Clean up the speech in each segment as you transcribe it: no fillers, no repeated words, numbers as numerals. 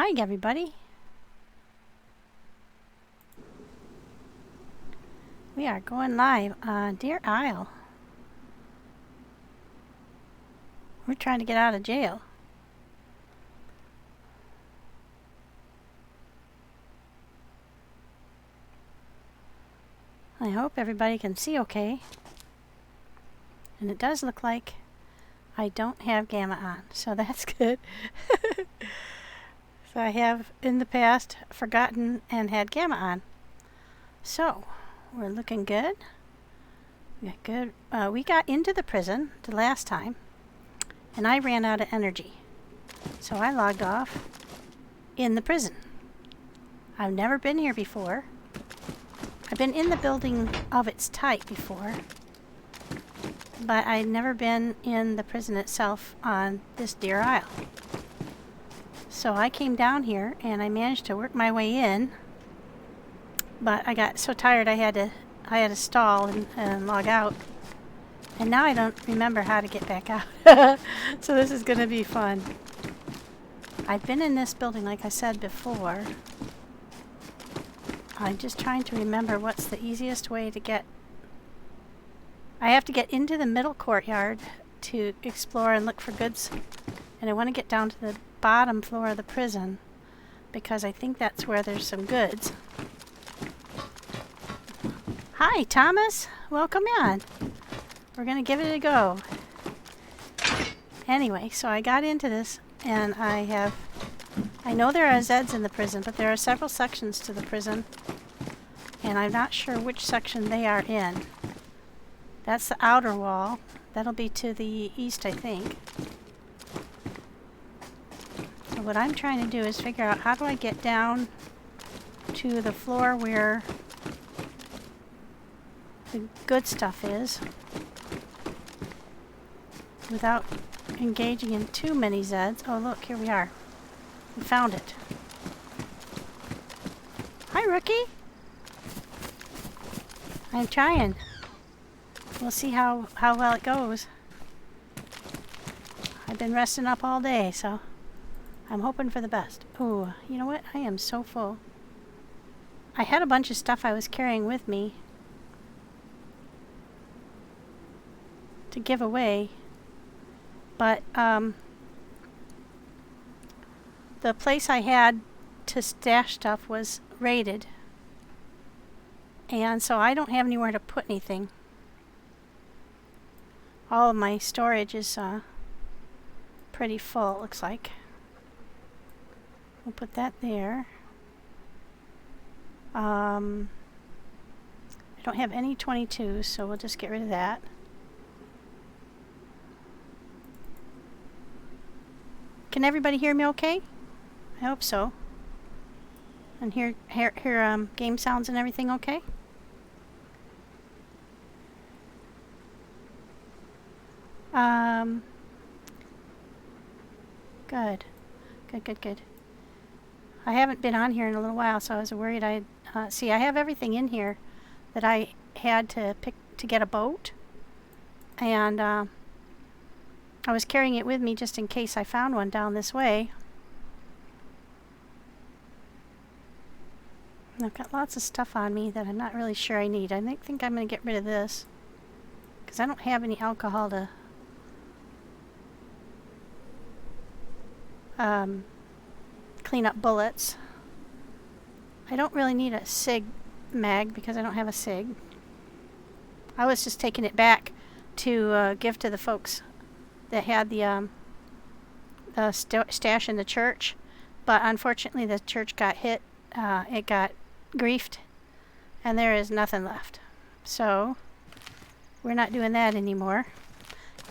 Hi everybody. We are going live on DeerIsle. We're trying to get out of jail. I hope everybody can see okay. And it does look like I don't have gamma on, so that's good. So I have in the past forgotten and had gamma on. So we're looking good. We got good. We got into the prison the last time, and I ran out of energy, so I logged off in the prison. I've never been here before. I've been in the building of its type before, but I'd never been in the prison itself on this DeerIsle. So I came down here and I managed to work my way in, but I got so tired I had to stall and log out. And now I don't remember how to get back out. So this is going to be fun. I've been in this building, like I said before. I'm just trying to remember what's the easiest way to get. I have to get into the middle courtyard to explore and look for goods. And I want to get down to the bottom floor of the prison because I think that's where there's some goods. Hi, Thomas. Welcome in. We're going to give it a go. Anyway, so I got into this, and I know there are Zeds in the prison, but there are several sections to the prison, and I'm not sure which section they are in. That's the outer wall. That'll be to the east, I think. So what I'm trying to do is figure out how do I get down to the floor where the good stuff is without engaging in too many Zeds. Oh look, here we are. We found it. Hi, rookie. I'm trying. We'll see how well it goes. I've been resting up all day, so I'm hoping for the best. Oh, you know what? I am so full. I had a bunch of stuff I was carrying with me to give away, but the place I had to stash stuff was raided, and so I don't have anywhere to put anything. All of my storage is pretty full, it looks like. We'll put that there. I don't have any 22s, so we'll just get rid of that. Can everybody hear me okay? I hope so. And hear game sounds and everything okay? Good. I haven't been on here in a little while, so I was worried I'd see. I have everything in here that I had to pick to get a boat, and I was carrying it with me just in case I found one down this way. And I've got lots of stuff on me that I'm not really sure I need. I think I'm going to get rid of this because I don't have any alcohol to clean up bullets. I don't really need a SIG mag because I don't have a SIG. I was just taking it back to give to the folks that had the stash in the church, but unfortunately the church got hit. It got griefed, and there is nothing left. So we're not doing that anymore.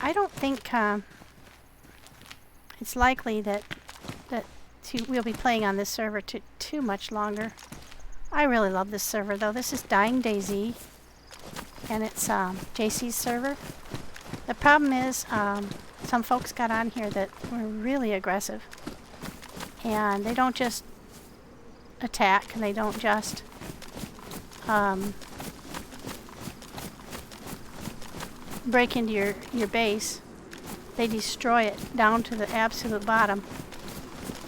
I don't think it's likely that we'll be playing on this server too much longer. I really love this server though. This is DayZ, and it's JC's server. The problem is some folks got on here that were really aggressive, and they don't just attack, and they don't just break into your base. They destroy it down to the absolute bottom.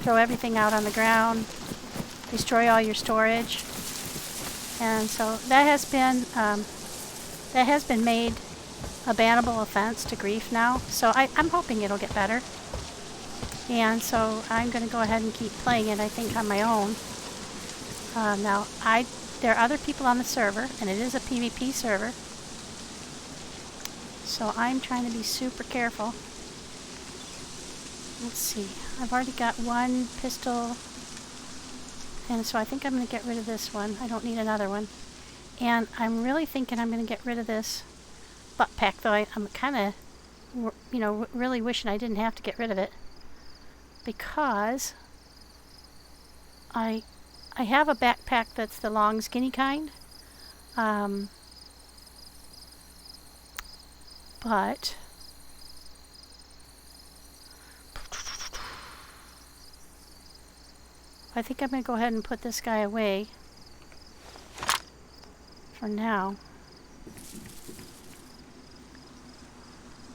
throw everything out on the ground, destroy all your storage. And so that has been made a bannable offense to grief now. So I'm hoping it'll get better. And so I'm going to go ahead and keep playing it, I think, on my own. Now, there are other people on the server, and it is a PvP server. So I'm trying to be super careful. Let's see. I've already got one pistol. And so I think I'm going to get rid of this one. I don't need another one. And I'm really thinking I'm going to get rid of this butt pack, though I'm kind of, really wishing I didn't have to get rid of it. Because I have a backpack that's the long, skinny kind. But I think I'm going to go ahead and put this guy away for now.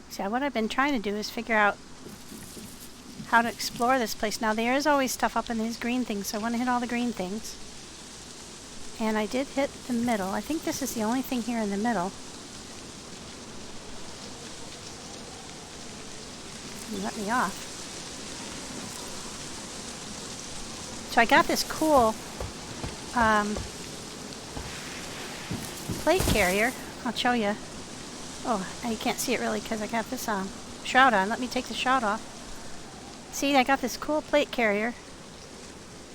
See, what I've been trying to do is figure out how to explore this place. Now, there is always stuff up in these green things, so I want to hit all the green things. And I did hit the middle. I think this is the only thing here in the middle. You let me off. So I got this cool plate carrier. I'll show you. Oh, you can't see it really because I got this shroud on. Let me take the shroud off. See, I got this cool plate carrier.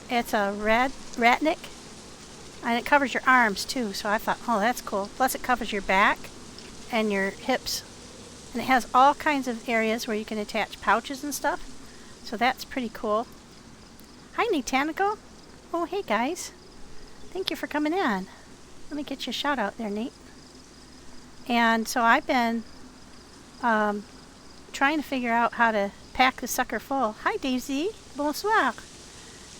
It's a ratnik, and it covers your arms too. So I thought, oh, that's cool. Plus, it covers your back and your hips, and it has all kinds of areas where you can attach pouches and stuff. So that's pretty cool. Hi, Natanico. Oh, hey guys. Thank you for coming in. Let me get you a shout out there, Nate. And so I've been trying to figure out how to pack the sucker full. Hi, DayZ. Bonsoir.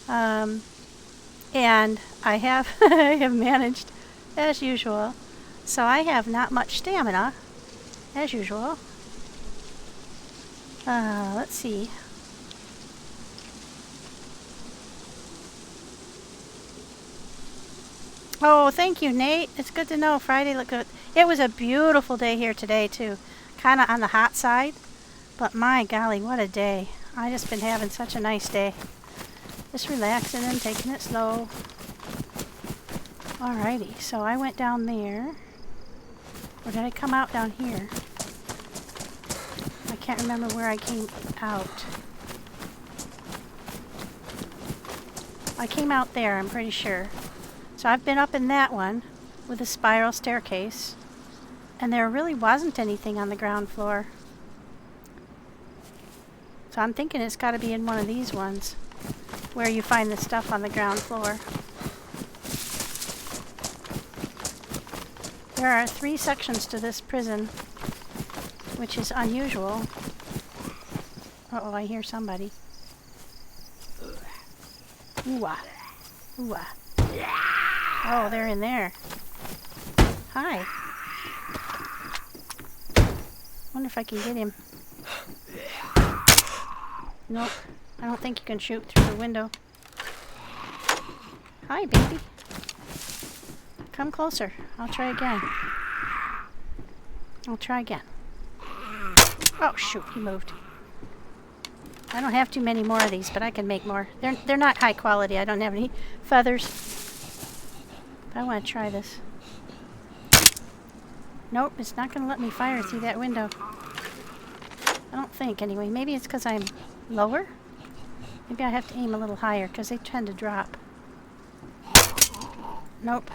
And I have I have managed as usual. So I have not much stamina as usual. Let's see. Oh, thank you, Nate. It's good to know. Friday looked good. It was a beautiful day here today, too. Kind of on the hot side. But my golly, what a day. I just been having such a nice day. Just relaxing and taking it slow. Alrighty, so I went down there. Or did I come out down here? I can't remember where I came out. I came out there, I'm pretty sure. So I've been up in that one with a spiral staircase, and there really wasn't anything on the ground floor. So I'm thinking it's got to be in one of these ones where you find the stuff on the ground floor. There are 3 sections to this prison, which is unusual. Uh-oh, I hear somebody. Ooh-ah. Ooh-ah. Oh, they're in there. Hi. Wonder if I can get him. Nope. I don't think you can shoot through the window. Hi, baby. Come closer. I'll try again. I'll try again. Oh, shoot. He moved. I don't have too many more of these, but I can make more. They're not high quality. I don't have any feathers. But I want to try this. Nope, it's not going to let me fire through that window. I don't think, anyway. Maybe it's because I'm lower? Maybe I have to aim a little higher, because they tend to drop. Nope.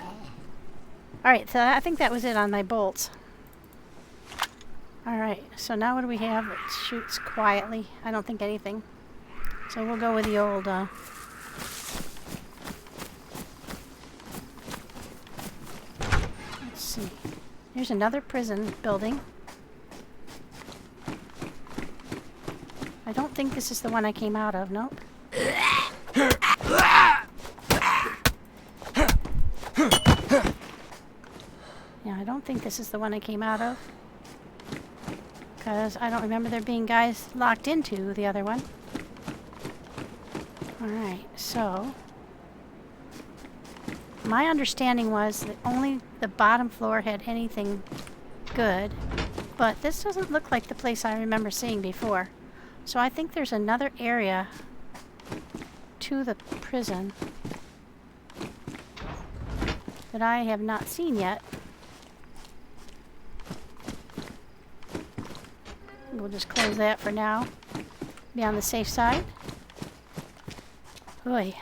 Alright, so I think that was it on my bolts. Alright, so now what do we have that shoots quietly? I don't think anything. So we'll go with the old, let's see. Here's another prison building. I don't think this is the one I came out of, nope. Yeah, I don't think this is the one I came out of. Because I don't remember there being guys locked into the other one. Alright, so my understanding was that only the bottom floor had anything good, but this doesn't look like the place I remember seeing before. So I think there's another area to the prison that I have not seen yet. We'll just close that for now. Be on the safe side. Oy.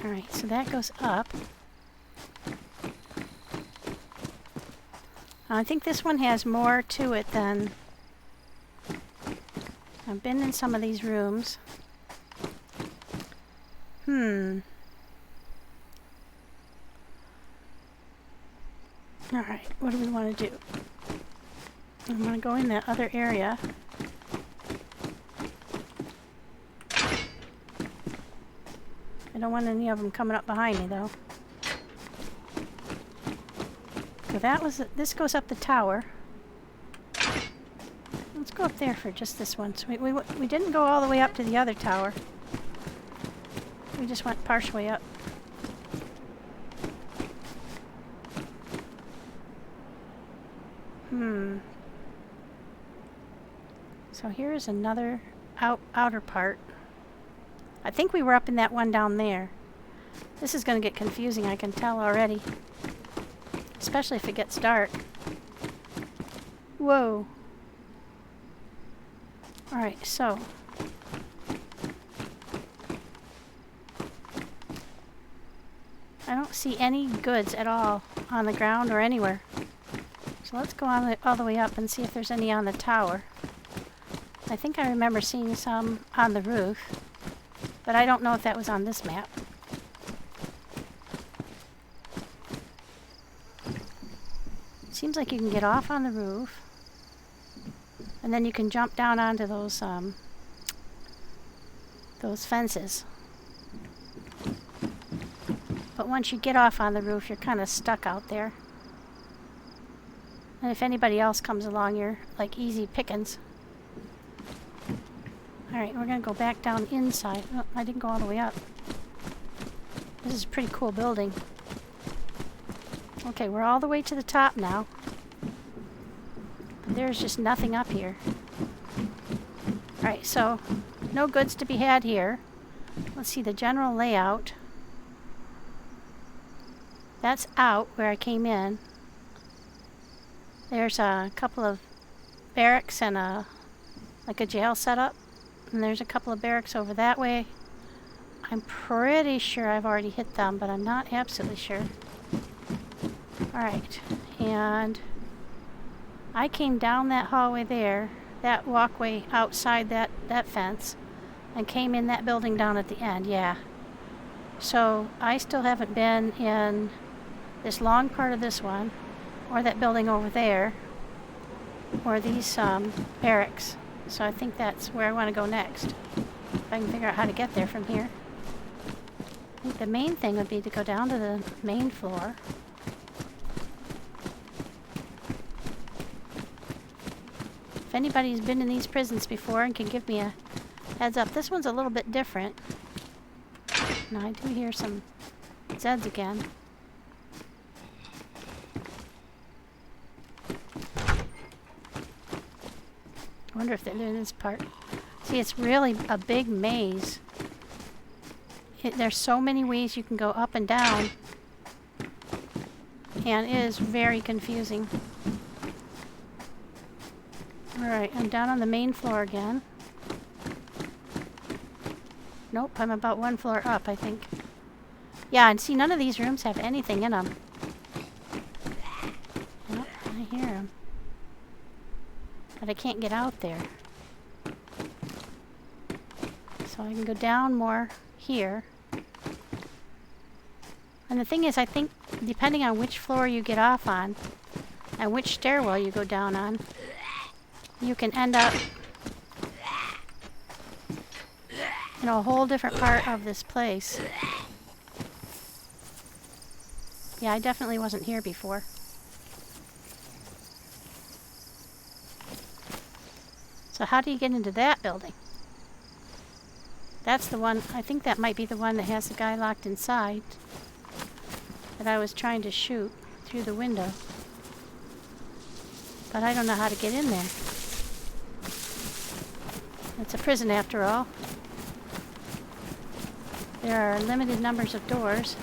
Alright, so that goes up. I think this one has more to it than... I've been in some of these rooms. Alright, what do we want to do? I want to go in that other area. I don't want any of them coming up behind me, though. So that was... This goes up the tower. Let's go up there for just this one. So we didn't go all the way up to the other tower. We just went partially up. So here's another outer part. I think we were up in that one down there. This is going to get confusing, I can tell already. Especially if it gets dark. Whoa. Alright, so... I don't see any goods at all on the ground or anywhere. So let's go all the way up and see if there's any on the tower. I think I remember seeing some on the roof, but I don't know if that was on this map. Seems like you can get off on the roof, and then you can jump down onto those fences. But once you get off on the roof, you're kind of stuck out there. And if anybody else comes along, you're like easy pickings. Alright, we're going to go back down inside. Oh, I didn't go all the way up. This is a pretty cool building. Okay, we're all the way to the top now. But there's just nothing up here. Alright, so no goods to be had here. Let's see the general layout. That's out where I came in. There's a couple of barracks and like a jail setup. And there's a couple of barracks over that way. I'm pretty sure I've already hit them, but I'm not absolutely sure. Alright, and I came down that hallway there, that walkway outside that fence, and came in that building down at the end, yeah. So I still haven't been in this long part of this one, or that building over there, or these barracks. So I think that's where I want to go next. If I can figure out how to get there from here. I think the main thing would be to go down to the main floor. If anybody's been in these prisons before and can give me a heads up. This one's a little bit different. Now I do hear some Zeds again. I wonder if they're doing this part. See, it's really a big maze. There's so many ways you can go up and down. And it is very confusing. Alright, I'm down on the main floor again. Nope, I'm about one floor up, I think. Yeah, and see, none of these rooms have anything in them. Yep, I hear them. But I can't get out there. So I can go down more here. And the thing is, I think, depending on which floor you get off on, and which stairwell you go down on, you can end up in a whole different part of this place. Yeah, I definitely wasn't here before. So how do you get into that building? That's the one, I think that might be the one that has the guy locked inside that I was trying to shoot through the window. But I don't know how to get in there. It's a prison after all. There are limited numbers of doors.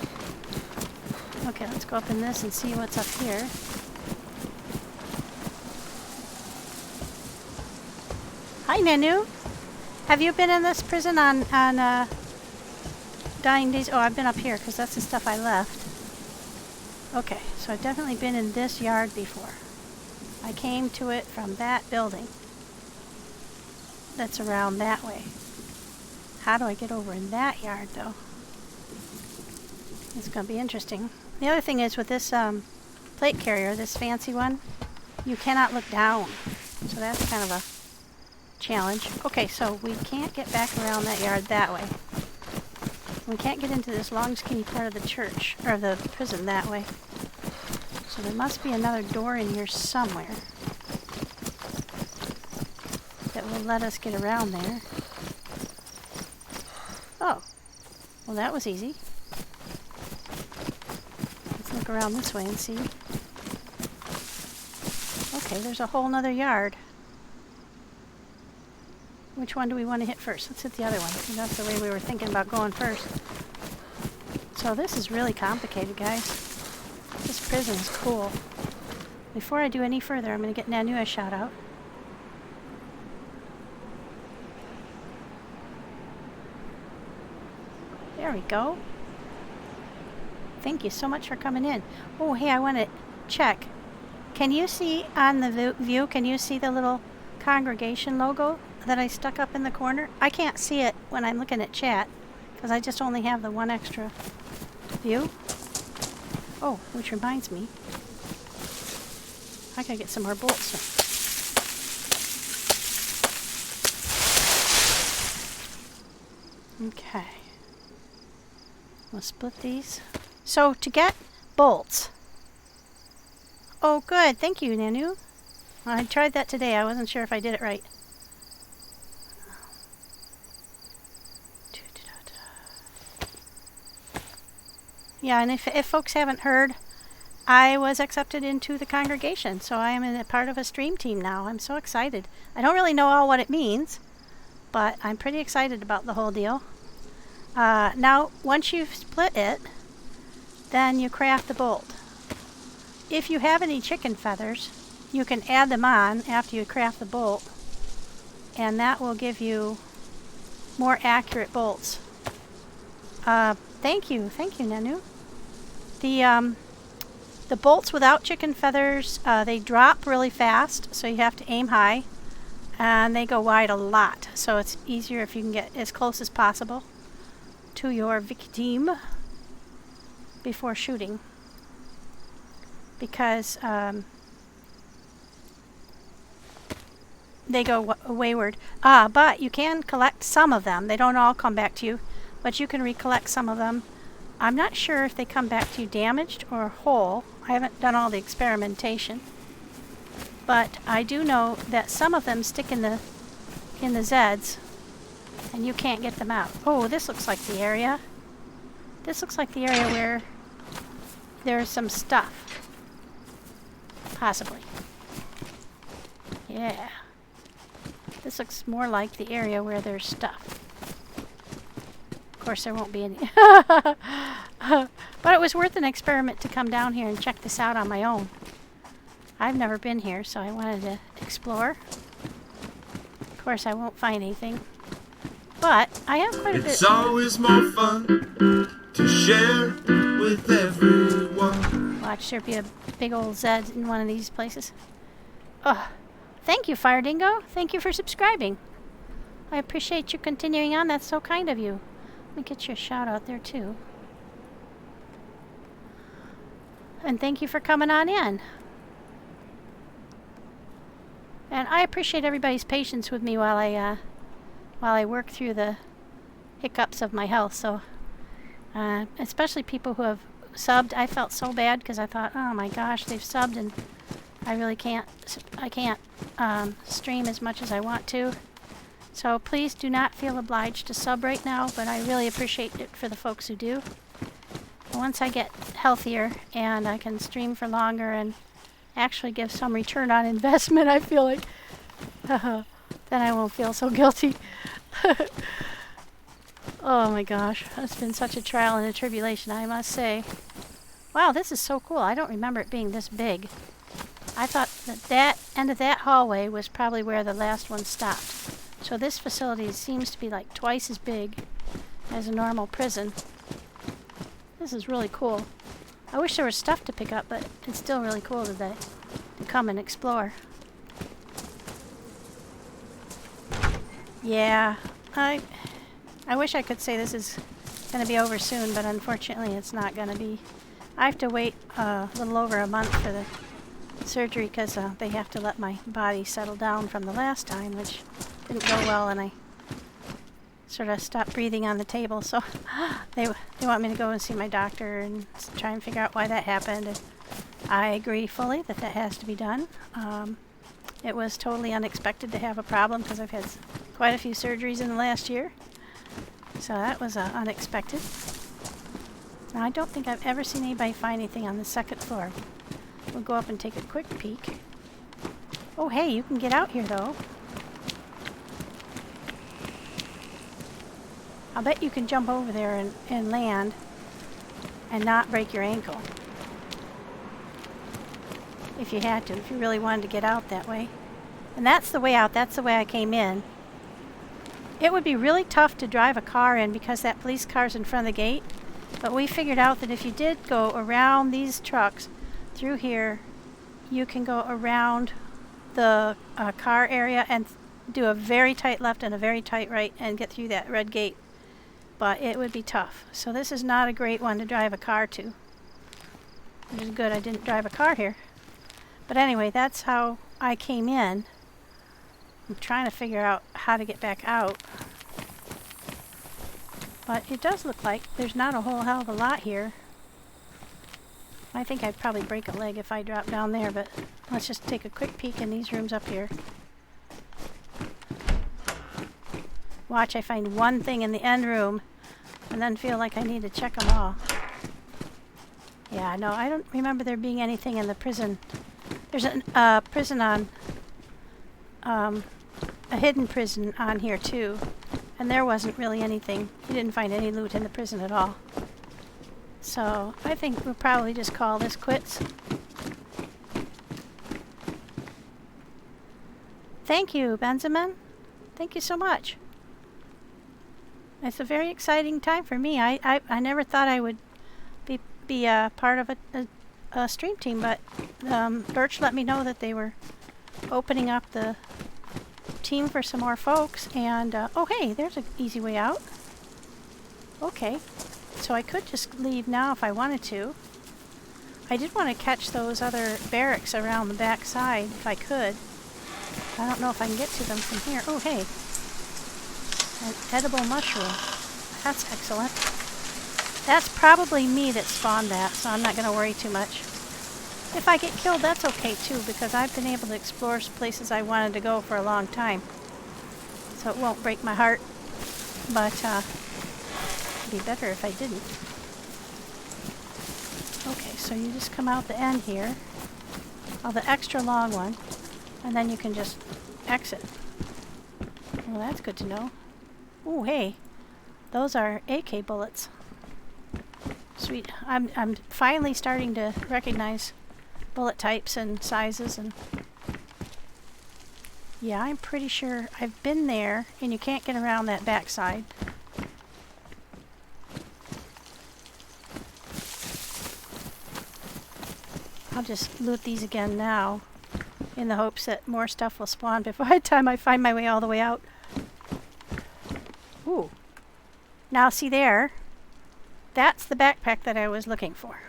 Okay, let's go up in this and see what's up here. Hi, Nanu. Have you been in this prison on Dying Days? Oh, I've been up here because that's the stuff I left. Okay, so I've definitely been in this yard before. I came to it from that building. That's around that way. How do I get over in that yard, though? It's going to be interesting. The other thing is with this plate carrier, this fancy one, you cannot look down. So that's kind of a challenge. Okay, so we can't get back around that yard that way. We can't get into this long, skinny part of the church, or the prison that way. So there must be another door in here somewhere that will let us get around there. Oh, well that was easy. Let's look around this way and see. Okay, there's a whole nother yard. Which one do we want to hit first? Let's hit the other one. That's the way we were thinking about going first. So this is really complicated, guys. This prison is cool. Before I do any further, I'm going to get Nanu a shout out. There we go. Thank you so much for coming in. Oh, hey, I want to check. Can you see on the view, can you see the little congregation logo that I stuck up in the corner? I can't see it when I'm looking at chat because I just only have the one extra view. Oh, which reminds me, I gotta get some more bolts. Okay. We'll split these. So to get bolts. Oh, good. Thank you, Nanu. I tried that today. I wasn't sure if I did it right. Yeah, and if folks haven't heard, I was accepted into the congregation, so I am a part of a stream team now. I'm so excited. I don't really know all what it means, but I'm pretty excited about the whole deal. Now, once you've split it, then you craft the bolt. If you have any chicken feathers, you can add them on after you craft the bolt, and that will give you more accurate bolts. Thank you, Nanu. The bolts without chicken feathers, they drop really fast, so you have to aim high, and they go wide a lot, so it's easier if you can get as close as possible to your victim before shooting, because they go wayward. But you can collect some of them. They don't all come back to you, but you can recollect some of them. I'm not sure if they come back to you damaged or whole. I haven't done all the experimentation, but I do know that some of them stick in the Zeds, and you can't get them out. Oh, this looks like the area. This looks like the area where there's some stuff, possibly. Yeah. This looks more like the area where there's stuff. Of course, there won't be any. But it was worth an experiment to come down here and check this out on my own. I've never been here, so I wanted to explore. Of course, I won't find anything. But I have quite a bit. It's always more fun to share with everyone. Watch, there be a big old Zed in one of these places. Oh, thank you, Fire Dingo. Thank you for subscribing. I appreciate you continuing on. That's so kind of you. Let me get you a shout out there too. And thank you for coming on in. And I appreciate everybody's patience with me while I work through the hiccups of my health. So, especially people who have subbed. I felt so bad because I thought, oh my gosh, they've subbed and I really can't. I can't stream as much as I want to. So please do not feel obliged to sub right now, but I really appreciate it for the folks who do. Once I get healthier and I can stream for longer and actually give some return on investment, I feel like then I won't feel so guilty. Oh my gosh, it's been such a trial and a tribulation, I must say. Wow, this is so cool. I don't remember it being this big. I thought that end of that hallway was probably where the last one stopped. So this facility seems to be like twice as big as a normal prison. This is really cool. I wish there was stuff to pick up, but it's still really cool to come and explore. Yeah, I wish I could say this is going to be over soon, but unfortunately it's not going to be. I have to wait a little over a month for the surgery because they have to let my body settle down from the last time, which didn't go well, and I sort of stopped breathing on the table. So they want me to go and see my doctor and try and figure out why that happened. And I agree fully that that has to be done. It was totally unexpected to have a problem because I've had quite a few surgeries in the last year. So that was unexpected. Now, I don't think I've ever seen anybody find anything on the second floor. We'll go up and take a quick peek. Oh, hey, you can get out here, though. I'll bet you can jump over there and land and not break your ankle. If you had to, if you really wanted to get out that way. And that's the way out. That's the way I came in. It would be really tough to drive a car in because that police car's in front of the gate. But we figured out that if you did go around these trucks through here, you can go around the car area and do a very tight left and a very tight right and get through that red gate. But it would be tough. So this is not a great one to drive a car to. It is good I didn't drive a car here. But anyway, that's how I came in. I'm trying to figure out how to get back out. But it does look like there's not a whole hell of a lot here. I think I'd probably break a leg if I dropped down there, but let's just take a quick peek in these rooms up here. Watch, I find one thing in the end room and then feel like I need to check them all. Yeah, no, I don't remember there being anything in the prison. There's a prison on, a hidden prison on here too. And there wasn't really anything. You didn't find any loot in the prison at all. So I think we'll probably just call this quits. Thank you, Benjamin. Thank you so much. It's a very exciting time for me. I never thought I would be a part of a stream team, but Birch let me know that they were opening up the team for some more folks, and oh hey, there's an easy way out. Okay, so I could just leave now if I wanted to. I did want to catch those other barracks around the back side if I could. I don't know if I can get to them from here. Oh hey, an edible mushroom. That's excellent. That's probably me that spawned that, so I'm not going to worry too much. If I get killed, that's okay too, because I've been able to explore places I wanted to go for a long time. So it won't break my heart, but it'd be better if I didn't. Okay, so you just come out the end here, the extra long one, and then you can just exit. Well, that's good to know. Ooh, hey, those are AK bullets. Sweet. I'm finally starting to recognize bullet types and sizes, and yeah, I'm pretty sure I've been there, and you can't get around that backside. I'll just loot these again now in the hopes that more stuff will spawn before the time I find my way all the way out. Ooh. Now see there, that's the backpack that I was looking for.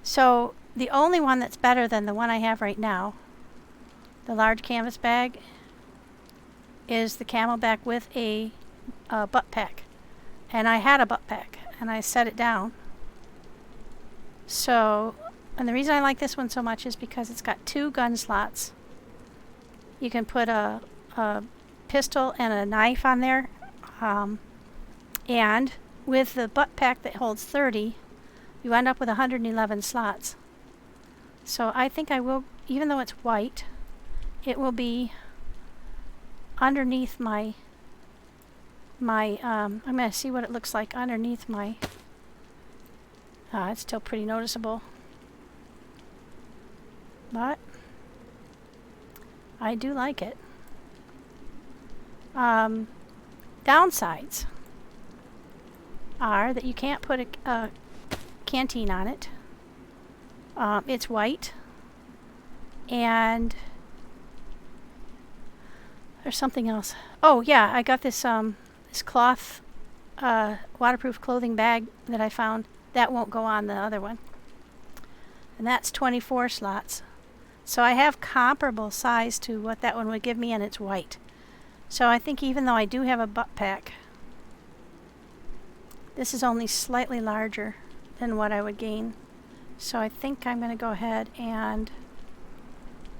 So the only one that's better than the one I have right now, the large canvas bag, is the camelback with a butt pack. And I had a butt pack, and I set it down. So, and the reason I like this one so much is because it's got 2 gun slots. You can put a pistol and a knife on there. And with the butt pack that holds 30, you end up with 111 slots. So I think I will, even though it's white, it will be underneath my I'm going to see what it looks like underneath my, it's still pretty noticeable. But I do like it. Downsides are that you can't put a canteen on it. It's white, and there's something else. Oh yeah, I got this this cloth waterproof clothing bag that I found. That won't go on the other one, and that's 24 slots. So I have comparable size to what that one would give me, and it's white. So I think even though I do have a butt pack, this is only slightly larger than what I would gain. So I think I'm going to go ahead and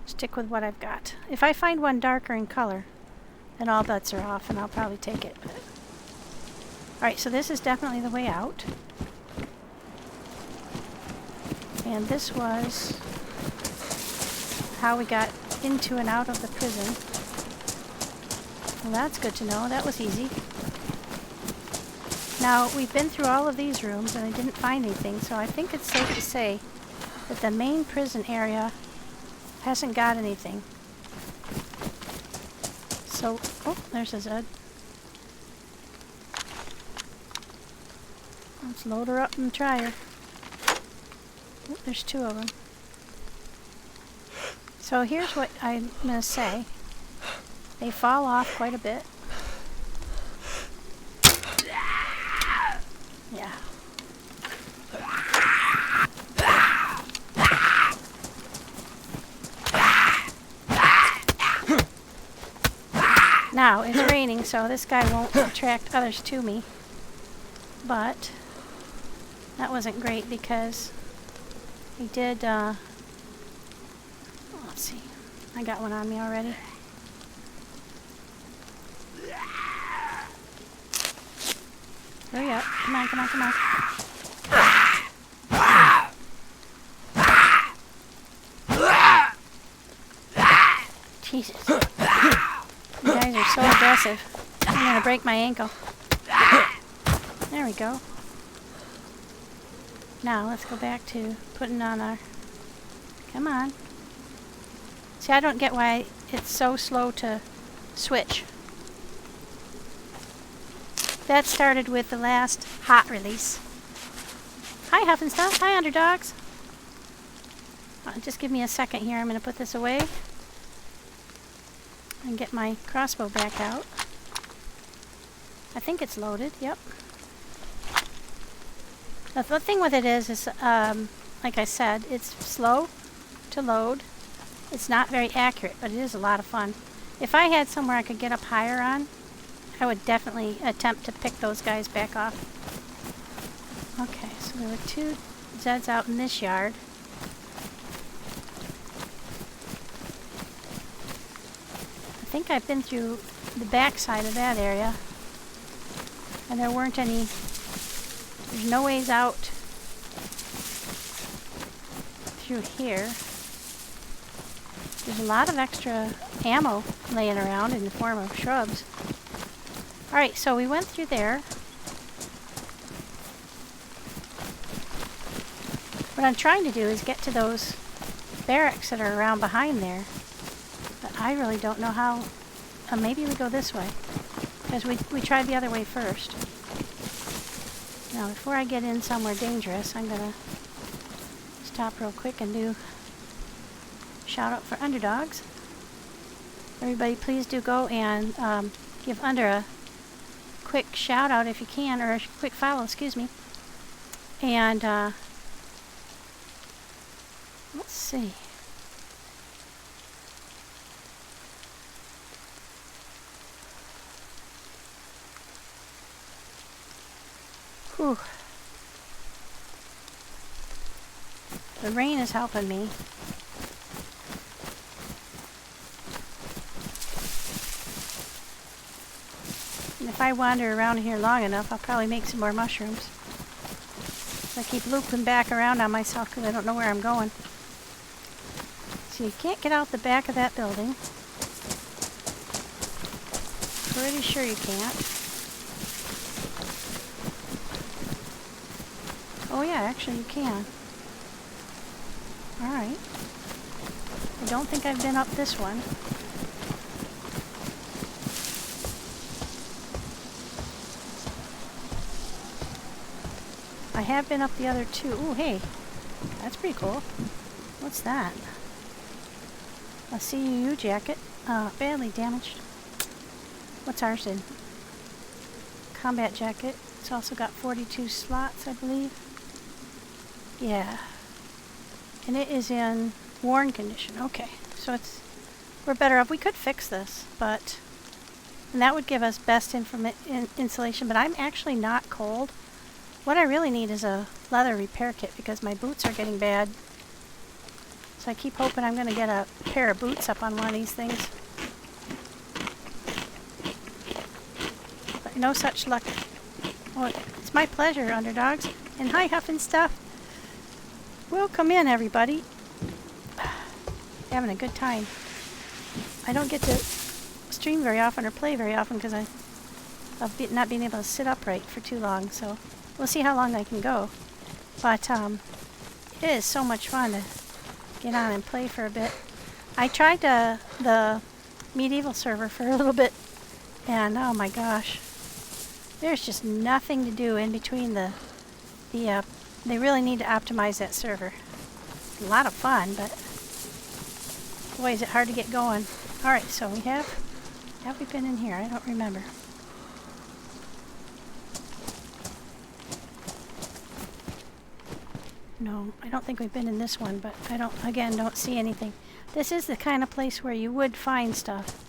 stick with what I've got. If I find one darker in color, then all bets are off, and I'll probably take it. Alright, so this is definitely the way out. And this was how we got into and out of the prison. Well, that's good to know. That was easy. Now, we've been through all of these rooms and I didn't find anything, so I think it's safe to say that the main prison area hasn't got anything. So, oh, there's a Zed. Let's load her up and try her. Oh, there's two of them. So here's what I'm going to say. They fall off quite a bit. Yeah. Now, it's raining, so this guy won't attract others to me. But that wasn't great because he did, let's see. I got one on me already. Hurry up. Come on, come on, come on. Jesus. You guys are so aggressive. I'm going to break my ankle. There we go. Now, let's go back to putting on our... Come on. See, I don't get why it's so slow to switch. That started with the last hot release. Hi, Huff and Stuff. Hi, underdogs. Just give me a second here. I'm going to put this away and get my crossbow back out. I think it's loaded. Yep. The thing with it is like I said, it's slow to load. It's not very accurate, but it is a lot of fun. If I had somewhere I could get up higher on, I would definitely attempt to pick those guys back off. Okay, so there were two Zeds out in this yard. I think I've been through the back side of that area, and there weren't any, there's no ways out through here. There's a lot of extra ammo laying around in the form of shrubs. Alright, so we went through there. What I'm trying to do is get to those barracks that are around behind there. But I really don't know how. Maybe we go this way. Because we tried the other way first. Now, before I get in somewhere dangerous, I'm going to stop real quick and do shout out for underdogs. Everybody, please do go and give Under a quick shout out if you can, or a quick follow, excuse me. And let's see. Whew. The rain is helping me. And if I wander around here long enough, I'll probably make some more mushrooms. I keep looping back around on myself because I don't know where I'm going. So you can't get out the back of that building. Pretty sure you can't. Oh yeah, actually you can. Alright. I don't think I've been up this one. I have been up the other two. Ooh, hey. That's pretty cool. What's that? A CUU jacket. Badly damaged. What's ours in? Combat jacket. It's also got 42 slots, I believe. Yeah. And it is in worn condition. Okay. So we're better off. We could fix this, but... And that would give us best insulation, but I'm actually not cold. What I really need is a leather repair kit because my boots are getting bad. So I keep hoping I'm going to get a pair of boots up on one of these things. But no such luck. Well, it's my pleasure, underdogs. And hi, Huff and Stuff. Welcome in, everybody. Having a good time. I don't get to stream very often or play very often because of not being able to sit upright for too long. So we'll see how long I can go. But it is so much fun to get on and play for a bit. I tried the medieval server for a little bit, and oh my gosh, there's just nothing to do in between they really need to optimize that server. A lot of fun, but boy, is it hard to get going. Alright, so have we been in here? I don't remember. No, I don't think we've been in this one, but I don't see anything. This is the kind of place where you would find stuff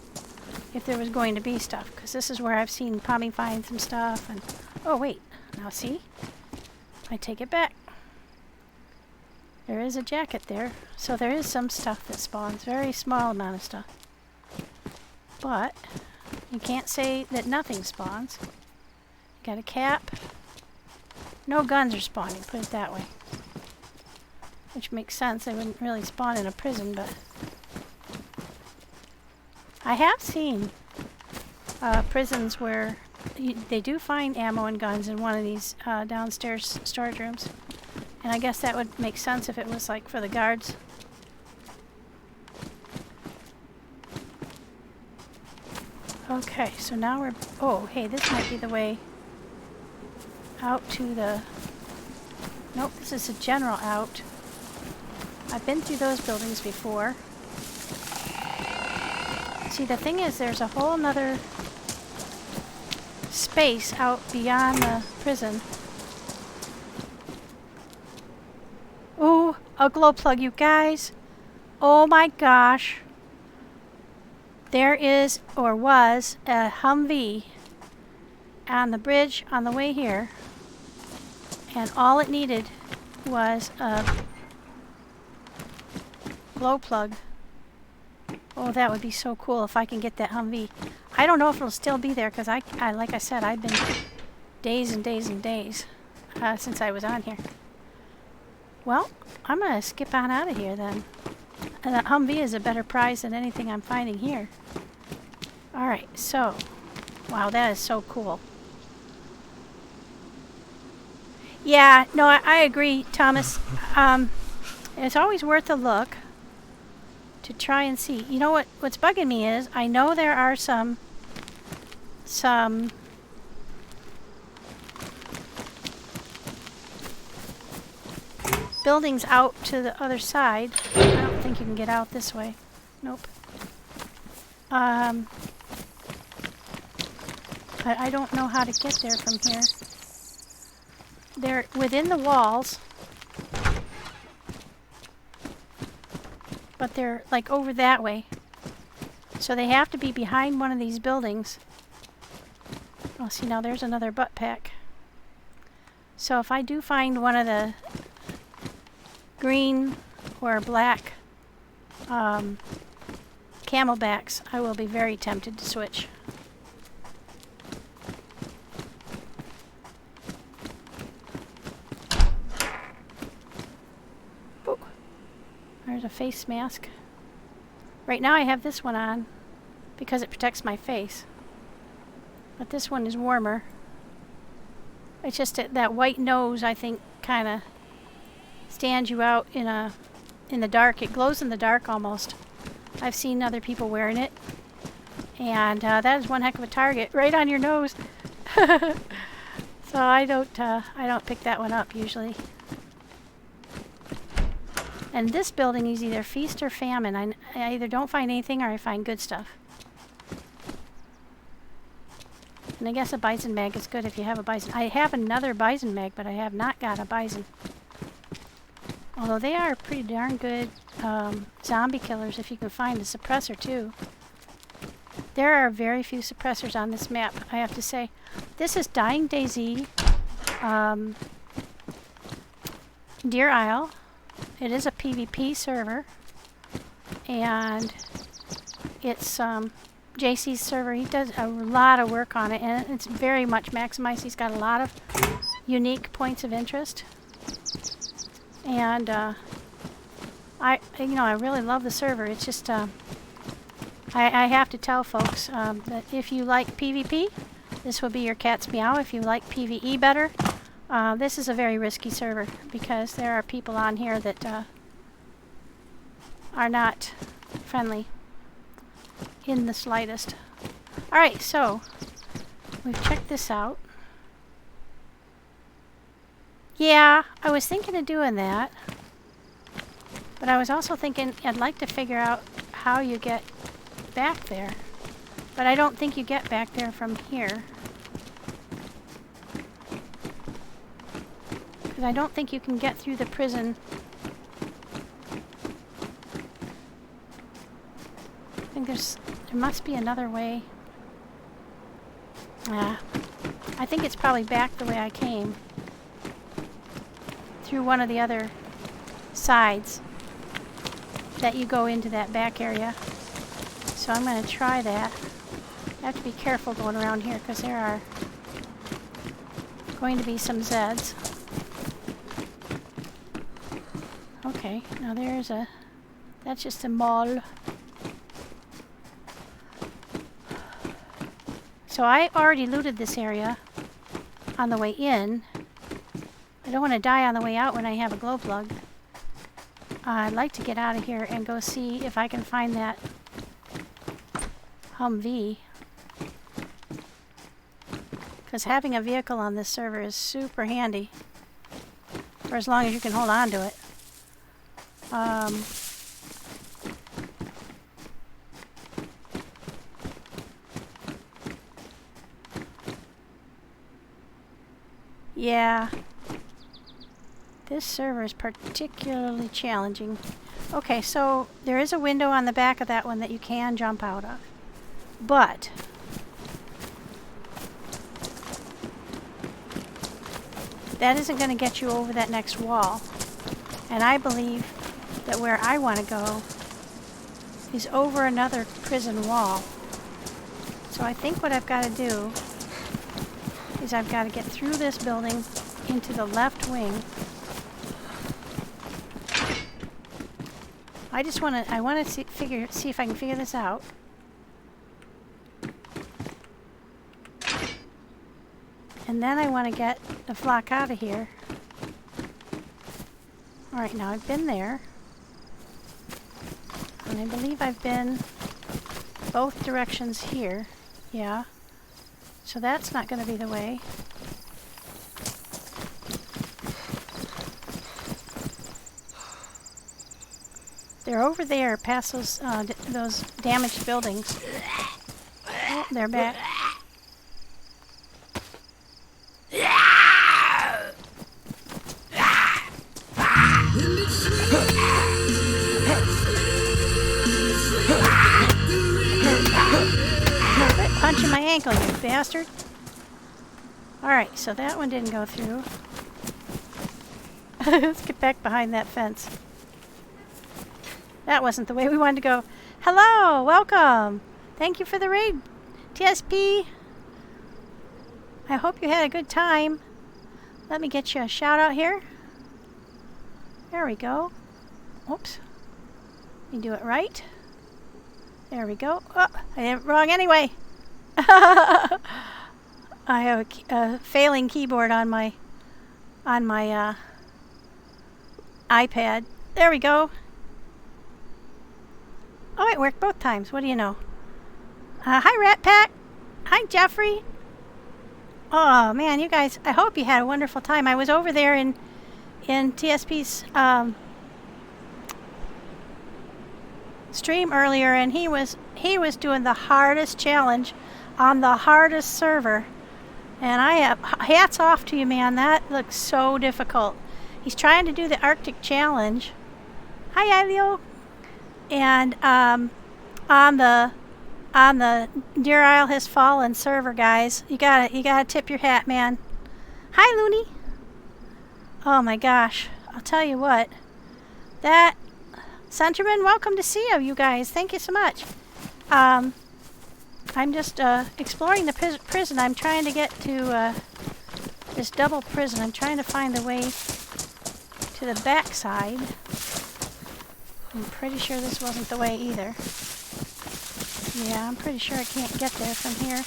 if there was going to be stuff, because this is where I've seen Pommy find some stuff. And oh wait, now see? I take it back. There is a jacket there, so there is some stuff that spawns. Very small amount of stuff. But you can't say that nothing spawns. Got a cap. No guns are spawning, put it that way. Which makes sense. They wouldn't really spawn in a prison, but I have seen prisons where they do find ammo and guns in one of these downstairs storage rooms. And I guess that would make sense if it was like for the guards. Okay, so now we're... Oh, hey, this might be the way out to the... Nope, this is a general out. I've been through those buildings before. See, the thing is, there's a whole nother space out beyond the prison. Ooh, a glow plug, you guys. Oh my gosh. There is, or was, a HumVee on the bridge on the way here. And all it needed was a glow plug. Oh, that would be so cool if I can get that HumVee. I don't know if it'll still be there because I like I said, I've been days and days and days since I was on here. Well, I'm going to skip on out of here then. And that HumVee is a better prize than anything I'm finding here. Alright, so, wow, that is so cool. Yeah, no, I agree, Thomas. It's always worth a look to try and see. You know what's bugging me is, I know there are some buildings out to the other side. I don't think you can get out this way. Nope. I don't know how to get there from here. They're within the walls, but they're like over that way. So they have to be behind one of these buildings. Oh, see, now there's another butt pack. So if I do find one of the green or black camelbacks, I will be very tempted to switch. There's a face mask. Right now I have this one on because it protects my face. But this one is warmer. It's just that white nose, I think, kind of stands you out in the dark. It glows in the dark almost. I've seen other people wearing it. And that is one heck of a target, right on your nose. So I don't pick that one up usually. And this building is either feast or famine. I either don't find anything or I find good stuff. And I guess a bison mag is good if you have a bison. I have another bison mag, but I have not got a bison. Although they are pretty darn good zombie killers if you can find a suppressor too. There are very few suppressors on this map, I have to say. This is Dying DayZ, DeerIsle. It is a PvP server, and it's JC's server. He does a lot of work on it, and it's very much maximized. He's got a lot of unique points of interest, and I really love the server. It's just I have to tell folks that if you like PvP, this will be your cat's meow. If you like PvE better, this is a very risky server because there are people on here that are not friendly in the slightest. Alright, so we've checked this out. Yeah, I was thinking of doing that, but I was also thinking I'd like to figure out how you get back there, but I don't think you get back there from here. Because I don't think you can get through the prison. I think there must be another way. I think it's probably back the way I came. Through one of the other sides that you go into that back area. So I'm going to try that. I have to be careful going around here because there are going to be some Zeds. Okay, now that's just a mall. So I already looted this area on the way in. I don't want to die on the way out when I have a glow plug. I'd like to get out of here and go see if I can find that HumVee. Because having a vehicle on this server is super handy. For as long as you can hold on to it. Yeah. This server is particularly challenging. Okay, so there is a window on the back of that one that you can jump out of. But that isn't going to get you over that next wall. And I believe that where I want to go is over another prison wall. So I think what I've got to do is I've got to get through this building into the left wing. I want to see if I can figure this out. And then I want to get the flock out of here. Alright, now I've been there. And I believe I've been both directions here. Yeah. So that's not going to be the way. They're over there past those damaged buildings. Oh, they're back. Quit punching my ankle, you bastard. Alright, so that one didn't go through. Let's get back behind that fence. That wasn't the way we wanted to go. Hello, welcome. Thank you for the raid, TSP. I hope you had a good time. Let me get you a shout out here. There we go. Oops. You do it right. There we go. Oh, I did it wrong anyway. I have a failing keyboard on my iPad. There we go. Oh, it worked both times. What do you know? Hi, Rat Pack. Hi, Jeffrey. Oh man, you guys! I hope you had a wonderful time. I was over there in TSP's stream earlier, and he was doing the hardest challenge on the hardest server. And I have hats off to you, man. That looks so difficult. He's trying to do the Arctic Challenge. Hi, Ilio. And on the DeerIsle Has Fallen server, guys, you gotta tip your hat, man. Hi, Looney. Oh my gosh, I'll tell you what. That Centerman, welcome to see you guys. Thank you so much. I'm just exploring the prison. I'm trying to get to this double prison. I'm trying to find the way to the back side. I'm pretty sure this wasn't the way either. Yeah, I'm pretty sure I can't get there from here.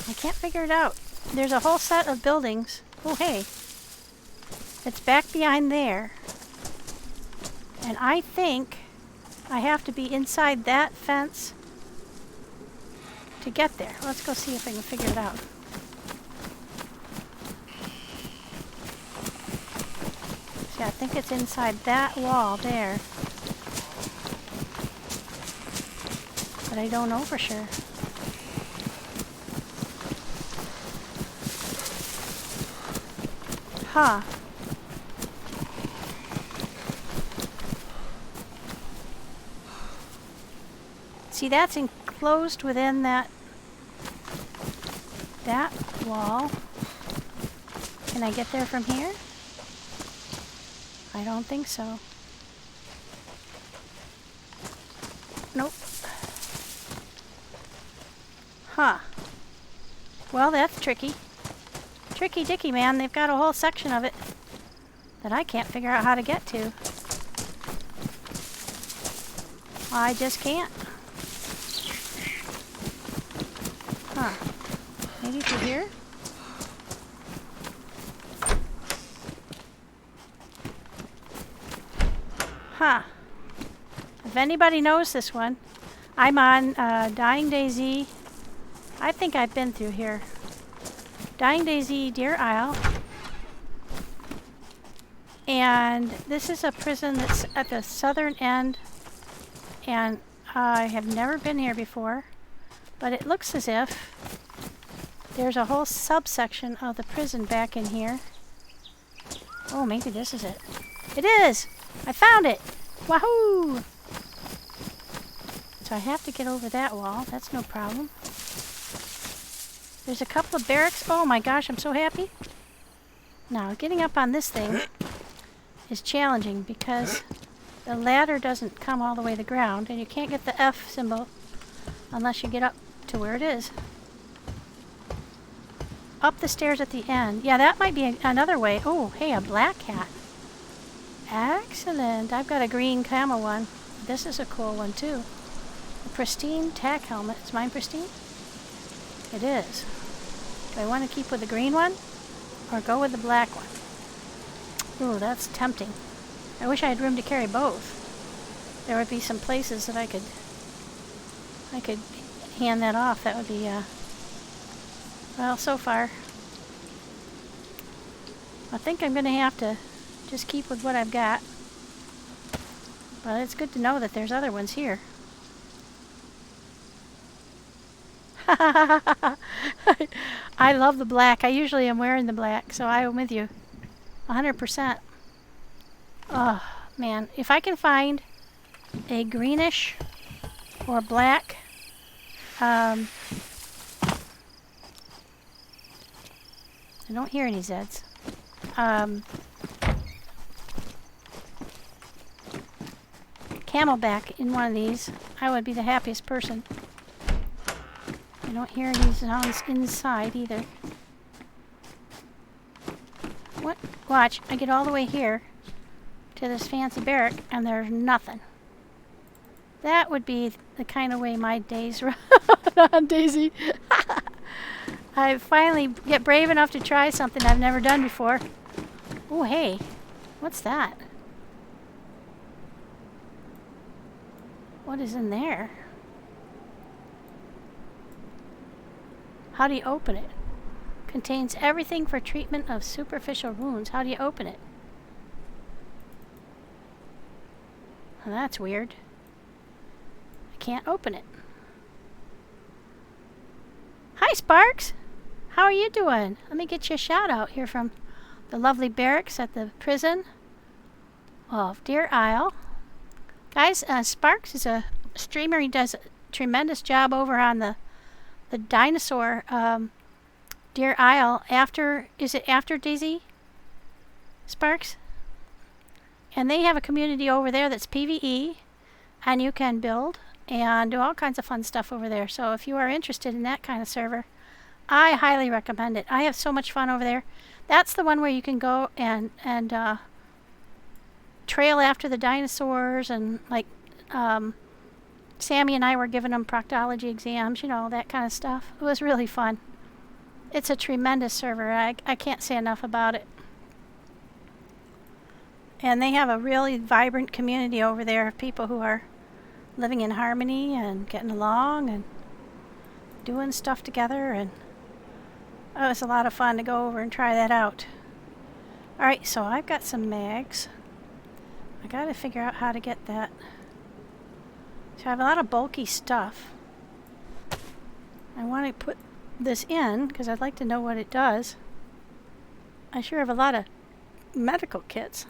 I can't figure it out. There's a whole set of buildings. Oh, hey. It's back behind there. And I think I have to be inside that fence to get there. Let's go see if I can figure it out. See, I think it's inside that wall there. But I don't know for sure. Huh. See, that's enclosed within that wall. Can I get there from here? I don't think so. Nope. Huh. Well, that's tricky. Tricky dicky, man. They've got a whole section of it that I can't figure out how to get to. I just can't. Huh. Maybe through here? Huh. If anybody knows this one, I'm on Dying DayZ. I think I've been through here. Dying DayZ, DeerIsle. And this is a prison that's at the southern end. And I have never been here before. But it looks as if there's a whole subsection of the prison back in here. Oh, maybe this is it. It is! I found it! Wahoo! So I have to get over that wall. That's no problem. There's a couple of barracks. Oh my gosh, I'm so happy. Now, getting up on this thing is challenging because the ladder doesn't come all the way to the ground, and you can't get the F symbol unless you get up to where it is. Up the stairs at the end. Yeah, that might be another way. Oh, hey, a black hat. Excellent. I've got a green camo one. This is a cool one, too. A pristine tack helmet. Is mine pristine? It is. Do I want to keep with the green one or go with the black one? Ooh, that's tempting. I wish I had room to carry both. There would be some places that I could hand that off. That would be, well, so far, I think I'm going to have to just keep with what I've got. But it's good to know that there's other ones here. I love the black. I usually am wearing the black, so I am with you 100%. Oh, man. If I can find a greenish or black I don't hear any Zeds. Camelback in one of these, I would be the happiest person. I don't hear any sounds inside either. Watch, I get all the way here to this fancy barrack and there's nothing. That would be the kind of way my days run on DayZ. I finally get brave enough to try something I've never done before. Oh, hey, what's that? What is in there? How do you open it? Contains everything for treatment of superficial wounds. How do you open it? Well, that's weird. I can't open it. Hi, Sparks! How are you doing? Let me get you a shout out here from the lovely barracks at the prison of DeerIsle. Guys, Sparks is a streamer. He does a tremendous job over on the dinosaur DeerIsle. Is it after DayZ? Sparks? And they have a community over there that's PvE, and you can build and do all kinds of fun stuff over there. So if you are interested in that kind of server, I highly recommend it. I have so much fun over there. That's the one where you can go and trail after the dinosaurs, and like Sammy and I were giving them proctology exams, you know, that kind of stuff. It was really fun. It's a tremendous server. I can't say enough about it. And they have a really vibrant community over there of people who are living in harmony and getting along and doing stuff together, and it was a lot of fun to go over and try that out. Alright, so I've got some mags. I gotta figure out how to get that. So I have a lot of bulky stuff. I want to put this in because I'd like to know what it does. I sure have a lot of medical kits.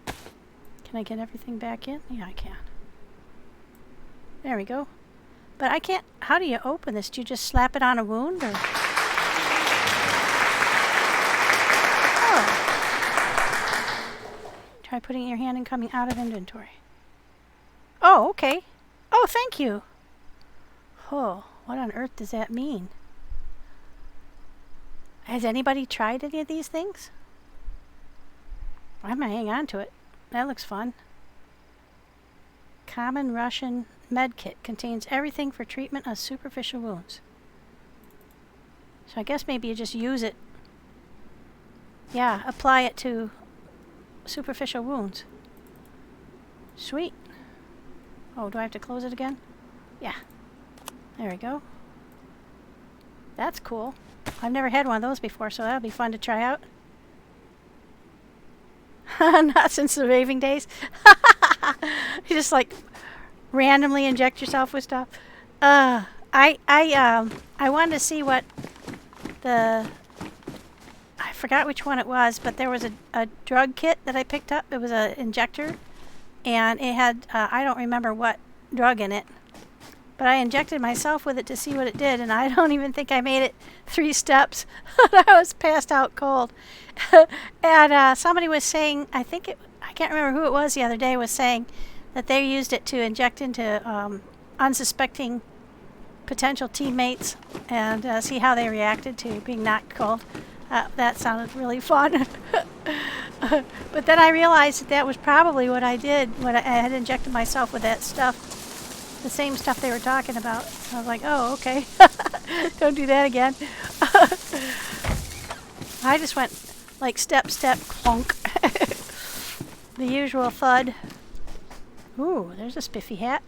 Can I get everything back in? Yeah, I can. There we go. But I can't... How do you open this? Do you just slap it on a wound, or... Oh. Try putting it in your hand and coming out of inventory. Oh, okay. Oh, thank you. Oh, what on earth does that mean? Has anybody tried any of these things? I'm gonna hang on to it. That looks fun. Common Russian med kit contains everything for treatment of superficial wounds. So I guess maybe you just use it. Yeah, apply it to superficial wounds. Sweet. Oh, do I have to close it again? Yeah. There we go. That's cool. I've never had one of those before, so that'll be fun to try out. Not since the raving days. You just like randomly inject yourself with stuff. I wanted to see what I forgot which one it was, but there was a drug kit that I picked up. It was an injector, and it had I don't remember what drug in it, but I injected myself with it to see what it did, and I don't even think I made it 3 steps. I was passed out cold. And somebody was saying, I can't remember who it was the other day, was saying that they used it to inject into unsuspecting potential teammates and see how they reacted to being knocked cold. That sounded really fun. But then I realized that was probably what I did when I had injected myself with that stuff, the same stuff they were talking about. I was like, oh, okay. Don't do that again. I just went like step, clunk. The usual thud. Ooh, there's a spiffy hat.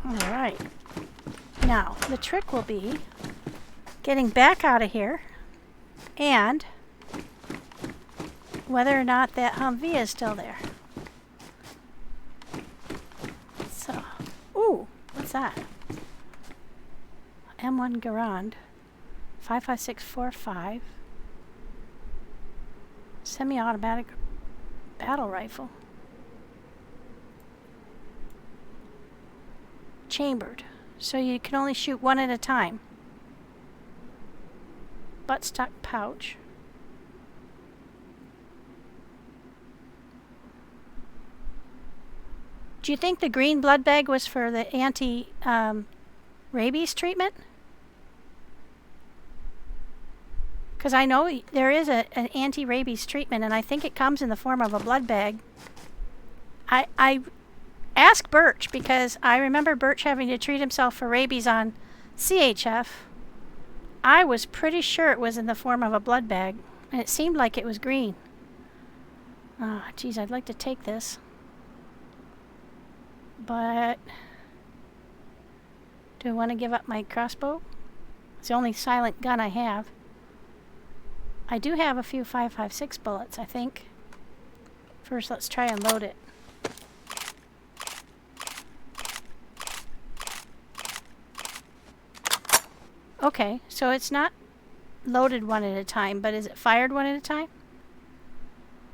Alright. Now, the trick will be getting back out of here and whether or not that HumVee is still there. So, ooh, what's that? M1 Garand 55645 semi-automatic battle rifle. Chambered, so you can only shoot one at a time. Buttstock pouch. Do you think the green blood bag was for the anti-rabies treatment? Because I know there is an anti-rabies treatment, and I think it comes in the form of a blood bag. I asked Birch, because I remember Birch having to treat himself for rabies on CHF. I was pretty sure it was in the form of a blood bag, and it seemed like it was green. Oh, geez, I'd like to take this. But do I want to give up my crossbow? It's the only silent gun I have. I do have a few 5.56 bullets, I think. First, let's try and load it. Okay, so it's not loaded one at a time, but is it fired one at a time?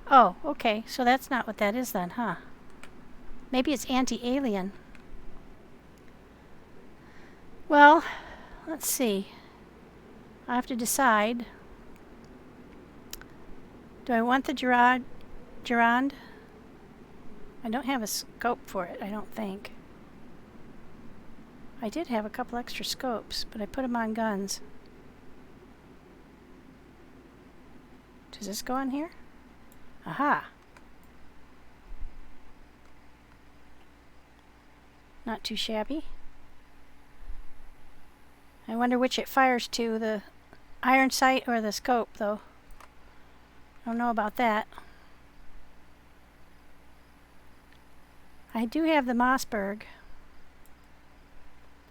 Oh, okay, so that's not what that is then, huh? Maybe it's anti-alien. Well, let's see. I have to decide. Do I want the Gerard? I don't have a scope for it, I don't think. I did have a couple extra scopes, but I put them on guns. Does this go on here? Aha! Not too shabby. I wonder which it fires to, the iron sight or the scope, though. I don't know about that. I do have the Mossberg.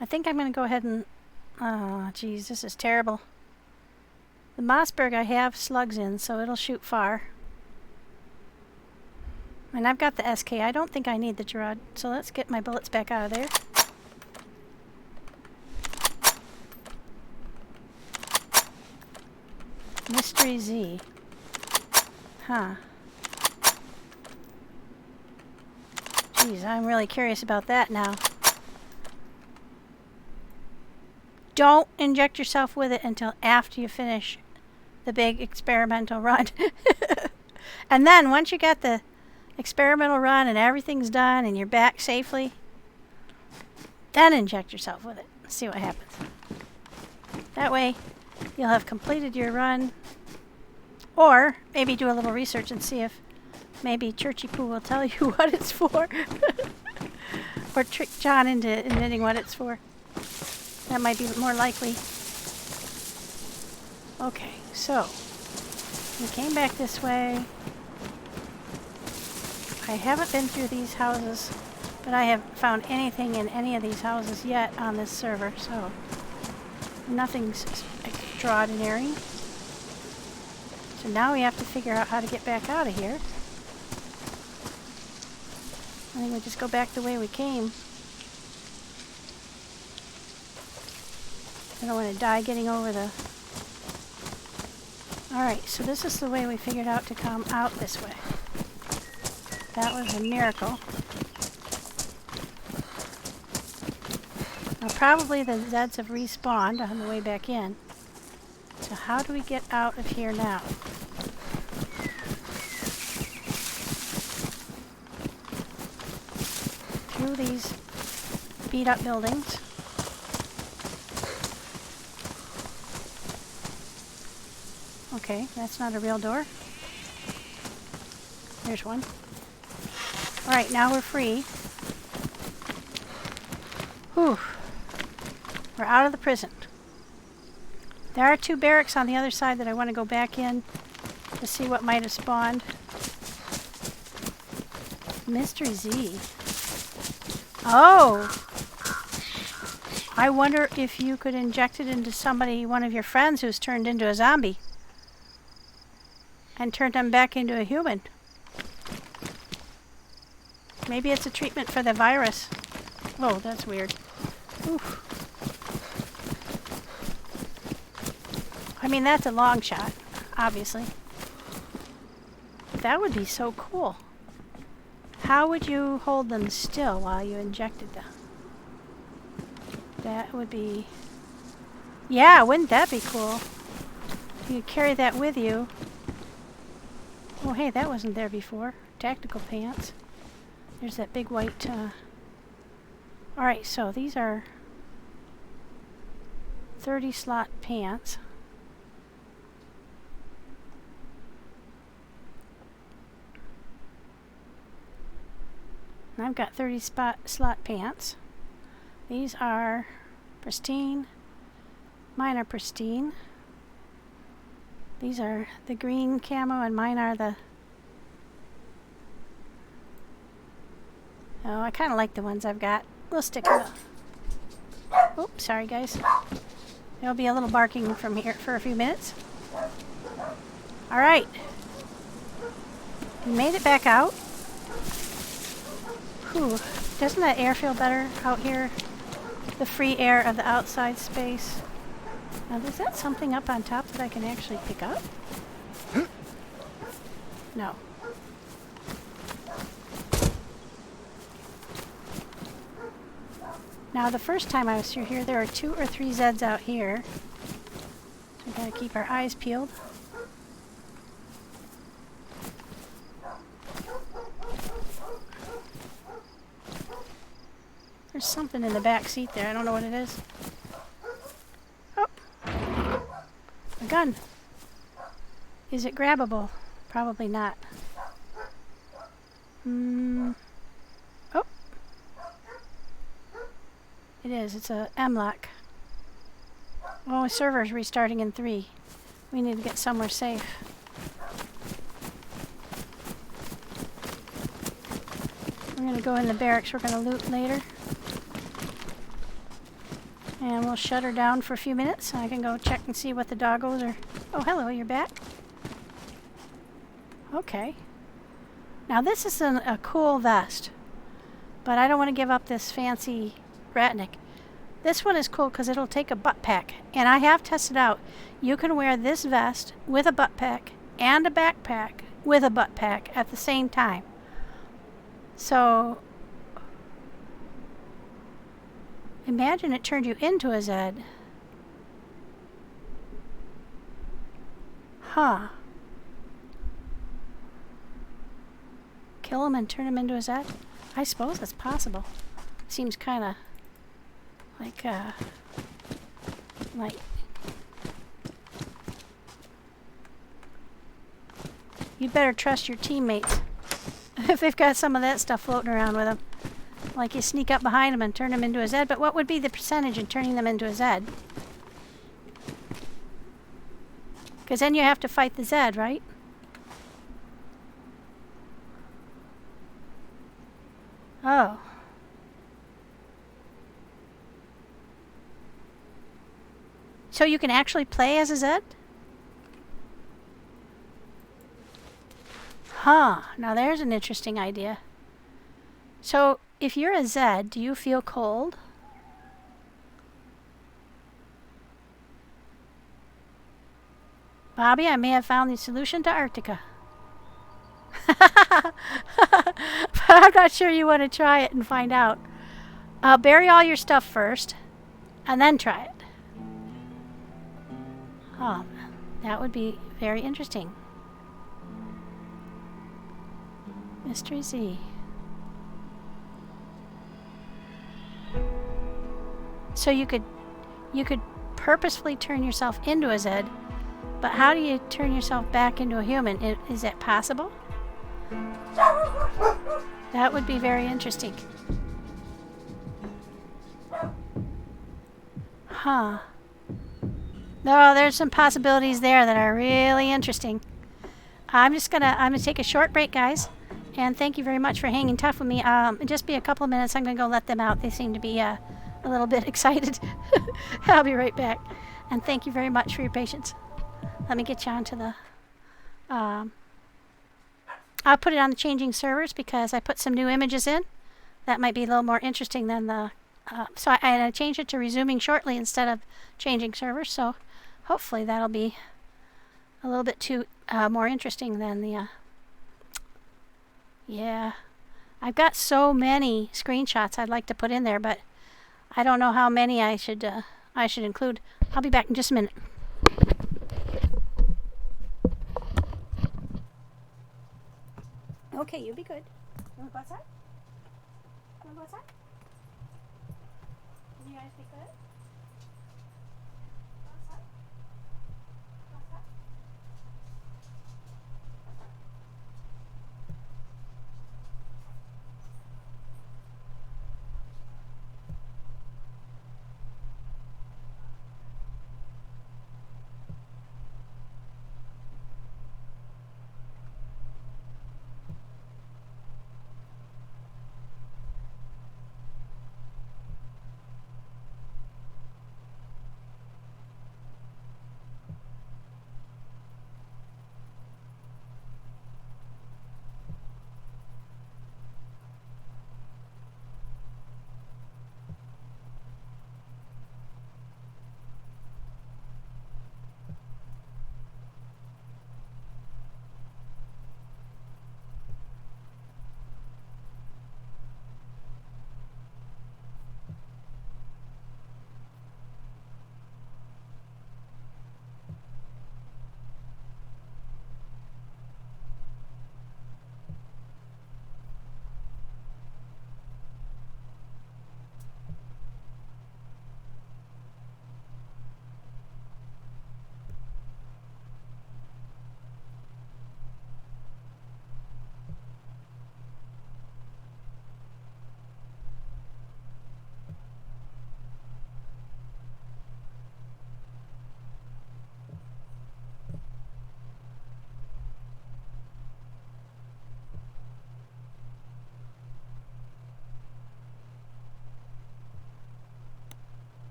I think I'm going to go ahead and... Oh, geez, this is terrible. The Mossberg I have slugs in, so it'll shoot far. And I've got the SK. I don't think I need the Gerard, so let's get my bullets back out of there. Mystery Z. Huh. Geez, I'm really curious about that now. Don't inject yourself with it until after you finish the big experimental run. And then once you get the experimental run and everything's done and you're back safely, then inject yourself with it. See what happens. That way you'll have completed your run, or maybe do a little research and see if maybe Churchy Poo will tell you what it's for. Or trick John into admitting what it's for. That might be more likely. Okay, so we came back this way. I haven't been through these houses, but I haven't found anything in any of these houses yet on this server, so nothing's extraordinary. So now we have to figure out how to get back out of here. I think we'll just go back the way we came. I don't want to die getting over the... Alright, so this is the way we figured out to come out this way. That was a miracle. Now probably the Zeds have respawned on the way back in. So how do we get out of here now? Through these beat up buildings. Okay, that's not a real door. There's one. Alright, now we're free. Whew. We're out of the prison. There are 2 barracks on the other side that I want to go back in to see what might have spawned. Mystery Z. Oh! I wonder if you could inject it into somebody, one of your friends who's turned into a zombie. And turned them back into a human. Maybe it's a treatment for the virus. Whoa, that's weird. Oof. I mean, that's a long shot, obviously. That would be so cool. How would you hold them still while you injected them? That would be... Yeah, wouldn't that be cool? You could carry that with you. Oh, hey, that wasn't there before. Tactical pants. There's that big white... Alright, so these are 30 slot pants. I've got 30 slot pants. These are pristine. Mine are pristine. These are the green camo and mine are the... Oh, I kind of like the ones I've got. We'll stick with them. Oops, sorry guys. There'll be a little barking from here for a few minutes. Alright. We made it back out. Whew. Doesn't that air feel better out here? The free air of the outside space. Now, is that something up on top that I can actually pick up? No. Now, the first time I was through here, there were 2 or 3 Zeds out here. So we gotta keep our eyes peeled. There's something in the back seat there. I don't know what it is. Oh! A gun. Is it grabbable? Probably not. Oh! It is. It's a M-lock. Oh, the server's restarting in 3. We need to get somewhere safe. We're going to go in the barracks. We're going to loot later. And we'll shut her down for a few minutes so I can go check and see what the doggos are. Oh, hello, you're back. Okay. Now this is a cool vest. But I don't want to give up this fancy Ratnik. This one is cool because it'll take a butt pack. And I have tested out. You can wear this vest with a butt pack and a backpack with a butt pack at the same time. So imagine it turned you into a Zed. Huh. Kill him and turn him into a Zed? I suppose that's possible. Seems kind of like you'd better trust your teammates if they've got some of that stuff floating around with them. Like you sneak up behind them and turn them into a Zed. But what would be the percentage in turning them into a Zed? Because then you have to fight the Zed, right? Oh. So you can actually play as a Zed? Huh. Now there's an interesting idea. So if you're a Zed, do you feel cold? Bobby, I may have found the solution to Arctica. But I'm not sure you want to try it and find out. Bury all your stuff first, and then try it. Oh, that would be very interesting. Mystery Z. So you could purposefully turn yourself into a Zed, but how do you turn yourself back into a human? Is that possible? That would be very interesting. Huh. No, there's some possibilities there that are really interesting. I'm gonna take a short break, guys, and thank you very much for hanging tough with me. Just be a couple of minutes. I'm gonna go let them out. They seem to be a little bit excited. I'll be right back, and thank you very much for your patience. Let me get you onto the. I'll put it on the changing servers because I put some new images in. That might be a little more interesting than the. So I changed it to resuming shortly instead of changing servers. So hopefully that'll be a little bit more interesting than the. Yeah, I've got so many screenshots I'd like to put in there, but I don't know how many I should include. I'll be back in just a minute. Okay, you be good. You want to go outside? You want to go outside? Can you guys be good? Go outside? Go outside?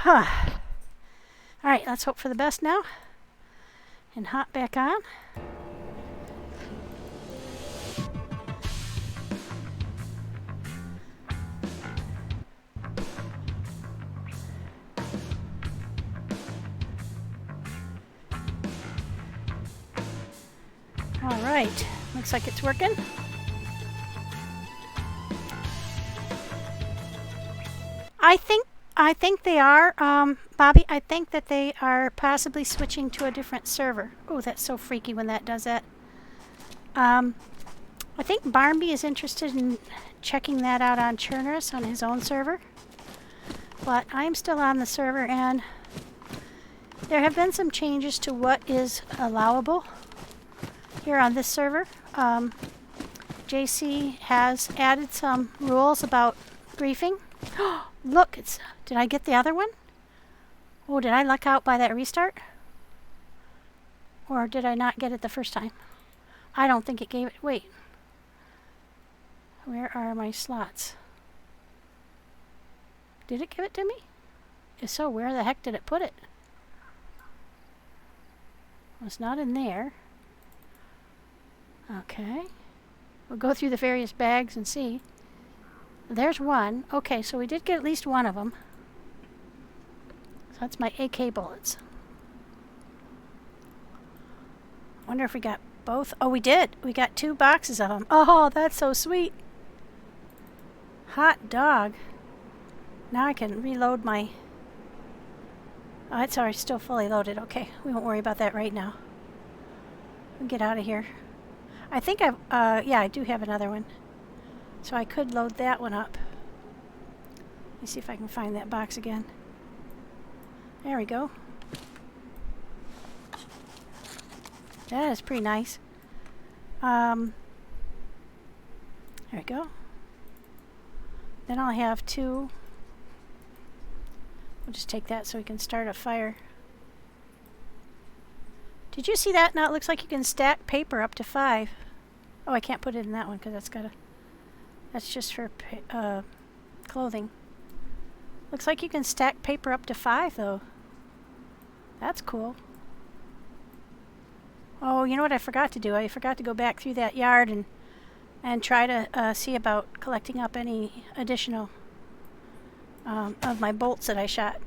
Huh. Alright, let's hope for the best now. And hop back on. Alright, looks like it's working. I think they are, Bobby, I think that they are possibly switching to a different server. Oh, that's so freaky when that does that. I think Barnby is interested in checking that out on Churnerus on his own server. But I'm still on the server, and there have been some changes to what is allowable here on this server. JC has added some rules about griefing. Look, did I get the other one? Oh, did I luck out by that restart? Or did I not get it the first time? I don't think it gave it. Wait. Where are my slots? Did it give it to me? If so, where the heck did it put it? Well, it's not in there. Okay. We'll go through the various bags and see. There's one. Okay, so we did get at least one of them. So that's my AK bullets. Wonder if we got both. Oh, we did. We got 2 boxes of them. Oh, that's so sweet. Hot dog. Now I can reload my... Oh, it's already still fully loaded. Okay, we won't worry about that right now. We'll get out of here. I think yeah, I do have another one. So I could load that one up. Let me see if I can find that box again. There we go. That is pretty nice. There we go. Then I'll have 2. We'll just take that so we can start a fire. Did you see that? Now it looks like you can stack paper up to 5. Oh, I can't put it in that one because that's just for clothing. Looks like you can stack paper up to 5 though. That's cool. Oh, you know what I forgot to do? I forgot to go back through that yard and try to see about collecting up any additional of my bolts that I shot.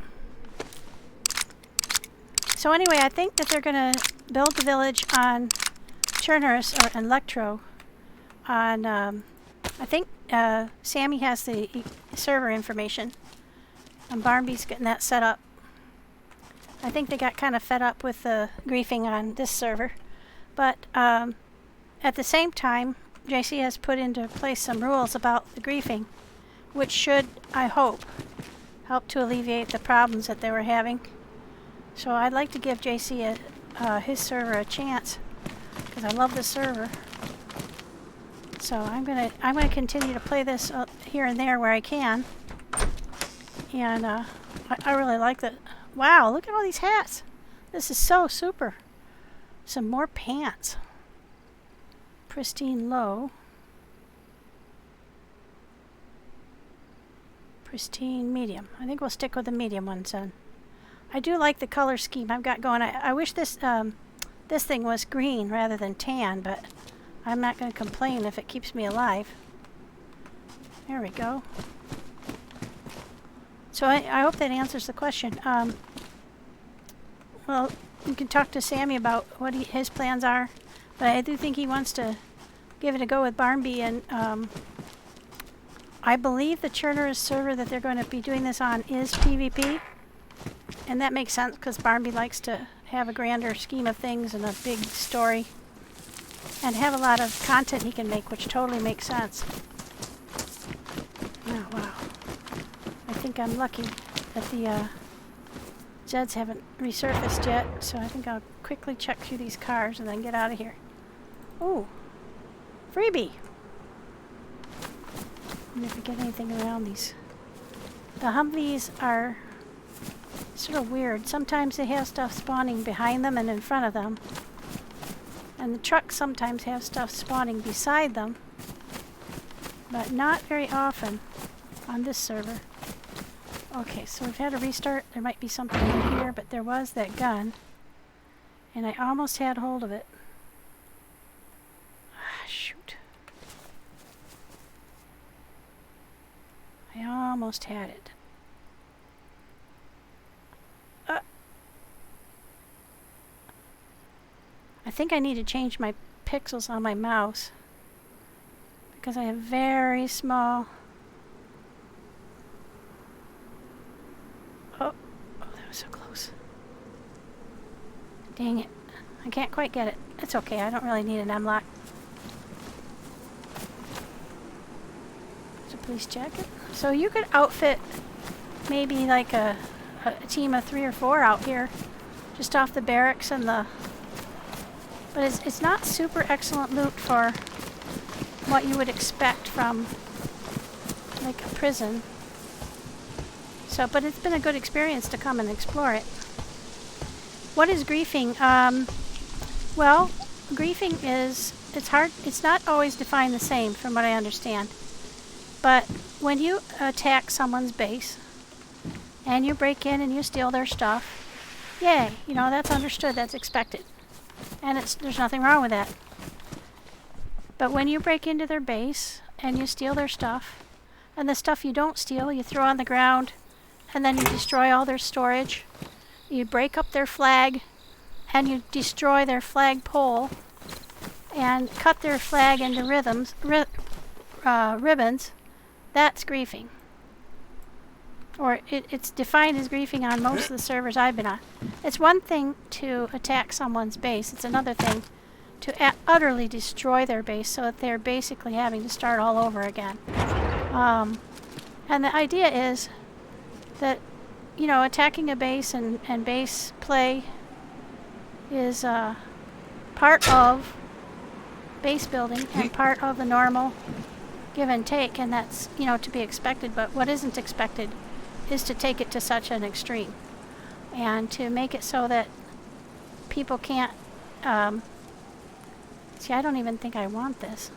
So anyway, I think that they're going to build the village on Churnerus or Electro. On I think Sammy has the server information, and Barnby's getting that set up. I think they got kind of fed up with the griefing on this server, but at the same time, JC has put into place some rules about the griefing, which should, I hope, help to alleviate the problems that they were having. So I'd like to give JC his server a chance, because I love this server. So I'm gonna continue to play this here and there where I can, and I really like that. Wow, look at all these hats! This is so super. Some more pants. Pristine low. Pristine medium. I think we'll stick with the medium ones then. I do like the color scheme I've got going. I wish this this thing was green rather than tan, but I'm not going to complain if it keeps me alive. There we go. So I hope that answers the question. Well, you can talk to Sammy about what his plans are, but I do think he wants to give it a go with Barnby, and I believe the Churnerus server that they're going to be doing this on is PvP, and that makes sense because Barnby likes to have a grander scheme of things and a big story, and have a lot of content he can make, which totally makes sense. Oh, wow. I think I'm lucky that the Zeds haven't resurfaced yet, so I think I'll quickly check through these cars and then get out of here. Ooh, freebie! I wonder if we get anything around these. The HumVees are sort of weird. Sometimes they have stuff spawning behind them and in front of them. And the trucks sometimes have stuff spawning beside them. But not very often on this server. Okay, so we've had a restart. There might be something in here, but there was that gun. And I almost had hold of it. Ah, shoot. I almost had it. I think I need to change my pixels on my mouse because I have very small. Oh, that was so close. Dang it. I can't quite get it. It's okay. I don't really need an M-lock. There's a police jacket. So you could outfit maybe like a team of 3 or 4 out here just off the barracks and the... But it's not super excellent loot for what you would expect from like a prison. So, but it's been a good experience to come and explore it. What is griefing? Well, griefing is, it's hard, it's not always defined the same from what I understand. But when you attack someone's base and you break in and you steal their stuff, yay, you know, that's understood, that's expected. And there's nothing wrong with that. But when you break into their base and you steal their stuff, and the stuff you don't steal you throw on the ground, and then you destroy all their storage, you break up their flag, and you destroy their flag pole, and cut their flag into ribbons, that's griefing. Or it's defined as griefing on most of the servers I've been on. It's one thing to attack someone's base. It's another thing to utterly destroy their base so that they're basically having to start all over again. And the idea is that, you know, attacking a base and base play is part of base building and part of the normal give and take, and that's, you know, to be expected. But what isn't expected is to take it to such an extreme and to make it so that people can't see, I don't even think I want this.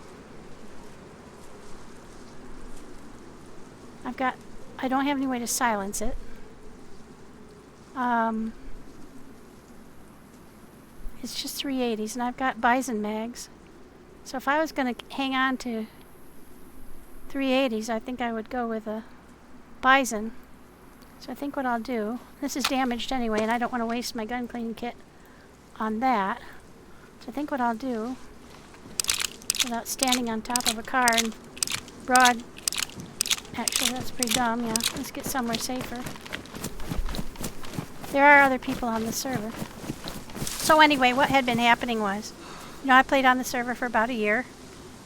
I don't have any way to silence it. It's just 380s and I've got Bison mags. So if I was going to hang on to 380s, I think I would go with a Bison. So I think what I'll do, this is damaged anyway, and I don't want to waste my gun cleaning kit on that. So I think what I'll do, without standing on top of a car and broad, actually that's pretty dumb, yeah, let's get somewhere safer. There are other people on the server. So anyway, what had been happening was, you know, I played on the server for about a year,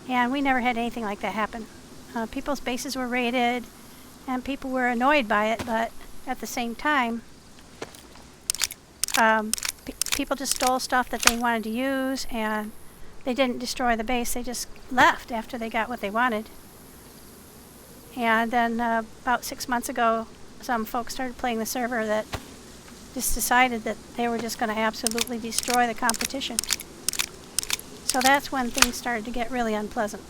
and we never had anything like that happen. People's bases were raided, and people were annoyed by it, but at the same time, people just stole stuff that they wanted to use, and they didn't destroy the base. They just left after they got what they wanted. And then about 6 months ago, some folks started playing the server that just decided that they were just going to absolutely destroy the competition. So that's when things started to get really unpleasant.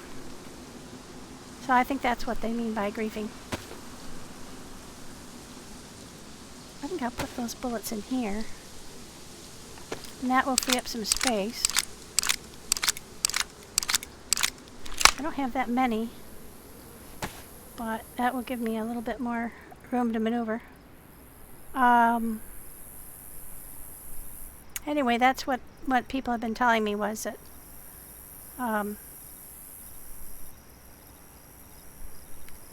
So I think that's what they mean by griefing. I think I'll put those bullets in here. And that will free up some space. I don't have that many, but that will give me a little bit more room to maneuver. Anyway, that's what people have been telling me was that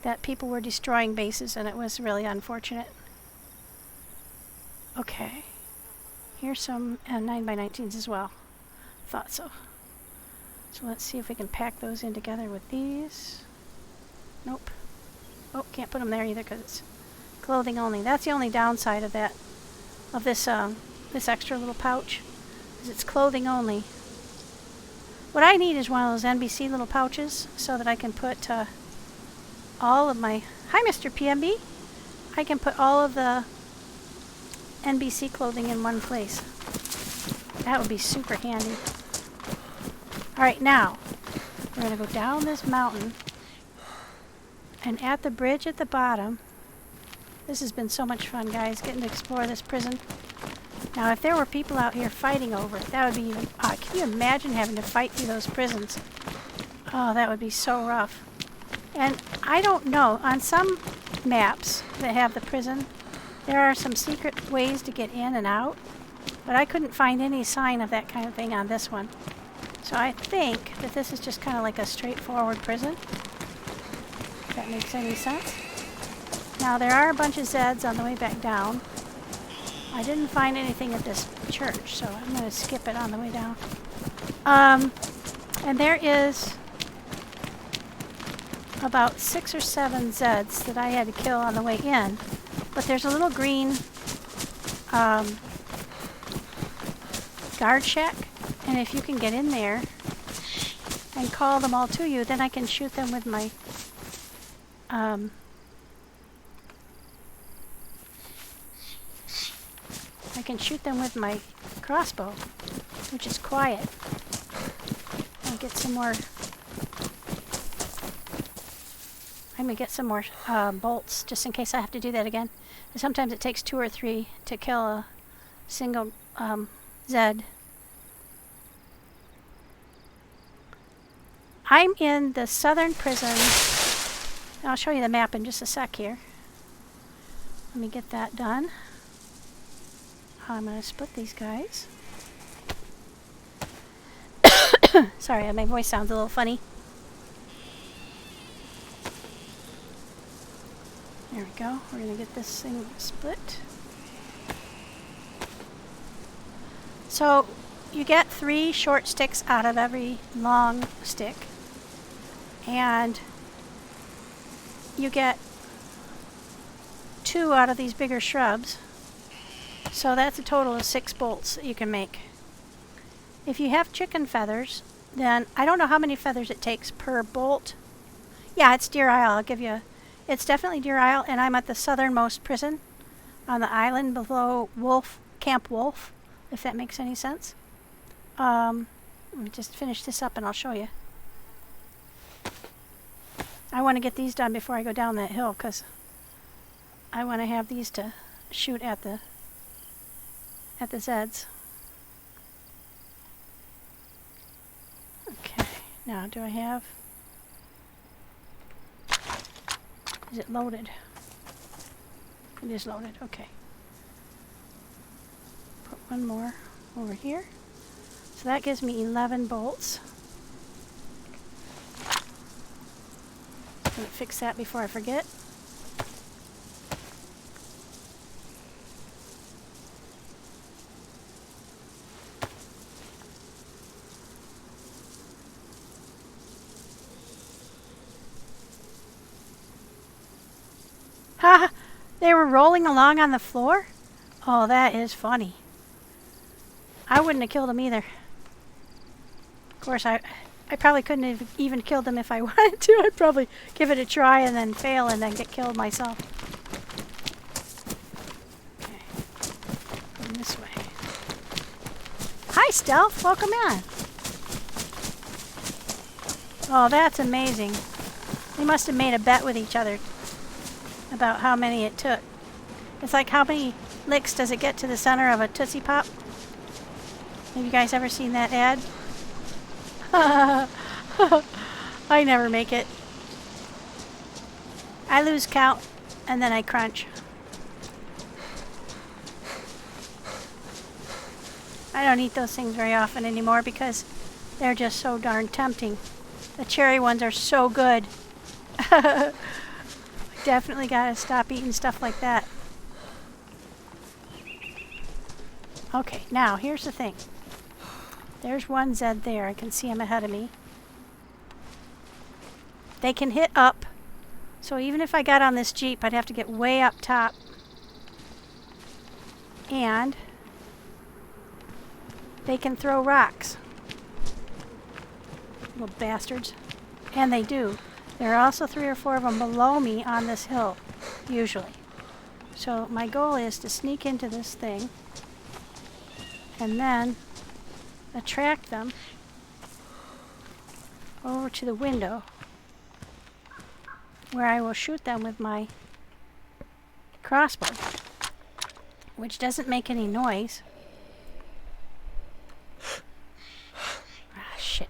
that people were destroying bases, and it was really unfortunate. Okay, here's some 9x19s as well. Thought so. So let's see if we can pack those in together with these. Nope. Oh, can't put them there either because it's clothing only. That's the only downside of that, of this this extra little pouch, is it's clothing only. What I need is one of those NBC little pouches so that I can put all of my... Hi, Mr. PMB. I can put all of the NBC clothing in one place. That would be super handy. Alright, now we're going to go down this mountain, and at the bridge at the bottom This has been so much fun, guys, getting to explore this prison. Now, if there were people out here fighting over it, that would be even... can you imagine having to fight through those prisons? Oh, that would be so rough. And I don't know, on some maps that have the prison, there are some secret ways to get in and out, but I couldn't find any sign of that kind of thing on this one. So I think that this is just kind of like a straightforward prison, if that makes any sense. Now, there are a bunch of Zeds on the way back down. I didn't find anything at this church, so I'm going to skip it on the way down. And there is about 6 or 7 Zeds that I had to kill on the way in. But there's a little green guard shack, and if you can get in there and call them all to you, then I can shoot them with my crossbow, which is quiet. I'll get some more. I'm gonna get some more bolts just in case I have to do that again. And sometimes it takes 2 or 3 to kill a single Zed. I'm in the southern prison. I'll show you the map in just a sec here. Let me get that done. I'm going to split these guys. Sorry, my voice sounds a little funny. There we go. We're going to get this thing split. So you get 3 short sticks out of every long stick. And you get 2 out of these bigger shrubs. So that's a total of 6 bolts that you can make. If you have chicken feathers, then I don't know how many feathers it takes per bolt. Yeah, it's DeerIsle. I'll give you... It's definitely DeerIsle, and I'm at the southernmost prison on the island below Camp Wolf, if that makes any sense. Let me just finish this up and I'll show you. I want to get these done before I go down that hill, because I want to have these to shoot at the Zeds. Okay, now do I have... Is it loaded? It is loaded, okay. Put one more over here. So that gives me 11 bolts. I'm going to fix that before I forget. Ha! They were rolling along on the floor? Oh, that is funny. I wouldn't have killed them either. Of course, I probably couldn't have even killed them if I wanted to. I'd probably give it a try and then fail and then get killed myself. Okay. Going this way. Hi, Stealth. Welcome in. Oh, that's amazing. They must have made a bet with each other about how many it took. It's like, how many licks does it get to the center of a Tootsie Pop? Have you guys ever seen that ad? I never make it. I lose count and then I crunch. I don't eat those things very often anymore because they're just so darn tempting. The cherry ones are so good. Definitely gotta stop eating stuff like that. Okay, now here's the thing. There's one Zed there. I can see him ahead of me. They can hit up. So even if I got on this Jeep, I'd have to get way up top. And they can throw rocks. Little bastards. And they do. There are also 3 or 4 of them below me on this hill, usually. So my goal is to sneak into this thing and then attract them over to the window where I will shoot them with my crossbow, which doesn't make any noise. Ah, shit.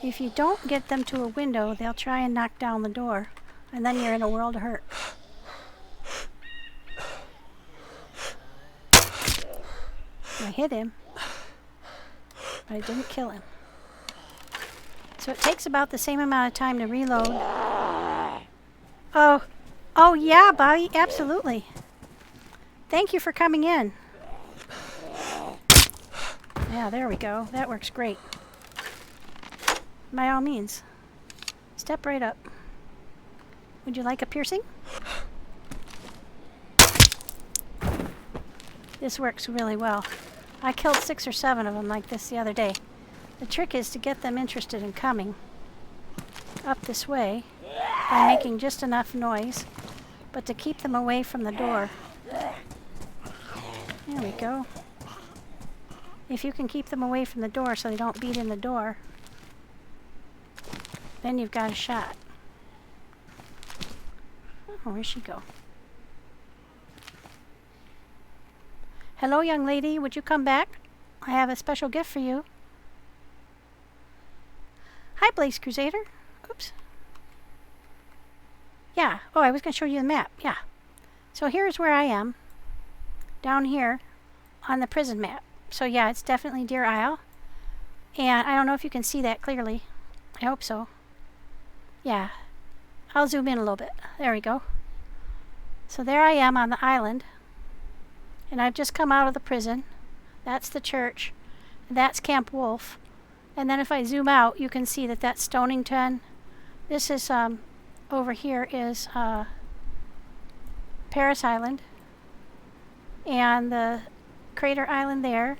If you don't get them to a window, they'll try and knock down the door, and then you're in a world of hurt. I hit him, but I didn't kill him. So it takes about the same amount of time to reload. Oh yeah, Bobby, absolutely. Thank you for coming in. Yeah, there we go. That works great. By all means, step right up. Would you like a piercing? This works really well. I killed 6 or 7 of them like this the other day. The trick is to get them interested in coming up this way by making just enough noise, but to keep them away from the door. There we go. If you can keep them away from the door so they don't beat in the door, then you've got a shot. Oh, where'd she go? Hello, young lady. Would you come back? I have a special gift for you. Hi, Blaze Crusader. Oops. Yeah. Oh, I was going to show you the map. Yeah. So here's where I am. Down here on the prison map. So yeah, it's definitely DeerIsle. And I don't know if you can see that clearly. I hope so. Yeah. I'll zoom in a little bit. There we go. So there I am on the island. And I've just come out of the prison. That's the church. That's Camp Wolf. And then if I zoom out, you can see that that's Stonington. This is, over here is Paris Island. And the Crater Island there.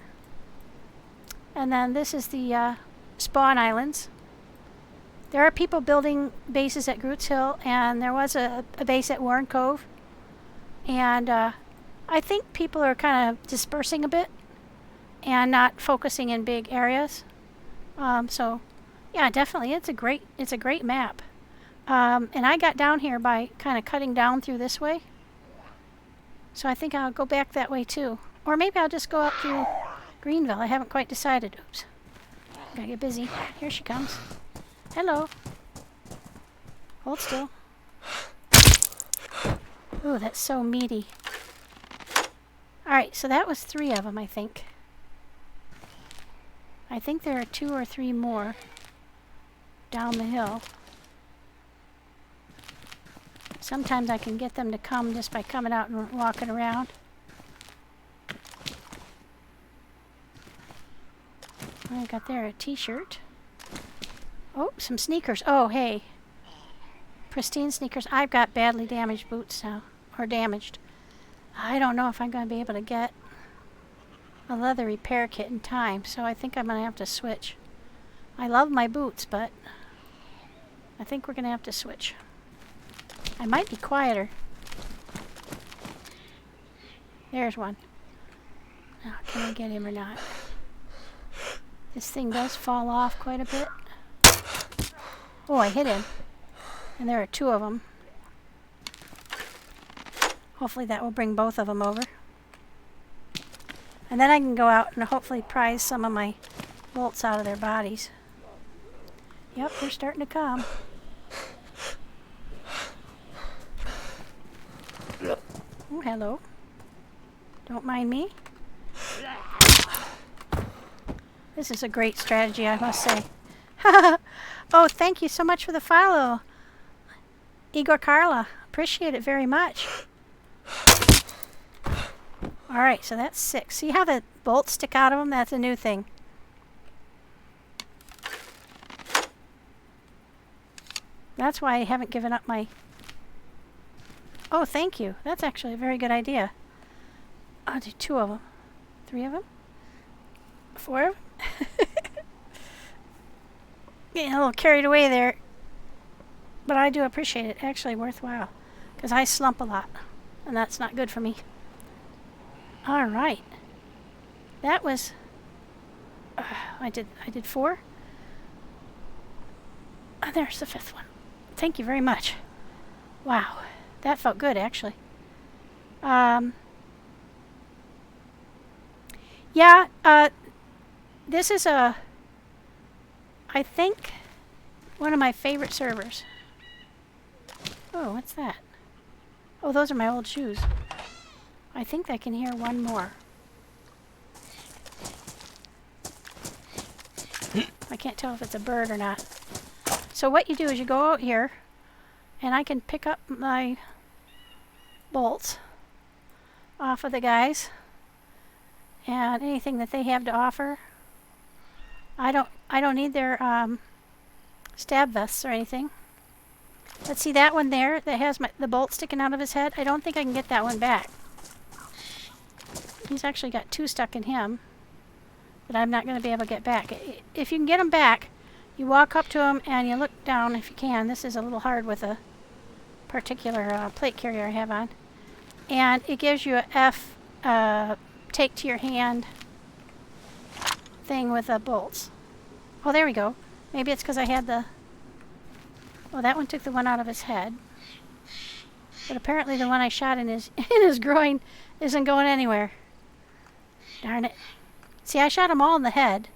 And then this is the Spawn Islands. There are people building bases at Groots Hill, and there was a base at Warren Cove. And I think people are kind of dispersing a bit and not focusing in big areas. So yeah, definitely it's a great map. And I got down here by kind of cutting down through this way. So I think I'll go back that way too. Or maybe I'll just go up through Greenville. I haven't quite decided. Oops. Gotta get busy. Here she comes. Hello. Hold still. Ooh, that's so meaty. Alright, so that was 3 of them, I think. I think there are 2 or 3 more down the hill. Sometimes I can get them to come just by coming out and walking around. I got there a t-shirt. Oh, some sneakers. Oh, hey. Pristine sneakers. I've got badly damaged boots now. Or damaged. I don't know if I'm going to be able to get a leather repair kit in time, so I think I'm going to have to switch. I love my boots, but I think we're going to have to switch. I might be quieter. There's one. Now, can I get him or not? This thing does fall off quite a bit. Oh, I hit him. And there are 2 of them. Hopefully that will bring both of them over. And then I can go out and hopefully prise some of my bolts out of their bodies. Yep, they're starting to come. Oh, hello. Don't mind me. This is a great strategy, I must say. Oh, thank you so much for the follow, Igor Carla. Appreciate it very much. Alright, so that's 6. See how the bolts stick out of them? That's a new thing. That's why I haven't given up my... Oh, thank you. That's actually a very good idea. I'll do 2 of them. 3 of them? 4 of them? Getting a little carried away there. But I do appreciate it. Actually worthwhile. Because I slump a lot. And that's not good for me. Alright. That was... I did 4. Oh, there's the 5th one. Thank you very much. Wow. That felt good, actually. Yeah, this is I think, one of my favorite servers. Oh, what's that? Oh, those are my old shoes. I think I can hear one more. I can't tell if it's a bird or not. So what you do is you go out here, and I can pick up my bolts off of the guys and anything that they have to offer. I don't need their stab vests or anything. Let's see that one there that has the bolt sticking out of his head. I don't think I can get that one back. He's actually got 2 stuck in him that I'm not going to be able to get back. If you can get them back, you walk up to them and you look down if you can. This is a little hard with a particular plate carrier I have on. And it gives you a F take to your hand thing with bolts. Oh, there we go. Maybe it's because I had the... Oh, that one took the one out of his head. But apparently the one I shot in his groin isn't going anywhere. Darn it. See, I shot them all in the head,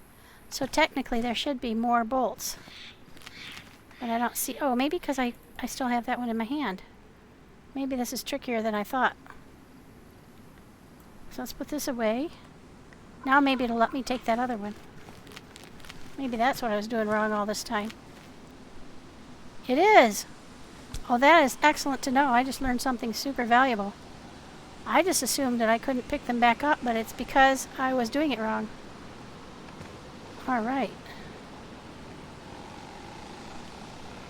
so technically there should be more bolts. But I don't see... Oh, maybe because I still have that one in my hand. Maybe this is trickier than I thought. So let's put this away. Now maybe it'll let me take that other one. Maybe that's what I was doing wrong all this time. It is! Oh, that is excellent to know. I just learned something super valuable. I just assumed that I couldn't pick them back up, but it's because I was doing it wrong. Alright.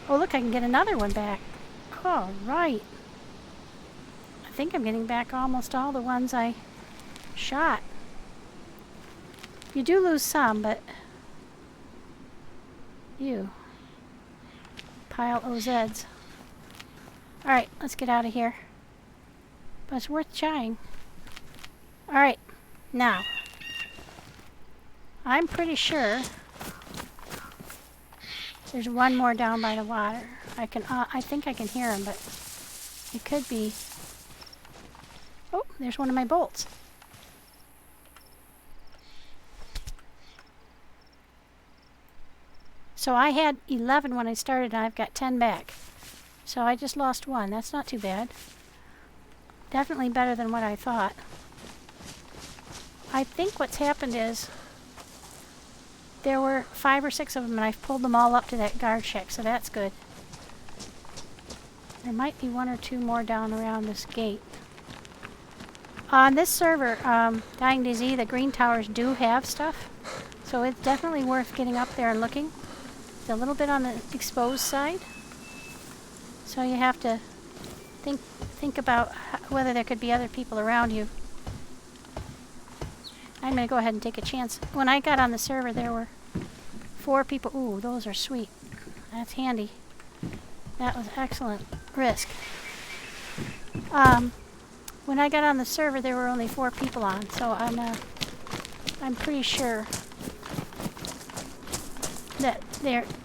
Oh, look, I can get another one back. Alright. I think I'm getting back almost all the ones I shot. You do lose some, but... Pile OZs. Alright, let's get out of here. But it's worth trying. Alright, now. I'm pretty sure there's one more down by the water. I think I can hear him, but it could be... Oh, there's one of my bolts. So I had 11 when I started, and I've got 10 back. So I just lost one. That's not too bad. Definitely better than what I thought. I think what's happened is there were 5 or 6 of them, and I've pulled them all up to that guard shack, so that's good. There might be 1 or 2 more down around this gate. On this server, DayZ, the green towers do have stuff, so it's definitely worth getting up there and looking. It's a little bit on the exposed side, so you have to think about whether there could be other people around you. I'm going to go ahead and take a chance. When I got on the server, there were 4 people. Ooh, those are sweet. That's handy. That was excellent risk. When I got on the server, there were only 4 people on, so I'm pretty sure that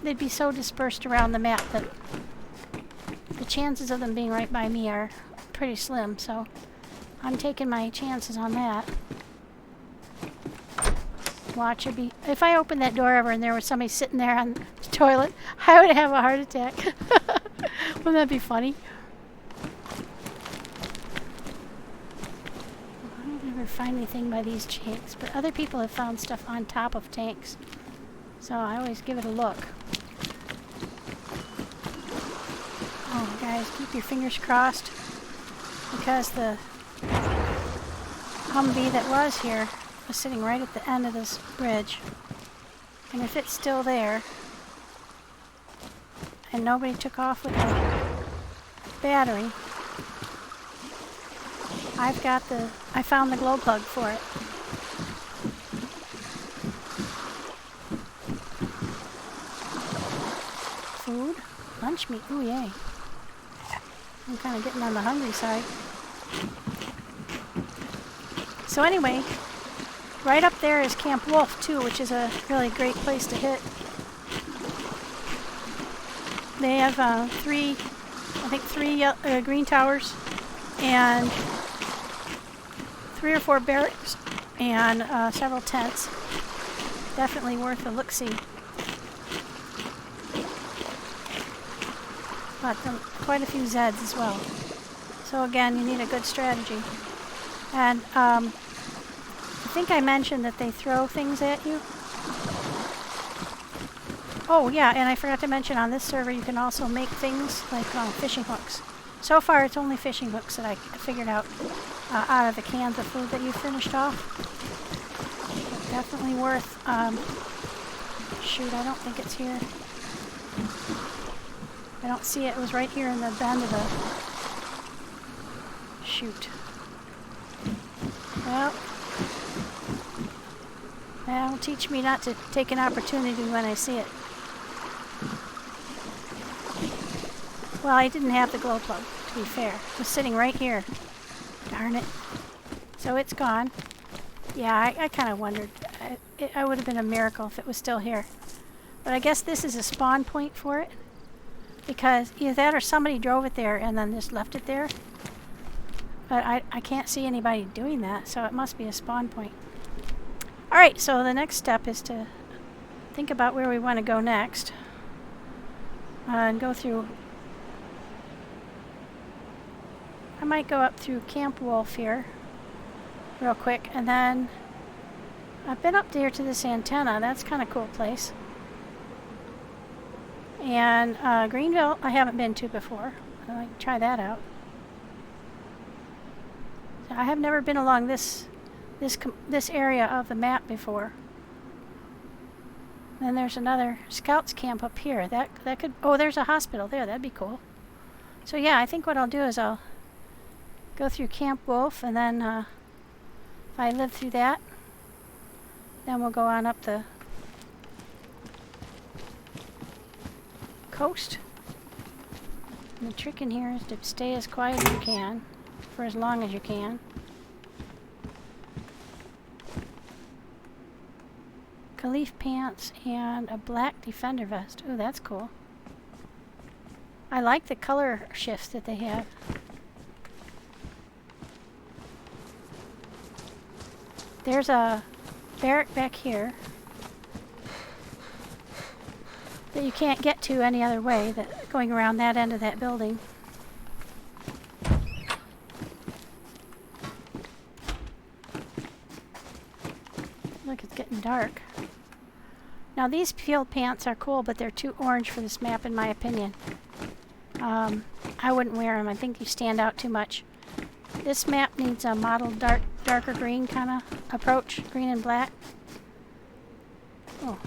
they'd be so dispersed around the map that the chances of them being right by me are pretty slim, so I'm taking my chances on that. Watch it be... If I opened that door ever and there was somebody sitting there on the toilet, I would have a heart attack. Wouldn't that be funny? I don't ever find anything by these tanks, but other people have found stuff on top of tanks. So I always give it a look. Oh, guys, keep your fingers crossed, because the HumVee that was here was sitting right at the end of this bridge. And if it's still there, and nobody took off with the battery, I found the glow plug for it. Food? Lunch meat? Ooh, yay. I'm kind of getting on the hungry side. So anyway, right up there is Camp Wolf too, which is a really great place to hit. They have 3 green towers, and 3 or 4 barracks and several tents. Definitely worth a look-see. But quite a few Zeds as well. So again, you need a good strategy. And I think I mentioned that they throw things at you. Oh yeah, and I forgot to mention on this server you can also make things like fishing hooks. So far it's only fishing hooks that I figured out of the cans of food that you finished off. But definitely worth, shoot, I don't think it's here. I don't see it. It was right here in the bend of the... Shoot. Well, that'll teach me not to take an opportunity when I see it. Well, I didn't have the glow plug, to be fair. It was sitting right here. Darn it. So it's gone. Yeah, I kind of wondered. It would have been a miracle if it was still here. But I guess this is a spawn point for it. Because either that or somebody drove it there and then just left it there. But I can't see anybody doing that, so it must be a spawn point. Alright, so the next step is to think about where we want to go next. And go through... I might go up through Camp Wolf here real quick, and then I've been up there to this antenna. That's kind of a cool place. And Greenville I haven't been to before. I'd like to try that out. So I have never been along this area of the map before. Then there's another scouts camp up here. That could... Oh, there's a hospital there. That'd be cool. So yeah, I think what I'll do is I'll go through Camp Wolf, and then if I live through that, then we'll go on up the coast. And the trick in here is to stay as quiet as you can for as long as you can. Khalif pants and a black defender vest. Ooh, that's cool. I like the color shifts that they have. There's a barrack back here that you can't get to any other way, that going around that end of that building. Look, it's getting dark. Now these field pants are cool, but they're too orange for this map in my opinion. I wouldn't wear them. I think you stand out too much. This map needs a mottled darker green kind of approach, green and black. Oh,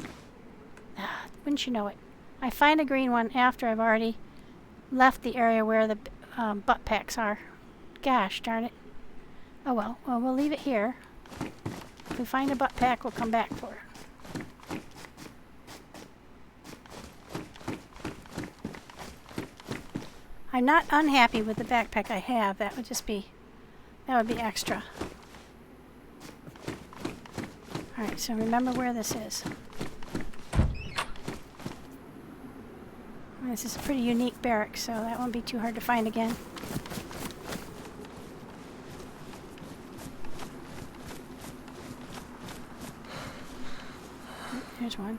wouldn't you know it? I find a green one after I've already left the area where the butt packs are. Gosh darn it. Oh well, we'll leave it here. If we find a butt pack, we'll come back for it. I'm not unhappy with the backpack I have. That would be extra. Alright, so remember where this is. This is a pretty unique barrack, so that won't be too hard to find again. There's one.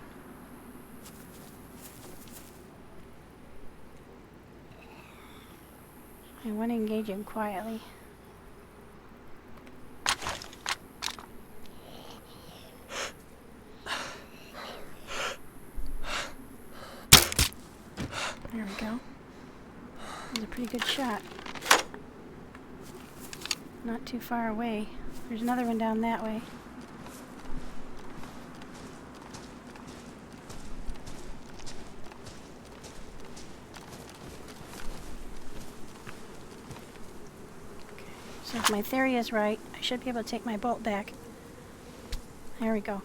I want to engage him quietly. There we go. That was a pretty good shot. Not too far away. There's another one down that way. So if my theory is right, I should be able to take my bolt back. There we go.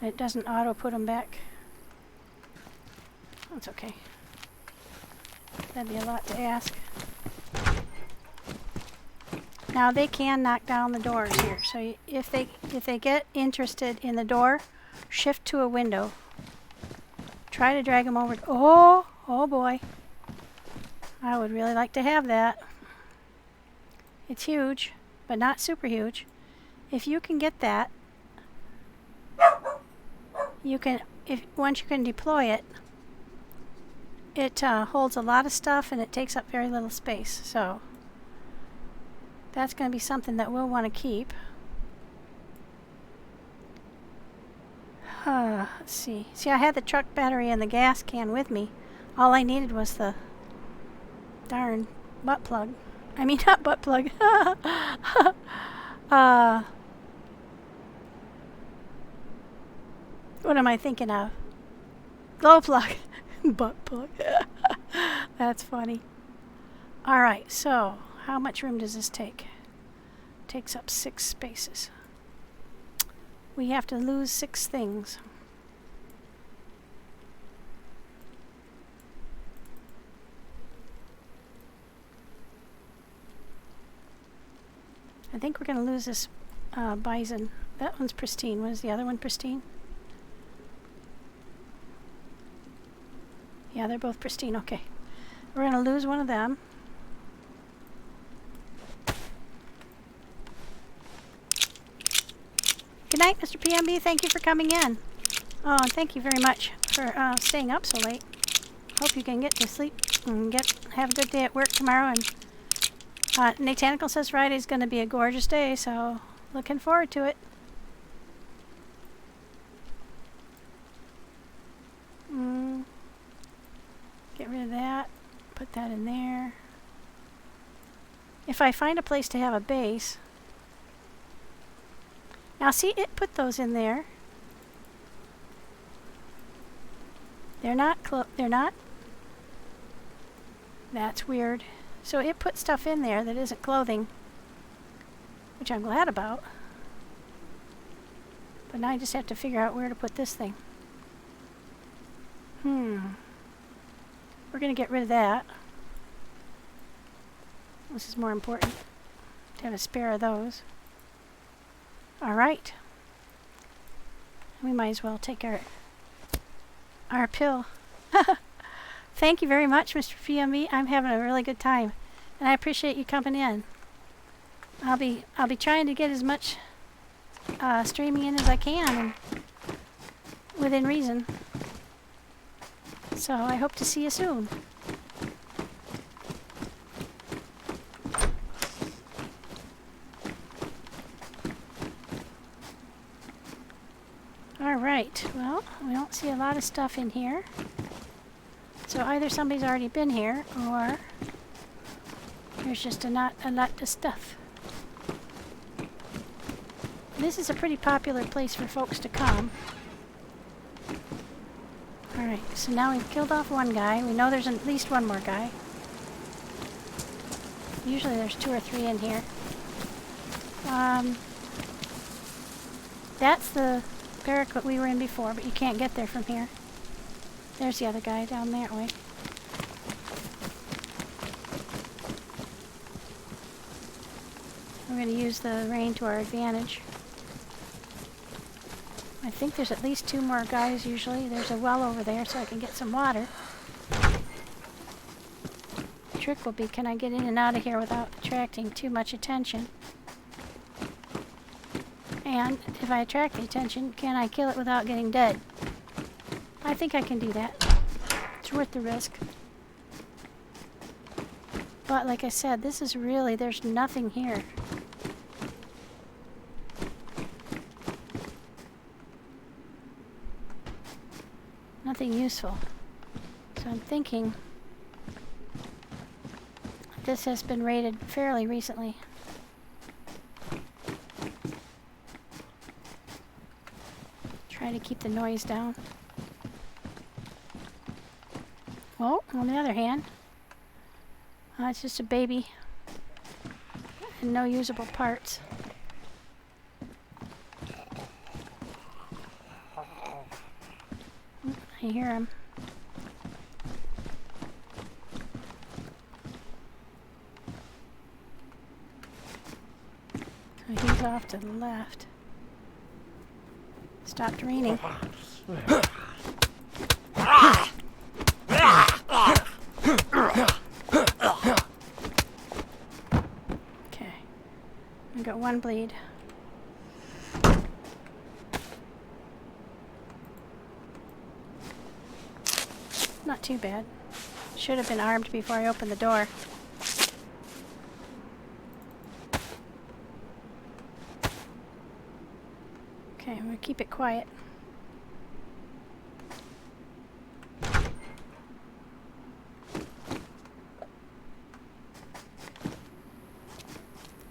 It doesn't auto put them back. That's okay. That'd be a lot to ask. Now they can knock down the doors here. So if they get interested in the door, shift to a window. Try to drag them over. Oh boy. I would really like to have that. It's huge, but not super huge. If you can get that, you can, once you can deploy it, it holds a lot of stuff and it takes up very little space. So that's going to be something that we'll want to keep. Let's see. See, I had the truck battery and the gas can with me. All I needed was the darn butt plug. I mean, not butt plug. What am I thinking of? Glow plug. Butt plug. That's funny. Alright, so how much room does this take? Takes up 6 spaces. We have to lose 6 things. I think we're going to lose this bison. That one's pristine. Was the other one pristine? Yeah, they're both pristine. Okay. We're going to lose one of them. Good night, Mr. PMB. Thank you for coming in. Oh, and thank you very much for staying up so late. Hope you can get to sleep and have a good day at work tomorrow. And Natanical says Friday's going to be a gorgeous day, so looking forward to it. Get rid of that. Put that in there. If I find a place to have a base. Now see, it put those in there. They're not. That's weird. So it put stuff in there that isn't clothing, which I'm glad about. But now I just have to figure out where to put this thing. We're going to get rid of that. This is more important to have a spare of those. Alright. We might as well take our pill. Thank you very much, Mr. PMB. I'm having a really good time, and I appreciate you coming in. I'll be trying to get as much streaming in as I can, and within reason. So I hope to see you soon. Alright, well, we don't see a lot of stuff in here. So either somebody's already been here, or there's just not a lot of stuff. This is a pretty popular place for folks to come. Alright, so now we've killed off one guy. We know there's at least one more guy. Usually there's 2 or 3 in here. That's the barrack that we were in before, but you can't get there from here. There's the other guy down that way. We're going to use the rain to our advantage. I think there's at least 2 more guys usually. There's a well over there so I can get some water. The trick will be, can I get in and out of here without attracting too much attention? And if I attract the attention, can I kill it without getting dead? I think I can do that. It's worth the risk. But like I said, this is really, there's nothing here. Nothing useful. So I'm thinking this has been raided fairly recently. Try to keep the noise down. Well, on the other hand, it's just a baby and no usable parts. I hear him. So he's off to the left. Stopped raining. got one bleed. Not too bad. Should have been armed before I opened the door. Okay, I'm gonna keep it quiet.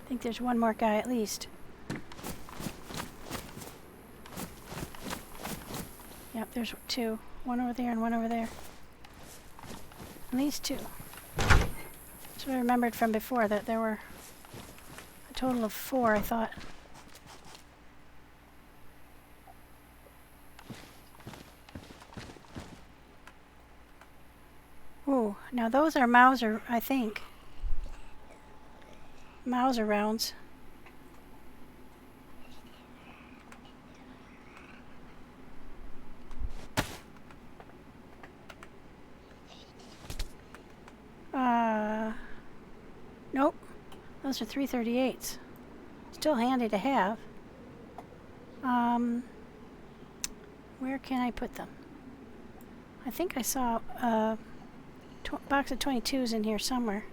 I think there's one more guy at least. Yep, there's two. One over there and one over there. And these two. That's what I remembered from before, that there were a total of 4, I thought. Ooh, now those are Mauser, I think. Mauser rounds. Nope. Those are 338s. Still handy to have. Where can I put them? I think I saw a box of 22s in here somewhere.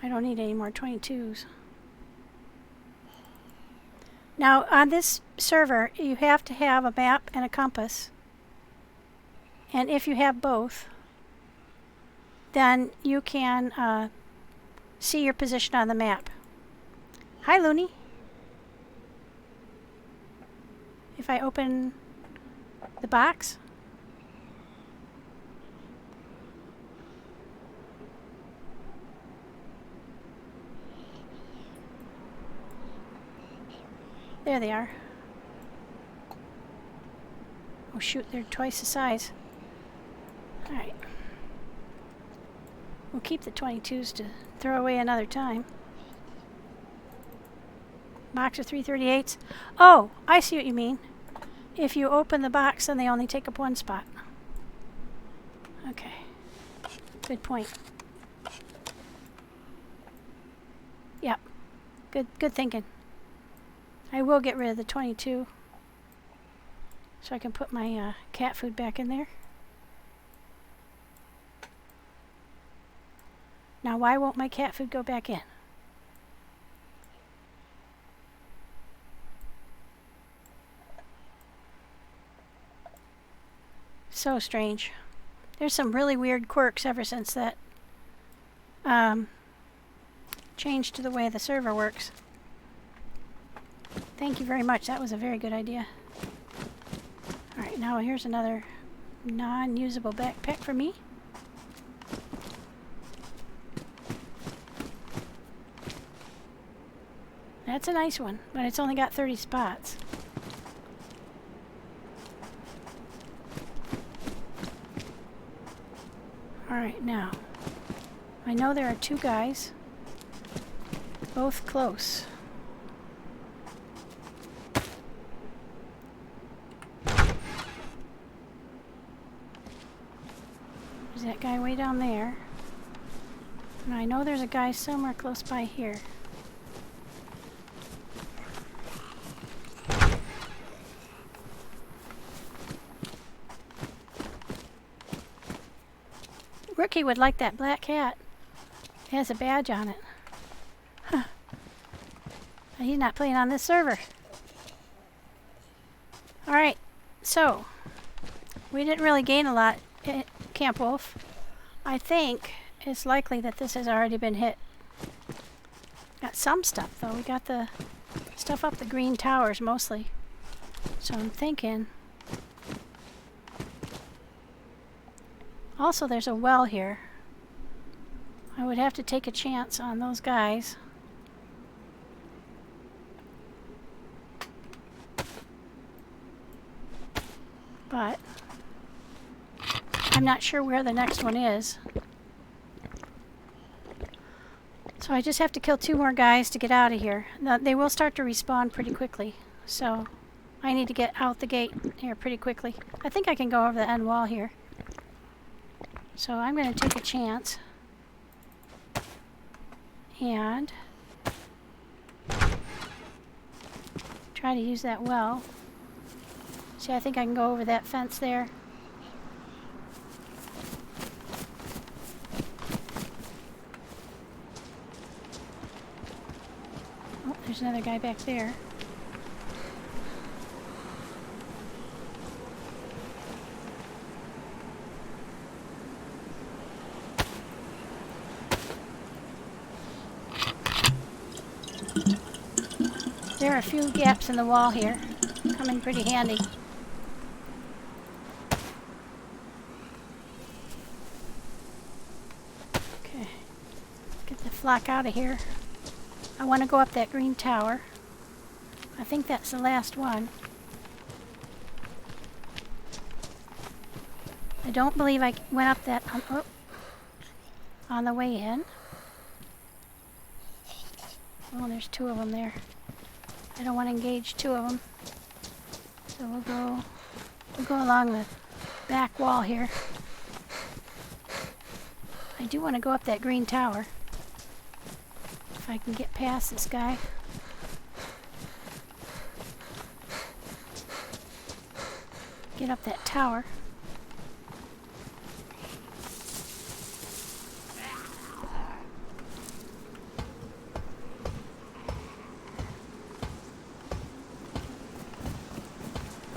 I don't need any more 22s. Now, on this server, you have to have a map and a compass. And if you have both, then you can see your position on the map. Hi, Looney. If I open the box, there they are. Oh shoot, they're twice the size. Alright. We'll keep the 22s to throw away another time. Box of 338s. Oh, I see what you mean. If you open the box, then they only take up one spot. Okay. Good point. Yep. Good thinking. I will get rid of the 22 so I can put my cat food back in there. Now, why won't my cat food go back in? So strange. There's some really weird quirks ever since that change to the way the server works. Thank you very much. That was a very good idea. Alright, now here's another non-usable backpack for me. That's a nice one, but it's only got 30 spots. Alright, now, I know there are 2 guys, both close. There's that guy way down there. And I know there's a guy somewhere close by here. Rookie would like that black cat. It has a badge on it. Huh. He's not playing on this server. Alright, so we didn't really gain a lot at Camp Wolf. I think it's likely that this has already been hit. Got some stuff though. We got the stuff up the green towers mostly. So I'm thinking. Also, there's a well here. I would have to take a chance on those guys. But I'm not sure where the next one is. So I just have to kill 2 more guys to get out of here. Now, they will start to respawn pretty quickly. So I need to get out the gate here pretty quickly. I think I can go over the end wall here. So I'm going to take a chance and try to use that well. See, I think I can go over that fence there. Oh, there's another guy back there. There are a few gaps in the wall here. Come in pretty handy. Okay, get the flock out of here. I want to go up that green tower. I think that's the last one. I don't believe I went up that on the way in. Oh, there's two of them there. I don't want to engage two of them. So we'll go along the back wall here. I do want to go up that green tower. If I can get past this guy. Get up that tower.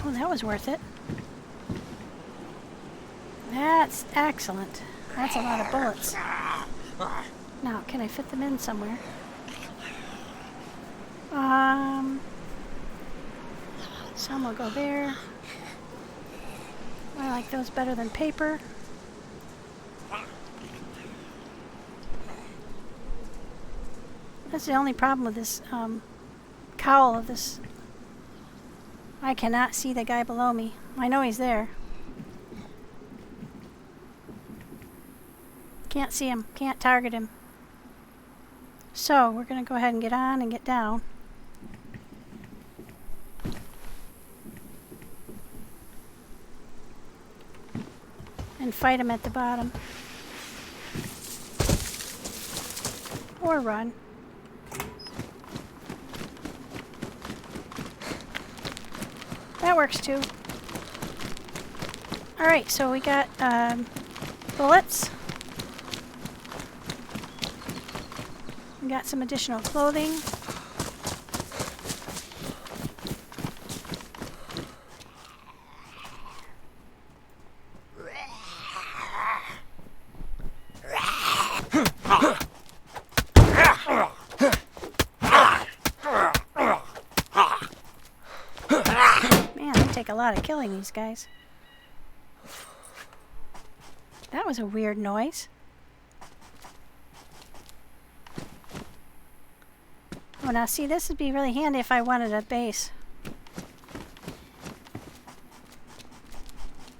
Oh, that was worth it. That's excellent. That's a lot of bullets. Now, can I fit them in somewhere? Some will go there. I like those better than paper. That's the only problem with this cowl of this. I cannot see the guy below me. I know he's there. Can't see him. Can't target him. So we're going to go ahead and get on and get down. And fight him at the bottom. Or run. That works too. Alright, so we got bullets. We got some additional clothing. A lot of killing these guys. That was a weird noise. Oh, now see, this would be really handy if I wanted a base.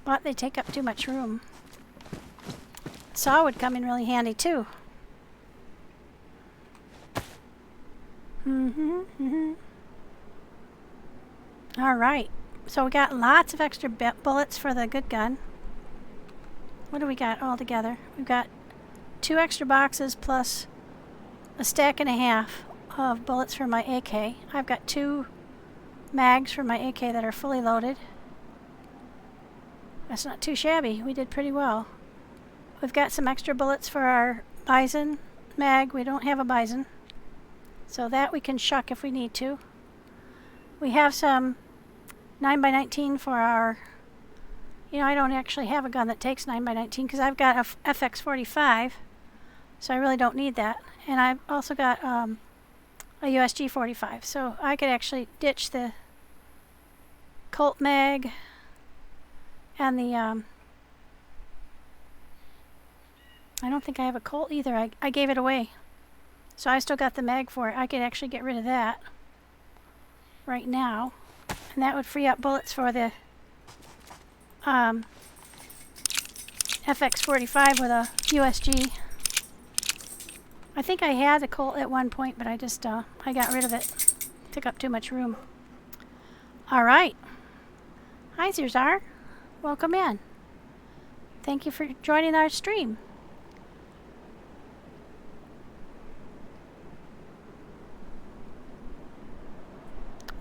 But they take up too much room. Saw would come in really handy too. All right. So we got lots of extra bullets for the good gun. What do we got all together? We've got 2 extra boxes plus a stack and a half of bullets for my AK. I've got 2 mags for my AK that are fully loaded. That's not too shabby. We did pretty well. We've got some extra bullets for our bison mag. We don't have a bison, so that we can shuck if we need to. We have some 9x19 for our, I don't actually have a gun that takes 9x19 because I've got a FX45, so I really don't need that. And I've also got a USG 45, so I could actually ditch the Colt mag and the, I don't think I have a Colt either. I gave it away, so I still got the mag for it. I could actually get rid of that right now. And that would free up bullets for the FX45 with a USG. I think I had a Colt at one point, but I just I got rid of it. Took up too much room. All right. Hi, Zerzar. Welcome in. Thank you for joining our stream.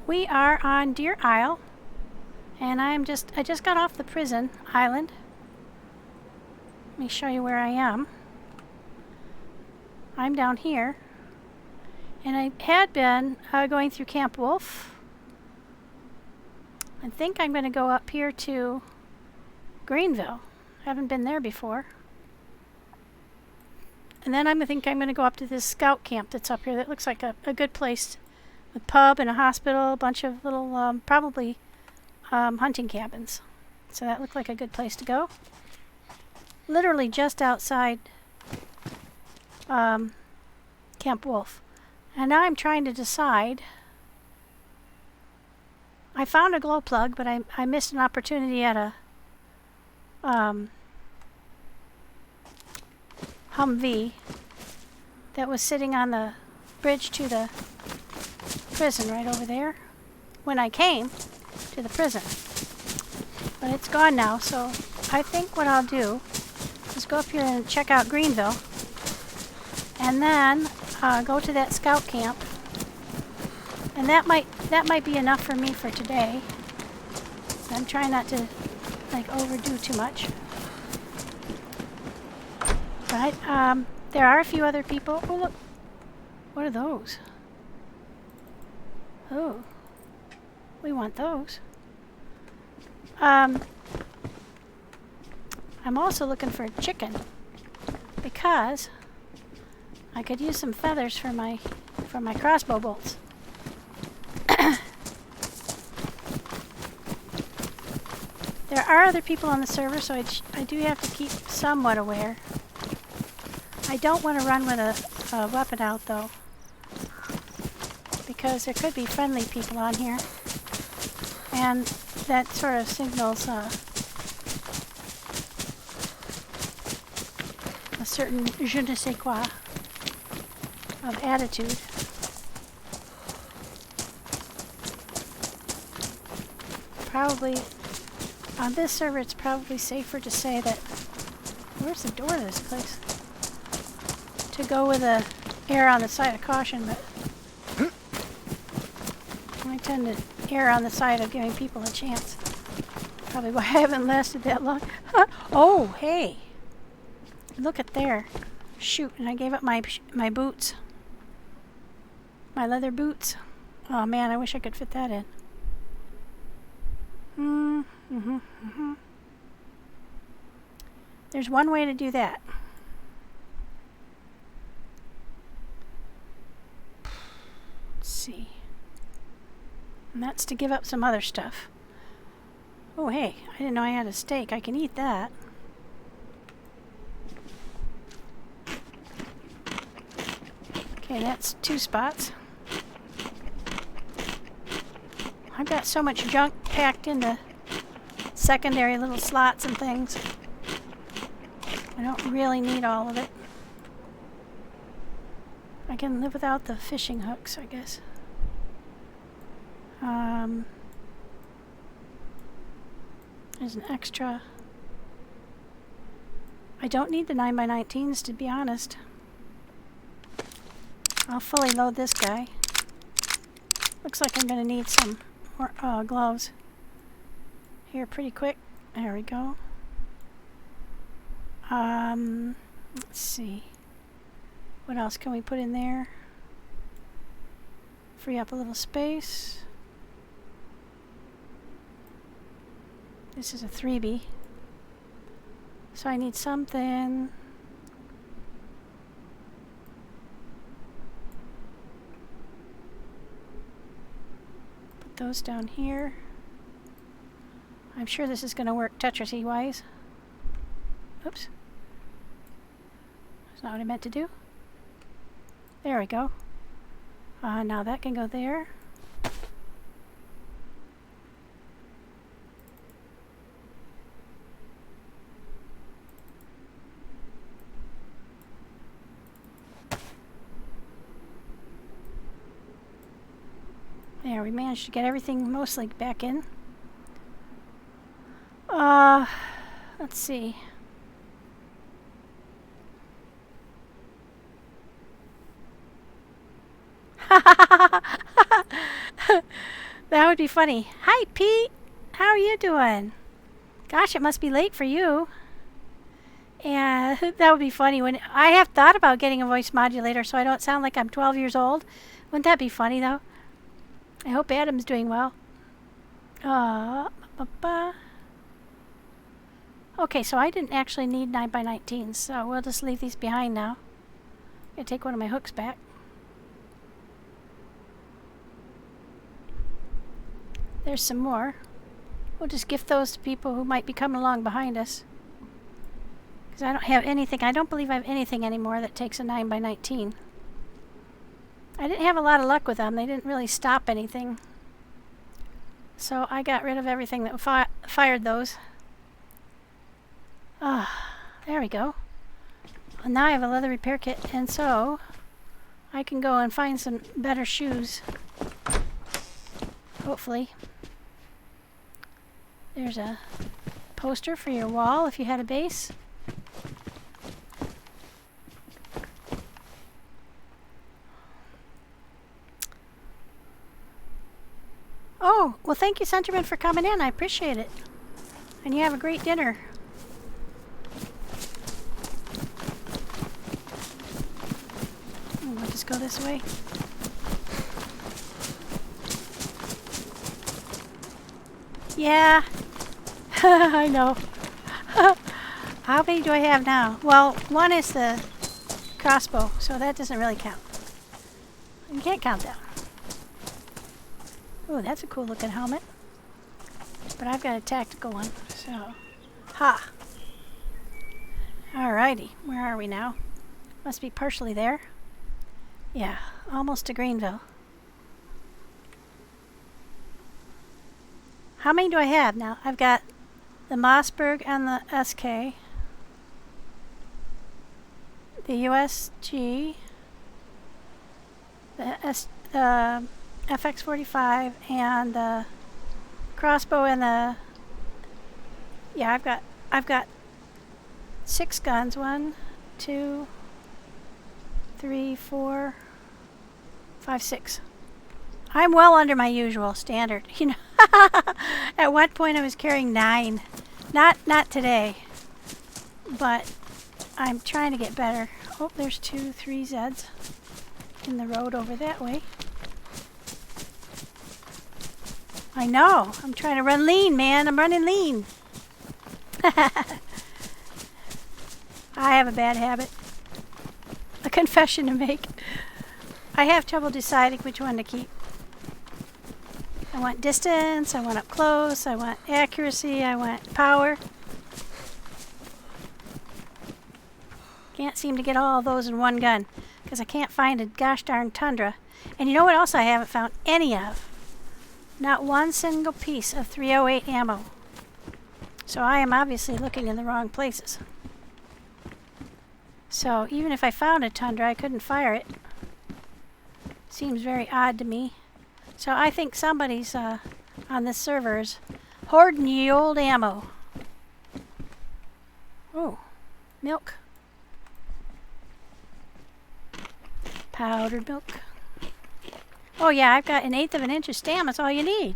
We are on DeerIsle, and I just got off the prison island. Let me show you where I am. I'm down here, and I had been going through Camp Wolf. I think I'm going to go up here to Greenville. Haven't been there before. And then I think I'm going to go up to this scout camp that's up here that looks like a good place. A pub and a hospital, a bunch of little, probably hunting cabins. So that looked like a good place to go. Literally just outside Camp Wolf. And now I'm trying to decide. I found a glow plug, but I missed an opportunity at a HumVee that was sitting on the bridge to the prison right over there when I came to the prison. But it's gone now, so I think what I'll do is go up here and check out Greenville and then go to that scout camp. And that might be enough for me for today. I'm trying not to overdo too much. But there are a few other people. Oh look, what are those? Oh, we want those. I'm also looking for a chicken because I could use some feathers for my crossbow bolts. There are other people on the server, so I do have to keep somewhat aware. I don't want to run with a weapon out, though, because there could be friendly people on here, and that sort of signals a certain je ne sais quoi of attitude. Probably on this server, it's probably safer to say that. Where's the door to this place? To go with a err on the side of caution, but I tend to err on the side of giving people a chance. Probably why I haven't lasted that long. Oh, hey! Look at there. Shoot, and I gave up my boots. My leather boots. Oh man, I wish I could fit that in. There's one way to do that. Let's see. And that's to give up some other stuff. Oh hey, I didn't know I had a steak. I can eat that. Okay, that's 2 spots. I've got so much junk packed into secondary little slots and things. I don't really need all of it. I can live without the fishing hooks, I guess. There's an extra. I don't need the 9x19s, to be honest. I'll fully load this guy. Looks like I'm going to need some more gloves here pretty quick. There we go. Let's see. What else can we put in there? Free up a little space. This is a 3B. So I need something. Put those down here. I'm sure this is going to work Tetris-wise. Oops. That's not what I meant to do. There we go. Now that can go there. There, we managed to get everything mostly back in. Let's see. That would be funny. Hi, Pete. How are you doing? Gosh, it must be late for you. And that would be funny. When I have thought about getting a voice modulator so I don't sound like I'm 12 years old. Wouldn't that be funny, though? I hope Adam's doing well. Okay, so I didn't actually need 9x19s, so we'll just leave these behind now. I'm going to take one of my hooks back. There's some more. We'll just gift those to people who might be coming along behind us. Because I don't have anything. I don't believe I have anything anymore that takes a 9x19. I didn't have a lot of luck with them. They didn't really stop anything. So I got rid of everything that fired those. There we go. Well, now I have a leather repair kit, and so I can go and find some better shoes. Hopefully. There's a poster for your wall if you had a base. Oh, well, thank you, Centerman, for coming in. I appreciate it. And you have a great dinner. We'll just go this way. Yeah. I know. How many do I have now? Well, one is the crossbow, so that doesn't really count. You can't count that. Oh, that's a cool looking helmet. But I've got a tactical one, so. Ha! Alrighty, where are we now? Must be partially there. Yeah, almost to Greenville. How many do I have now? I've got the Mossberg and the SK. The USG. The FX45 and the crossbow and the... Yeah, I've got 6 guns. 1, 2, 3, 4, 5, 6. I'm well under my usual standard. You know, at one point I was carrying 9. Not today, but I'm trying to get better. Oh, there's 2 3Zs in the road over that way. I know. I'm trying to run lean, man. I'm running lean. I have a bad habit. A confession to make. I have trouble deciding which one to keep. I want distance, I want up close, I want accuracy, I want power. Can't seem to get all of those in one gun because I can't find a gosh darn Tundra. And you know what else I haven't found any of? Not one single piece of 308 ammo. So I am obviously looking in the wrong places. So even if I found a Tundra, I couldn't fire it. Seems very odd to me. So I think somebody's on this server is hoarding ye old ammo. Oh, milk. Powdered milk. Oh yeah, I've got 1/8 of an inch of stam. That's all you need.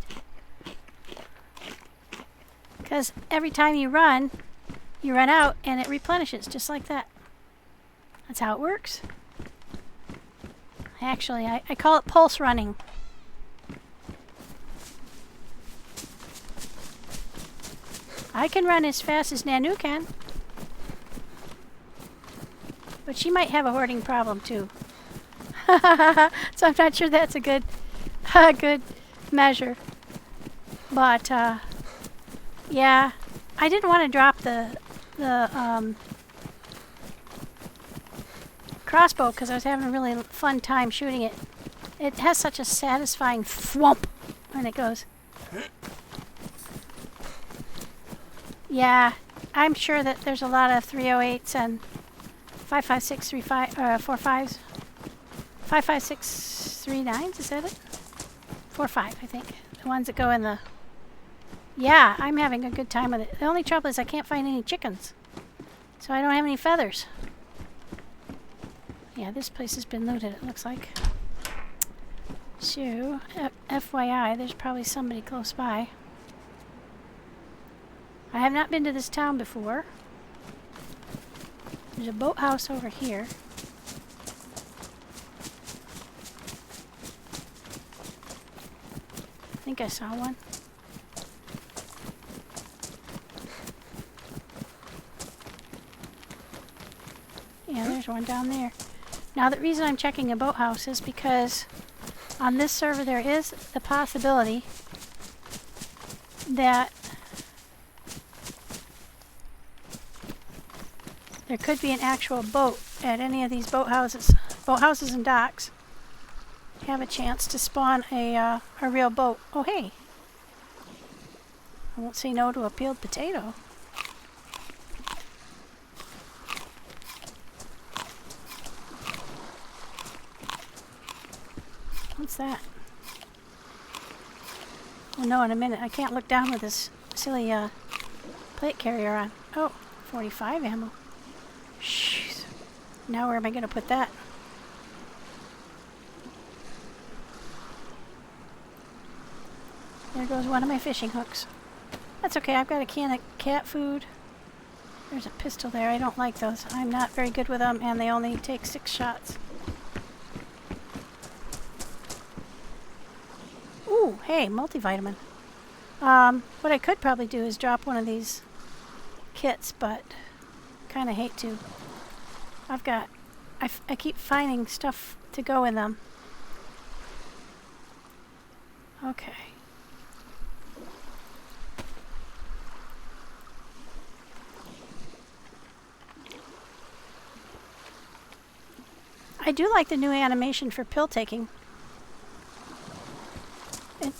Because every time you run out and it replenishes just like that. That's how it works. Actually, I call it pulse running. I can run as fast as Nanu can. But she might have a hoarding problem too. So I'm not sure that's a good measure. But yeah, I didn't want to drop the crossbow because I was having a really fun time shooting it. It has such a satisfying thwomp when it goes. Yeah, I'm sure that there's a lot of 308s and 5.56 45s. 5.56 39s, is that it? 4.5, I think. The ones that go in the... Yeah, I'm having a good time with it. The only trouble is I can't find any chickens. So I don't have any feathers. Yeah, this place has been looted, it looks like. So, FYI, there's probably somebody close by. I have not been to this town before. There's a boathouse over here. I think I saw one. Yeah, there's one down there. Now, the reason I'm checking a boathouse is because on this server there is the possibility that there could be an actual boat at any of these boathouses. Boathouses and docks have a chance to spawn a real boat. Oh, hey. I won't say no to a peeled potato. What's that? Oh no, in a minute. I can't look down with this silly plate carrier on. Oh, 45 ammo. Shh. Now where am I going to put that? There goes one of my fishing hooks. That's okay, I've got a can of cat food. There's a pistol there. I don't like those. I'm not very good with them, and they only take 6 shots. Ooh, hey, multivitamin. What I could probably do is drop one of these kits, but kind of hate to. I keep finding stuff to go in them. Okay. I do like the new animation for pill taking.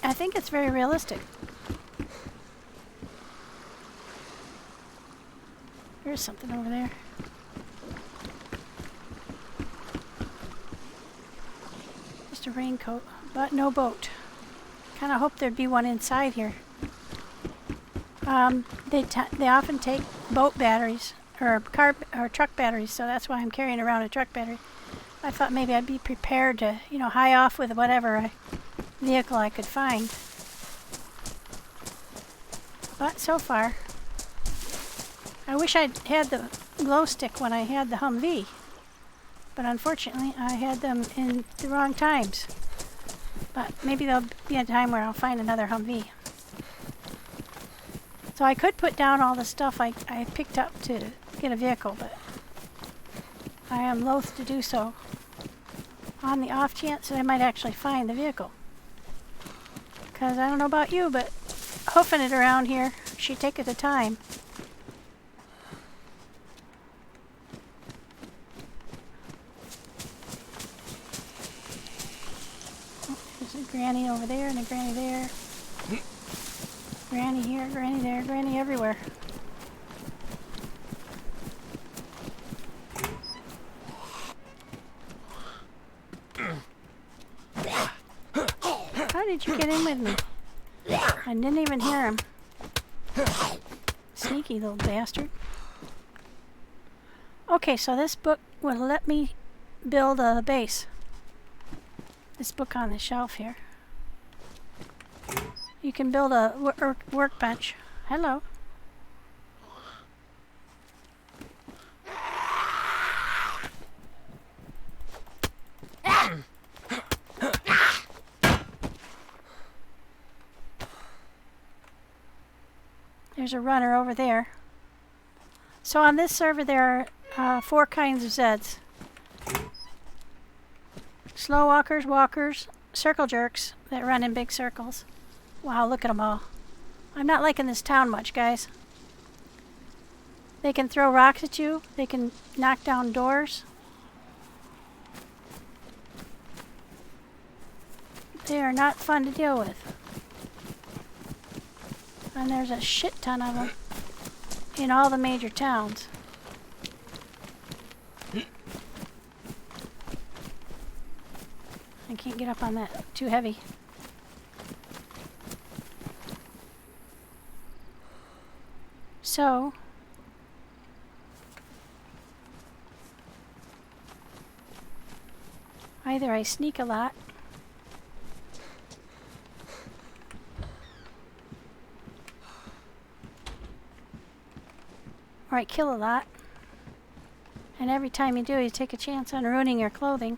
I think it's very realistic. There's something over there. Just a raincoat, but no boat. Kind of hope there'd be one inside here. They often take boat batteries or truck batteries, so that's why I'm carrying around a truck battery. I thought maybe I'd be prepared to, high off with whatever vehicle I could find. But so far, I wish I'd had the glow stick when I had the HumVee. But unfortunately, I had them in the wrong times. But maybe there'll be a time where I'll find another HumVee. So I could put down all the stuff I picked up to get a vehicle, but I am loath to do so on the off chance that I might actually find the vehicle. Because I don't know about you, but hoofing it around here should take it a time. Oh, there's a granny over there and a granny there. Granny here, granny there, granny everywhere. How did you get in with me? I didn't even hear him. Sneaky little bastard. Okay, so this book will let me build a base. This book on the shelf here. You can build a workbench. Hello. There's a runner over there. So on this server there are 4 kinds of Zeds. Slow walkers, walkers, circle jerks that run in big circles. Wow, look at them all. I'm not liking this town much, guys. They can throw rocks at you. They can knock down doors. They are not fun to deal with. And there's a shit ton of them in all the major towns. I can't get up on that. Too heavy. So, either I sneak a lot Or kill a lot. And every time you do, you take a chance on ruining your clothing.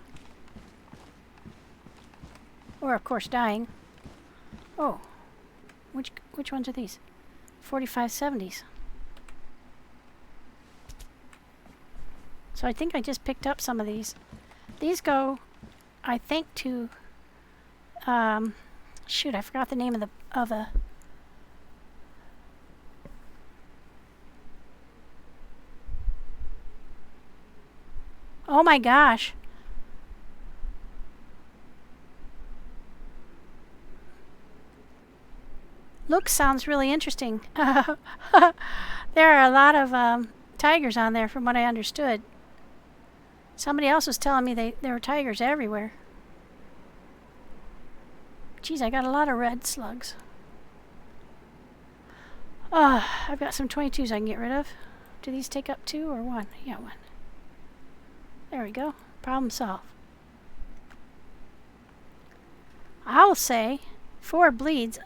Or, of course, dying. Oh. Which ones are these? 4570s. So I think I just picked up some of these. These go, I think, to... shoot, I forgot the name of the... Oh my gosh. Look, sounds really interesting. There are a lot of tigers on there from what I understood. Somebody else was telling me there were tigers everywhere. Geez, I got a lot of red slugs. I've got some 22s I can get rid of. Do these take up 2 or 1? Yeah, 1. There we go. Problem solved. I'll say 4 bleeds.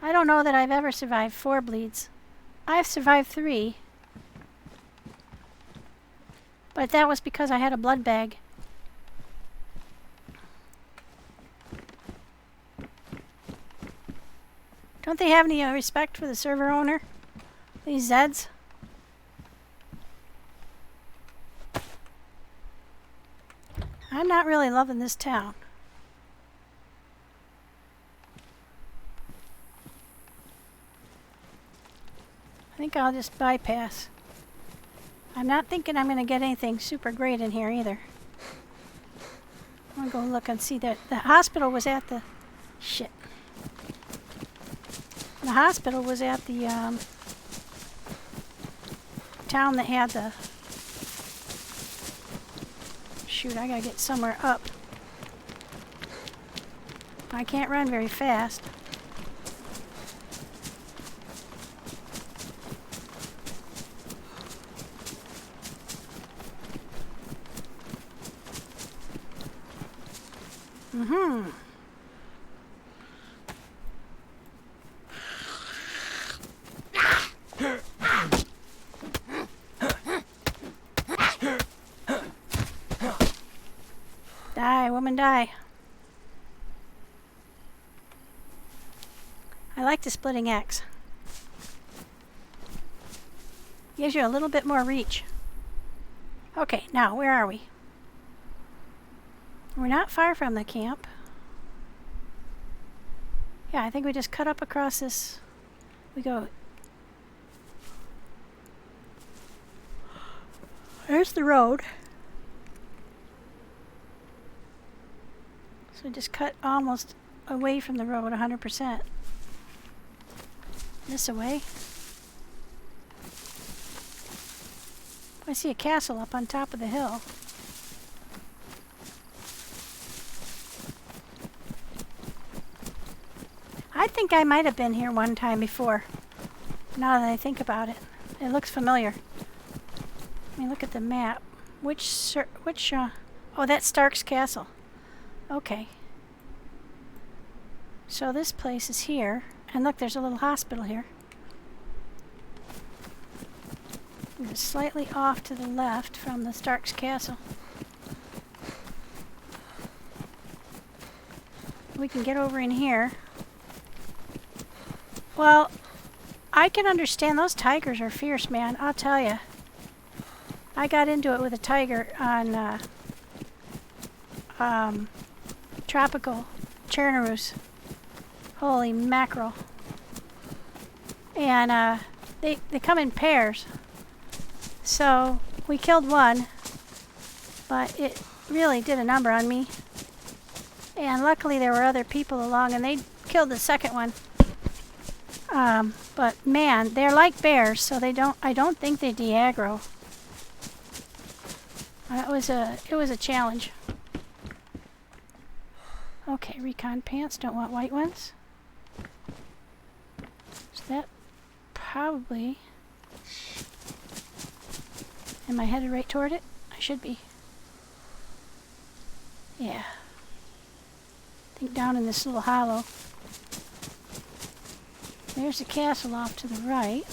I don't know that I've ever survived 4 bleeds. I've survived 3. But that was because I had a blood bag. Don't they have any respect for the server owner? These Zeds? I'm not really loving this town. I think I'll just bypass. I'm not thinking I'm going to get anything super great in here either. I'm going to go look and see that the hospital was at the... Shit. The hospital was at the town that had the... Shoot, I gotta get somewhere up. I can't run very fast. Die, woman, die. I like the splitting axe. Gives you a little bit more reach. Okay, now where are we? We're not far from the camp. Yeah, I think we just cut up across this. We go. There's the road. So just cut almost away from the road 100%. This away. I see a castle up on top of the hill. I think I might have been here one time before. Now that I think about it. It looks familiar. Let me look at the map. Oh, that's Stark's Castle. Okay. So this place is here. And look, there's a little hospital here. It's slightly off to the left from the Stark's Castle. We can get over in here. Well, I can understand those tigers are fierce, man. I'll tell you. I got into it with a tiger on tropical Chernaroos. Holy mackerel. And they come in pairs. So we killed one, but it really did a number on me. And luckily there were other people along and they killed the second one. But man, they're like bears, so I don't think they de-aggro. It was a challenge. Okay, recon pants, don't want white ones. So that probably... Am I headed right toward it? I should be. Yeah. I think down in this little hollow. There's the castle off to the right.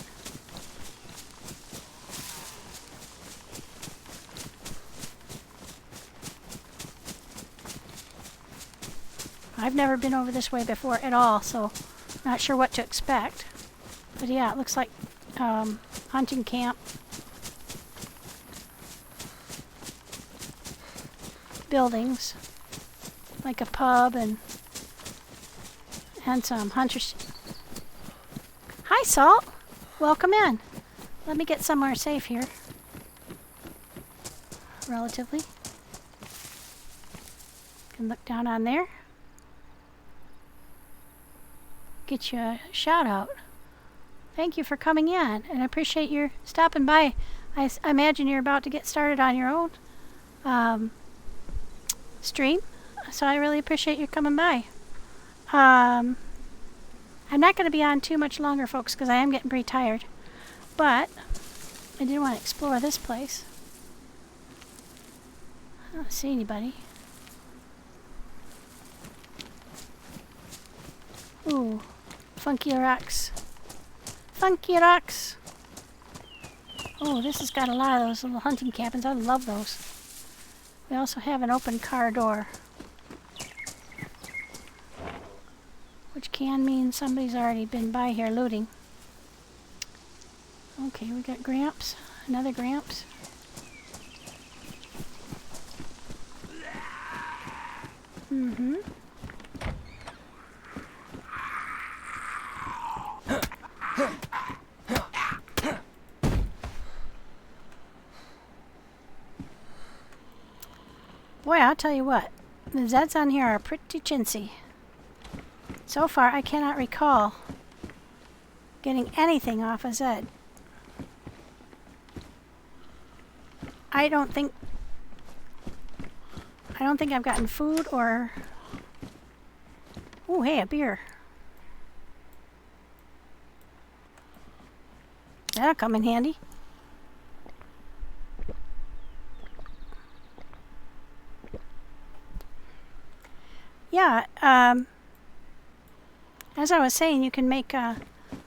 I've never been over this way before at all, so not sure what to expect. But yeah, it looks like hunting camp. Buildings. Like a pub and some hunters. Hi, Salt. Welcome in. Let me get somewhere safe here. Relatively. Can look down on there. Get you a shout out. Thank you for coming in, and I appreciate your stopping by. I imagine you're about to get started on your own stream, so I really appreciate you coming by. I'm not going to be on too much longer, folks, because I am getting pretty tired, but I did want to explore this place. I don't see anybody. Ooh, funky rocks. Funky rocks. Oh, this has got a lot of those little hunting cabins. I love those. We also have an open car door, which can mean somebody's already been by here looting. Okay, we got Gramps. Another Gramps. Mm-hmm. Boy, I'll tell you what, the Zeds on here are pretty chintzy. So far, I cannot recall getting anything off a Zed. I don't think I've gotten food or... Oh, hey, a beer. That'll come in handy. Yeah, as I was saying, you can make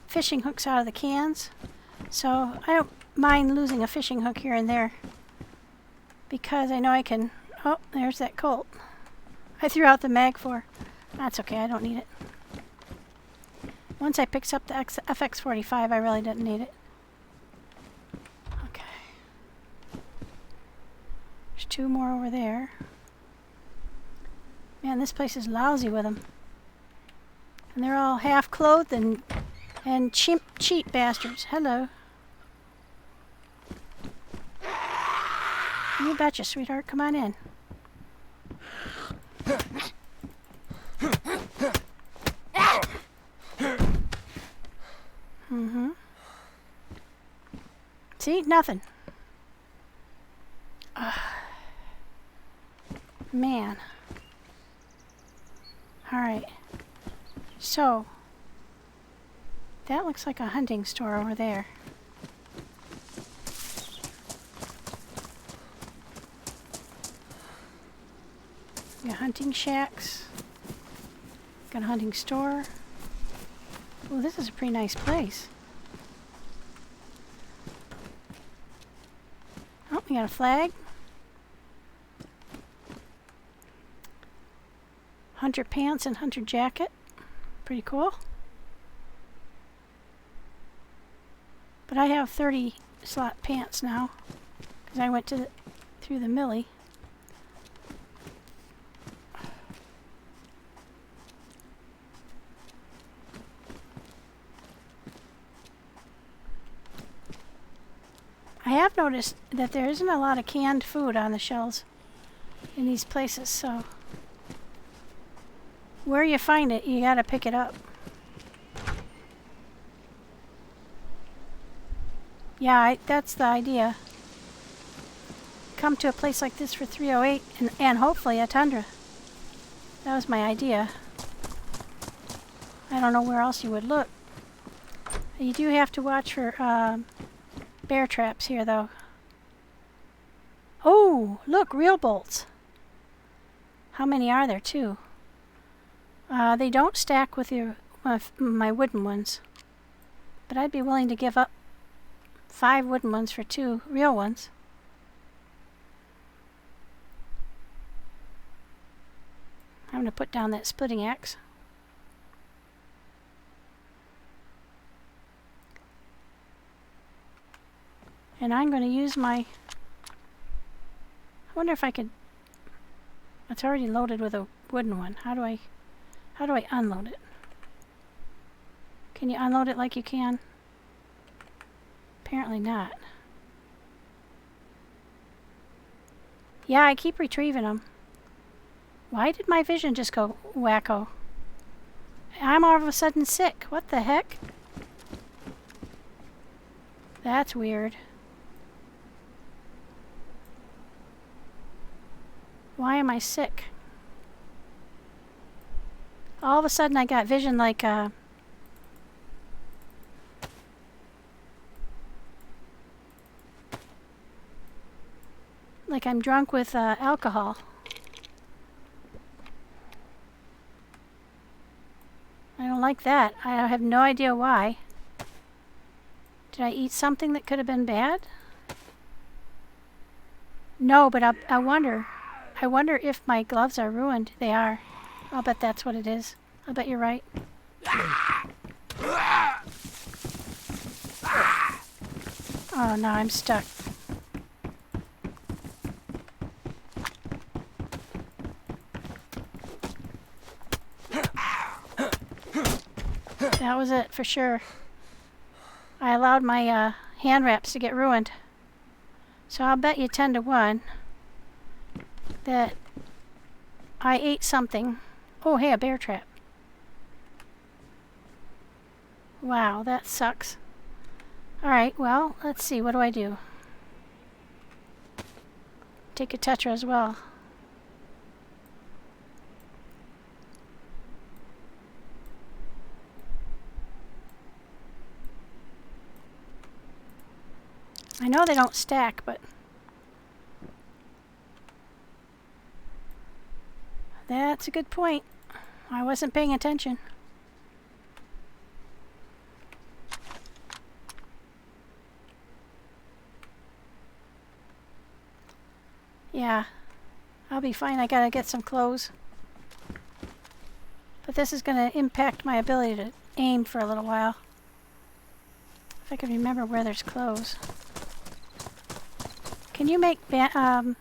fishing hooks out of the cans. So I don't mind losing a fishing hook here and there, because I know I can... Oh, there's that Colt. I threw out the mag for. That's okay, I don't need it. Once I picked up the FX45, I really didn't need it. Okay. There's two more over there. Man, this place is lousy with them. And they're all half-clothed and cheap bastards. Hello. You betcha, sweetheart. Come on in. Mm-hmm. See? Nothing. Man. Alright. So, that looks like a hunting store over there. Got hunting shacks. Got a hunting store. Oh, this is a pretty nice place. Oh, we got a flag. Hunter pants and hunter jacket. Pretty cool. But I have 30 slot pants now, because I went through the millie. I have noticed that there isn't a lot of canned food on the shelves in these places, so where you find it, you gotta pick it up. Yeah, that's the idea. Come to a place like this for 308 and hopefully a Tundra. That was my idea. I don't know where else you would look. You do have to watch for bear traps here, though. Oh, look, real bolts. How many are there, too? They don't stack with my wooden ones. But I'd be willing to give up 5 wooden ones for 2 real ones. I'm going to put down that splitting axe. And I'm going to use my... I wonder if I could... It's already loaded with a wooden one. How do I unload it? Can you unload it like you can? Apparently not. Yeah, I keep retrieving them. Why did my vision just go wacko? I'm all of a sudden sick. What the heck? That's weird. Why am I sick? All of a sudden I got vision like I'm drunk with alcohol. I don't like that. I have no idea why. Did I eat something that could have been bad? No, but I wonder. I wonder if my gloves are ruined. They are. I'll bet that's what it is. I'll bet you're right. Oh no, I'm stuck. That was it for sure. I allowed my hand wraps to get ruined. So I'll bet you 10 to 1 that I ate something. Oh, hey, a bear trap. Wow, that sucks. Alright, well, let's see. What do I do? Take a tetra as well. I know they don't stack, but that's a good point. I wasn't paying attention. Yeah, I'll be fine. I gotta get some clothes. But this is gonna impact my ability to aim for a little while. If I can remember where there's clothes. Can you make hand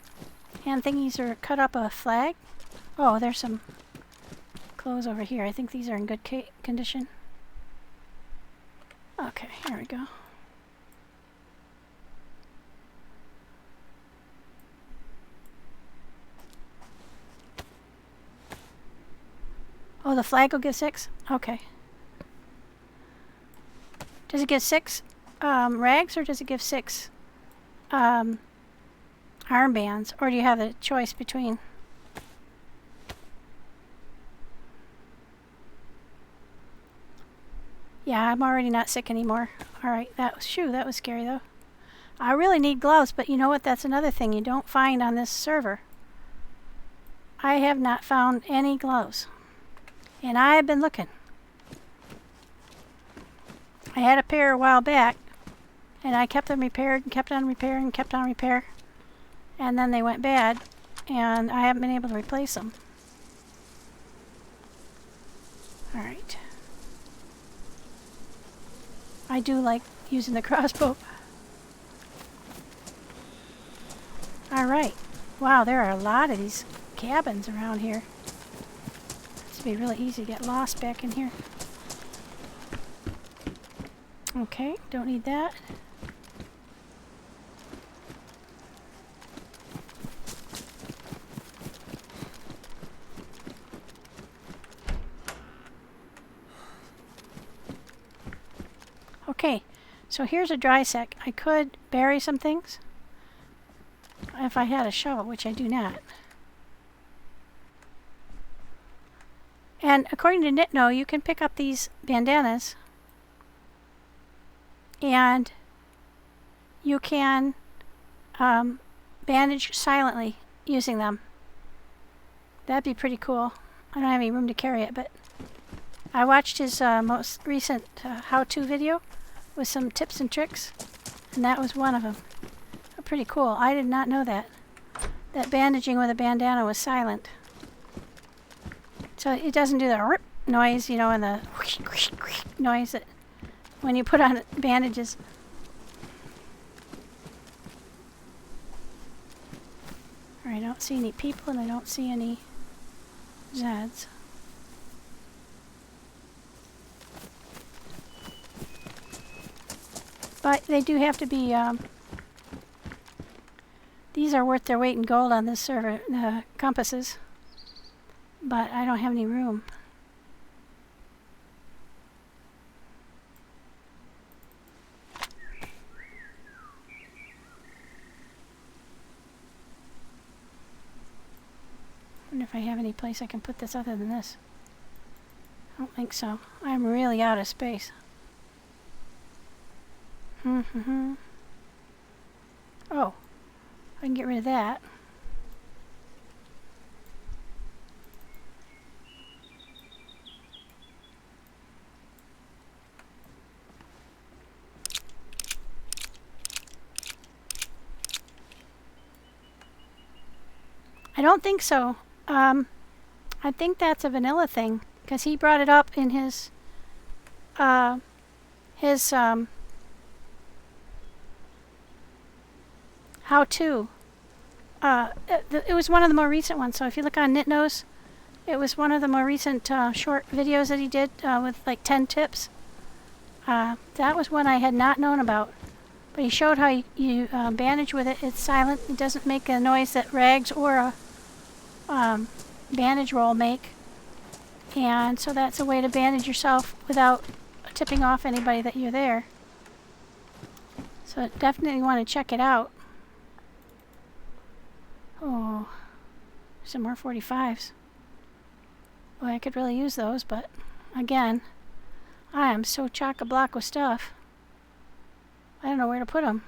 thingies or cut up a flag? Oh, there's some clothes over here. I think these are in good condition. Okay, here we go. Oh, the flag will give 6? Okay. Does it give 6 rags or does it give 6 armbands? Or do you have the choice between? Yeah, I'm already not sick anymore. Alright, that was scary though. I really need gloves, but you know what? That's another thing you don't find on this server. I have not found any gloves. And I have been looking. I had a pair a while back, and I kept them repaired and kept on repairing and kept on repair. And then they went bad, and I haven't been able to replace them. Alright. I do like using the crossbow. Alright. Wow, there are a lot of these cabins around here. It's be really easy to get lost back in here. Okay, don't need that. Okay, so here's a dry sack. I could bury some things if I had a shovel, which I do not. And according to KnitKnow, you can pick up these bandanas and you can bandage silently using them. That'd be pretty cool. I don't have any room to carry it, but I watched his most recent how-to video with some tips and tricks, and that was one of them. Pretty cool. I did not know that bandaging with a bandana was silent. So it doesn't do the rip noise, you know, and the noise that when you put on bandages. All right, I don't see any people and I don't see any Zeds. But they do have to be, these are worth their weight in gold on this server, compasses. But I don't have any room. I wonder if I have any place I can put this other than this. I don't think so. I'm really out of space. Oh, I can get rid of that. I don't think so. I think that's a vanilla thing because he brought it up in his how-to. It was one of the more recent ones. So if you look on KnitNose, it was one of the more recent short videos that he did with like 10 tips. That was one I had not known about. But he showed how you bandage with it. It's silent. It doesn't make a noise that rags or a bandage roll make. And so that's a way to bandage yourself without tipping off anybody that you're there. So definitely want to check it out. Oh, some more 45s. Boy, I could really use those, but again, I am so chock-a-block with stuff. I don't know where to put them.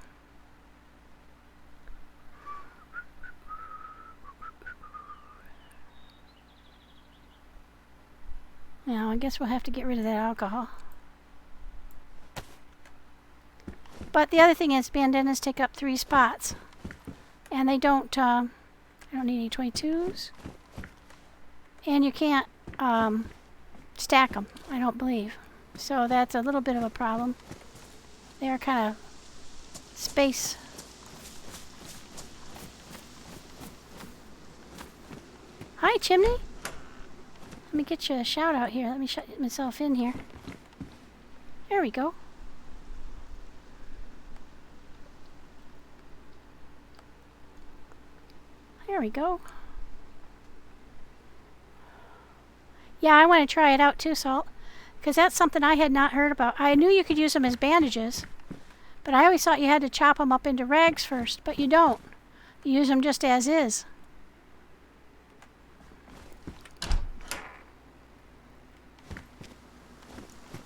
Now, I guess we'll have to get rid of that alcohol. But the other thing is, bandanas take up 3 spots. And they don't, I don't need any 22s. And you can't stack them, I don't believe. So that's a little bit of a problem. They are kind of space. Hi, Chimney. Let me get you a shout out here. Let me shut myself in here. There we go. There we go. Yeah, I want to try it out too, Salt. Because that's something I had not heard about. I knew you could use them as bandages. But I always thought you had to chop them up into rags first. But you don't. You use them just as is.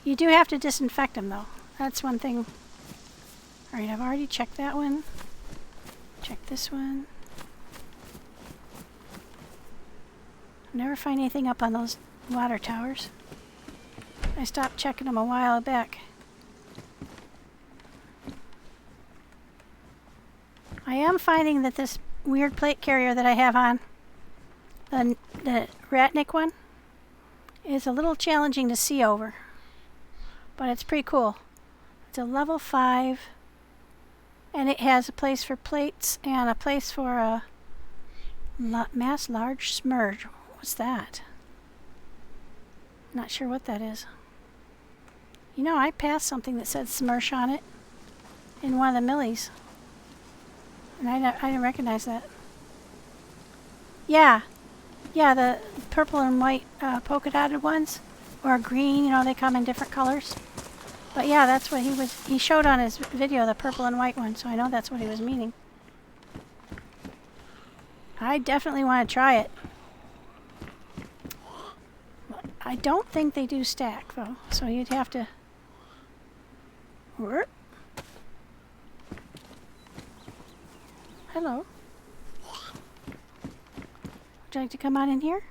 You do have to disinfect them though. That's one thing. Alright, I've already checked that one. Check this one. Never find anything up on those water towers. I stopped checking them a while back. I am finding that this weird plate carrier that I have on, the Ratnik one, is a little challenging to see over. But it's pretty cool. It's a level 5, and it has a place for plates and a place for a mass large smudge. What's that? Not sure what that is. You know, I passed something that said Smersh on it in one of the millies. And I didn't recognize that. Yeah. Yeah, the purple and white polka dotted ones. Or green, you know, they come in different colors. But yeah, that's what he showed on his video, the purple and white one. So I know that's what he was meaning. I definitely want to try it. I don't think they do stack though, so you'd have to. Hello. Would you like to come on in here?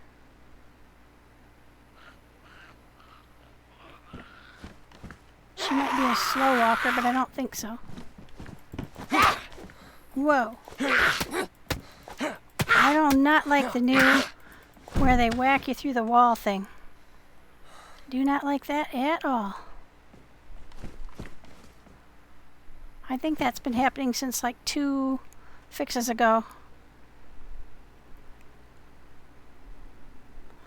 She might be a slow walker, but I don't think so. Whoa. I do not like the new where they whack you through the wall thing. Do not like that at all. I think that's been happening since like 2 fixes ago.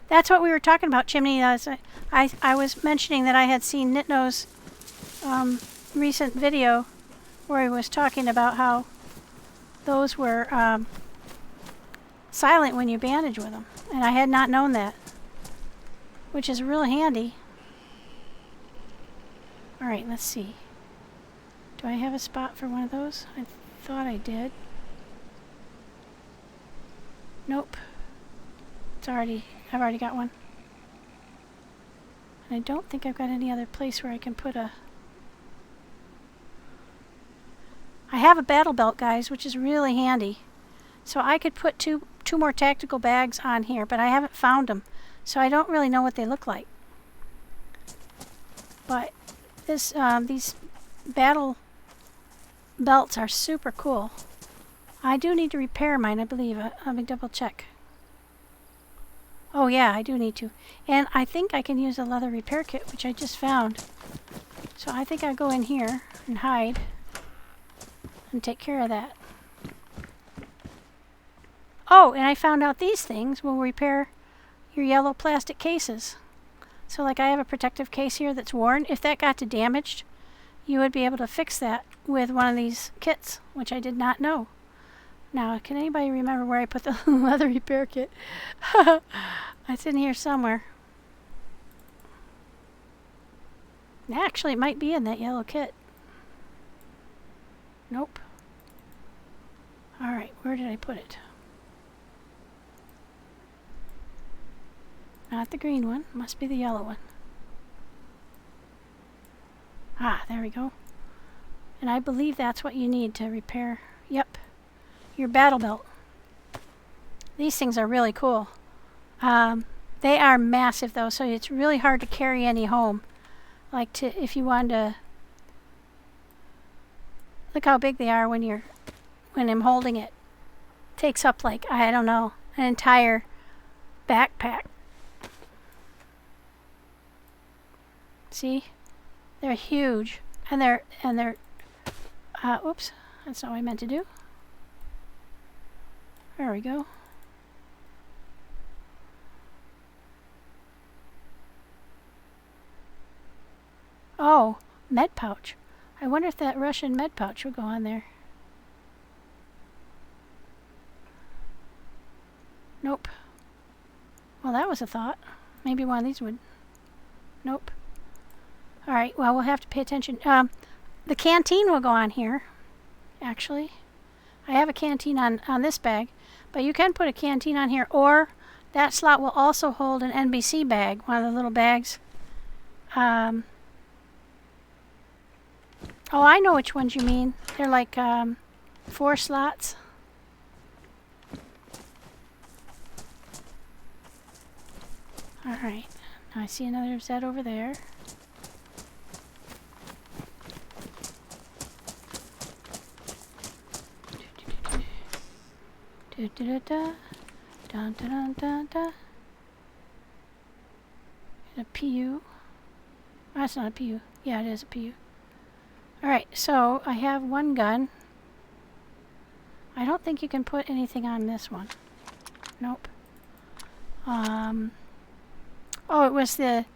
That's what we were talking about, Chimney. I was mentioning that I had seen Nitno's recent video where he was talking about how those were silent when you bandage with them. And I had not known that, which is really handy. Alright, let's see. Do I have a spot for one of those? I thought I did. Nope. I've already got one. And I don't think I've got any other place where I can put a... I have a battle belt, guys, which is really handy. So I could put two more tactical bags on here, but I haven't found them. So I don't really know what they look like. But this, these battle belts are super cool. I do need to repair mine, I believe. Let me double check. Oh yeah, I do need to. And I think I can use a leather repair kit, which I just found. So I think I'll go in here and hide and take care of that. Oh, and I found out these things will repair your yellow plastic cases. So like I have a protective case here that's worn. If that got damaged, you would be able to fix that with one of these kits, which I did not know. Now, can anybody remember where I put the leather repair kit? It's in here somewhere. Actually, it might be in that yellow kit. Nope. Alright, where did I put it? Not the green one. Must be the yellow one. Ah, there we go. And I believe that's what you need to repair. Yep. Your battle belt. These things are really cool. They are massive though, so it's really hard to carry any home. Like if you wanted to look how big they are when I'm holding it. Takes up like, I don't know, an entire backpack. See? They're huge. And they're oops, that's not what I meant to do. There we go. Oh, med pouch. I wonder if that Russian med pouch will go on there. Nope. Well, that was a thought. Maybe one of these would. Nope. Alright, well, we'll have to pay attention. The canteen will go on here, actually. I have a canteen on this bag, but you can put a canteen on here, or that slot will also hold an NBC bag, one of the little bags. Oh, I know which ones you mean. They're like 4 slots. Alright, now I see another set over there. Da da da da da da da. A PU. Oh, that's not a PU. Yeah, it is a PU. Alright, so I have one gun. I don't think you can put anything on this one. Nope. Oh, it was the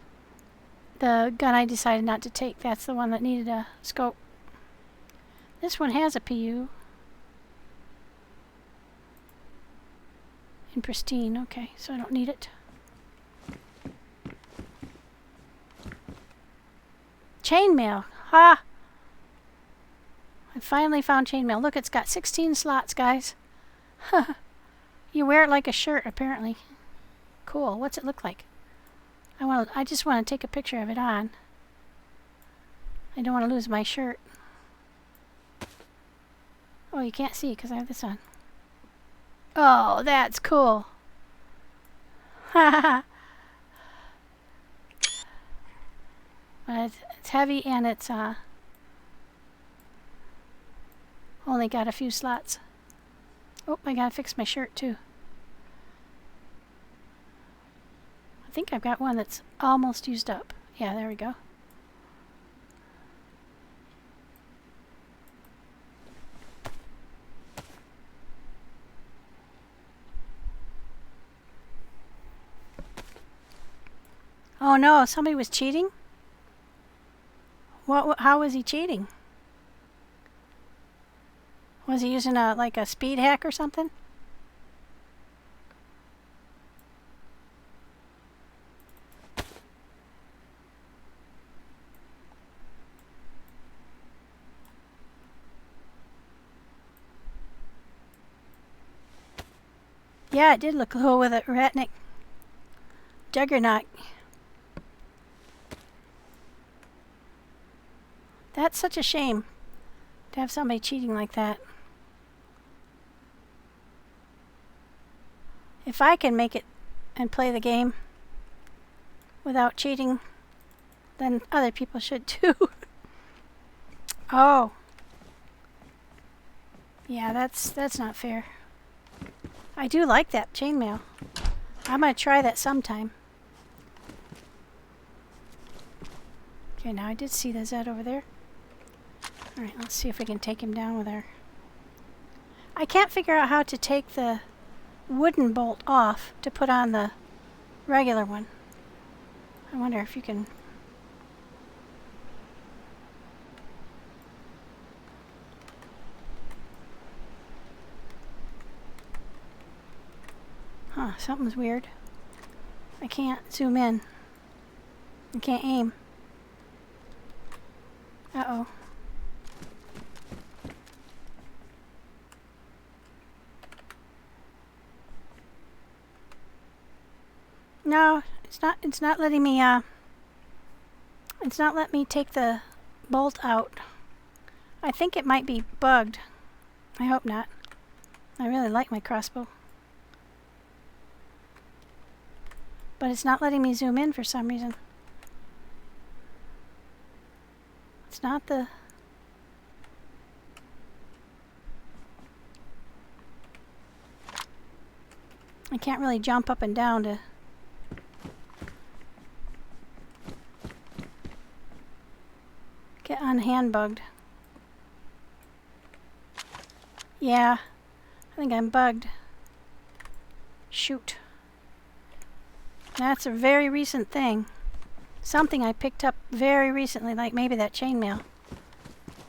gun I decided not to take. That's the one that needed a scope. This one has a PU. In pristine, okay, so I don't need it. Chainmail, ha! I finally found chainmail. Look, it's got 16 slots, guys. You wear it like a shirt, apparently. Cool. What's it look like? I just want to take a picture of it on. I don't want to lose my shirt. Oh, you can't see because I have this on. Oh, that's cool. But it's heavy and it's only got a few slots. Oh, I gotta fix my shirt too. think I've got one that's almost used up. Yeah, there we go. Oh no, somebody was cheating? How was he cheating? Was he using like a speed hack or something? Yeah, it did look cool with a Ratnik Juggernaut. That's such a shame to have somebody cheating like that. If I can make it and play the game without cheating, then other people should too. Oh. Yeah, that's not fair. I do like that chainmail. I'm gonna try that sometime. Okay, now I did see the Zed over there. Alright, let's see if we can take him down with our... I can't figure out how to take the wooden bolt off to put on the regular one. I wonder if you can... Huh, something's weird. I can't zoom in. I can't aim. Uh-oh. No, it's not letting me it's not letting me take the bolt out. I think it might be bugged. I hope not. I really like my crossbow. But it's not letting me zoom in for some reason. It's not the... I can't really jump up and down to... get unhand bugged. Yeah, I think I'm bugged. Shoot. That's a very recent thing. Something I picked up very recently, like maybe that chainmail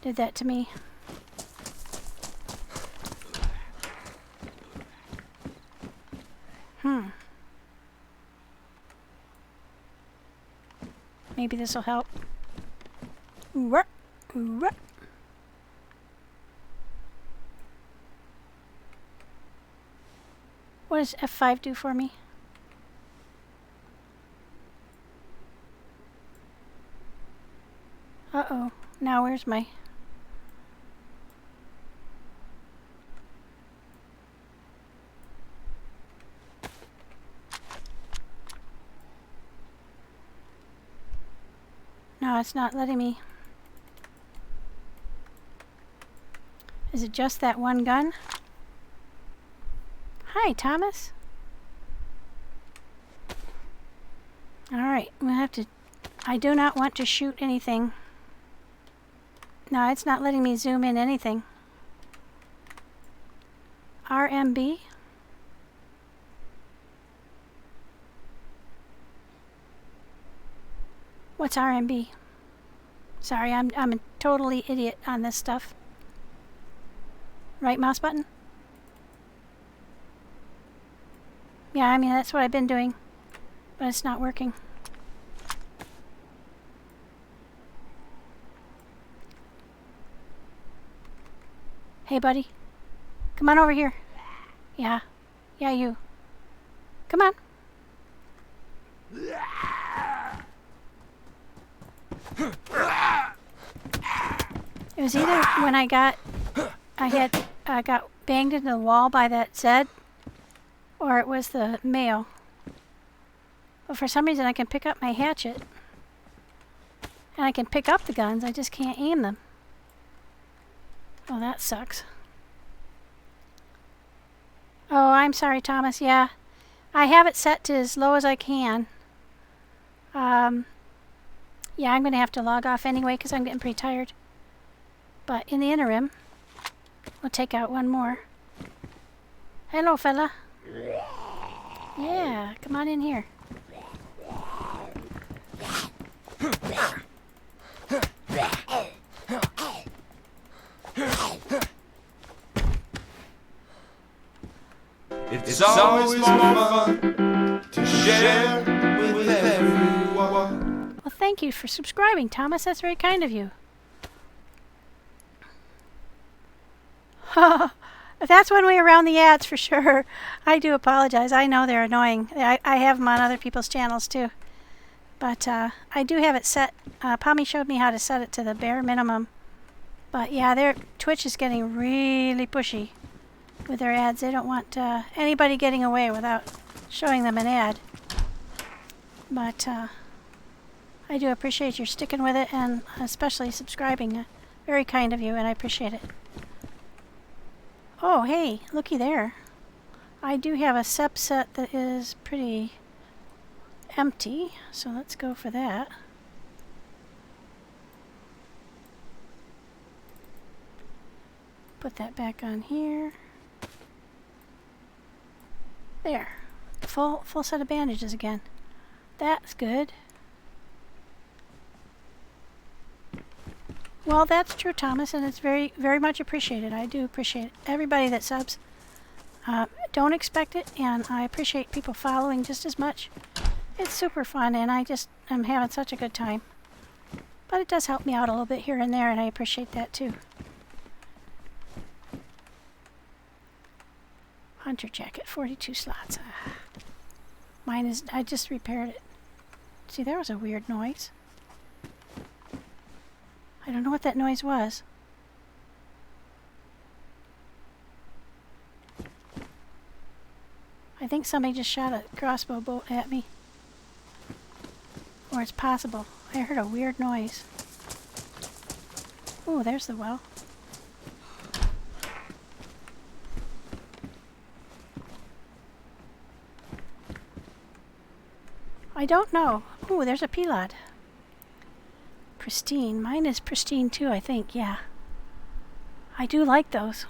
did that to me. Maybe this will help. What does F5 do for me? Uh-oh. Now where's my... No, it's not letting me... Is it just that one gun? Hi, Thomas. Alright, we'll have to... I do not want to shoot anything. No, it's not letting me zoom in anything. RMB? What's RMB? Sorry, I'm a totally idiot on this stuff. Right mouse button? Yeah, I mean, that's what I've been doing. But it's not working. Hey, buddy. Come on over here. Yeah. Yeah, you. Come on. It was either when I got banged into the wall by that Zed, or it was the male. But for some reason I can pick up my hatchet. And I can pick up the guns, I just can't aim them. Oh, that sucks. Oh, I'm sorry, Thomas. Yeah, I have it set to as low as I can. Yeah, I'm going to have to log off anyway because I'm getting pretty tired. But in the interim, we'll take out one more. Hello, fella. Yeah, come on in here. It's always more fun to share with everyone. Well, thank you for subscribing, Thomas. That's very kind of you. That's one way around the ads for sure. I do apologize. I know they're annoying. I have them on other people's channels too. But I do have it set. Pommy showed me how to set it to the bare minimum. But yeah, their Twitch is getting really pushy with their ads. They don't want anybody getting away without showing them an ad. But I do appreciate your sticking with it and especially subscribing. Very kind of you, and I appreciate it. Oh, hey, looky there. I do have a subset that is pretty empty, so let's go for that. Put that back on here. There. Full set of bandages again. That's good. Well, that's true, Thomas, and it's very, very much appreciated. I do appreciate everybody that subs. Don't expect it, and I appreciate people following just as much. It's super fun, and I'm having such a good time. But it does help me out a little bit here and there, and I appreciate that too. Hunter jacket, 42 slots. Mine is, I just repaired it. See, there was a weird noise. I don't know what that noise was. I think somebody just shot a crossbow bolt at me. Or it's possible. I heard a weird noise. Oh, there's the well. I don't know. Oh, there's a pelad. Pristine. Mine is pristine too, I think. Yeah. I do like those.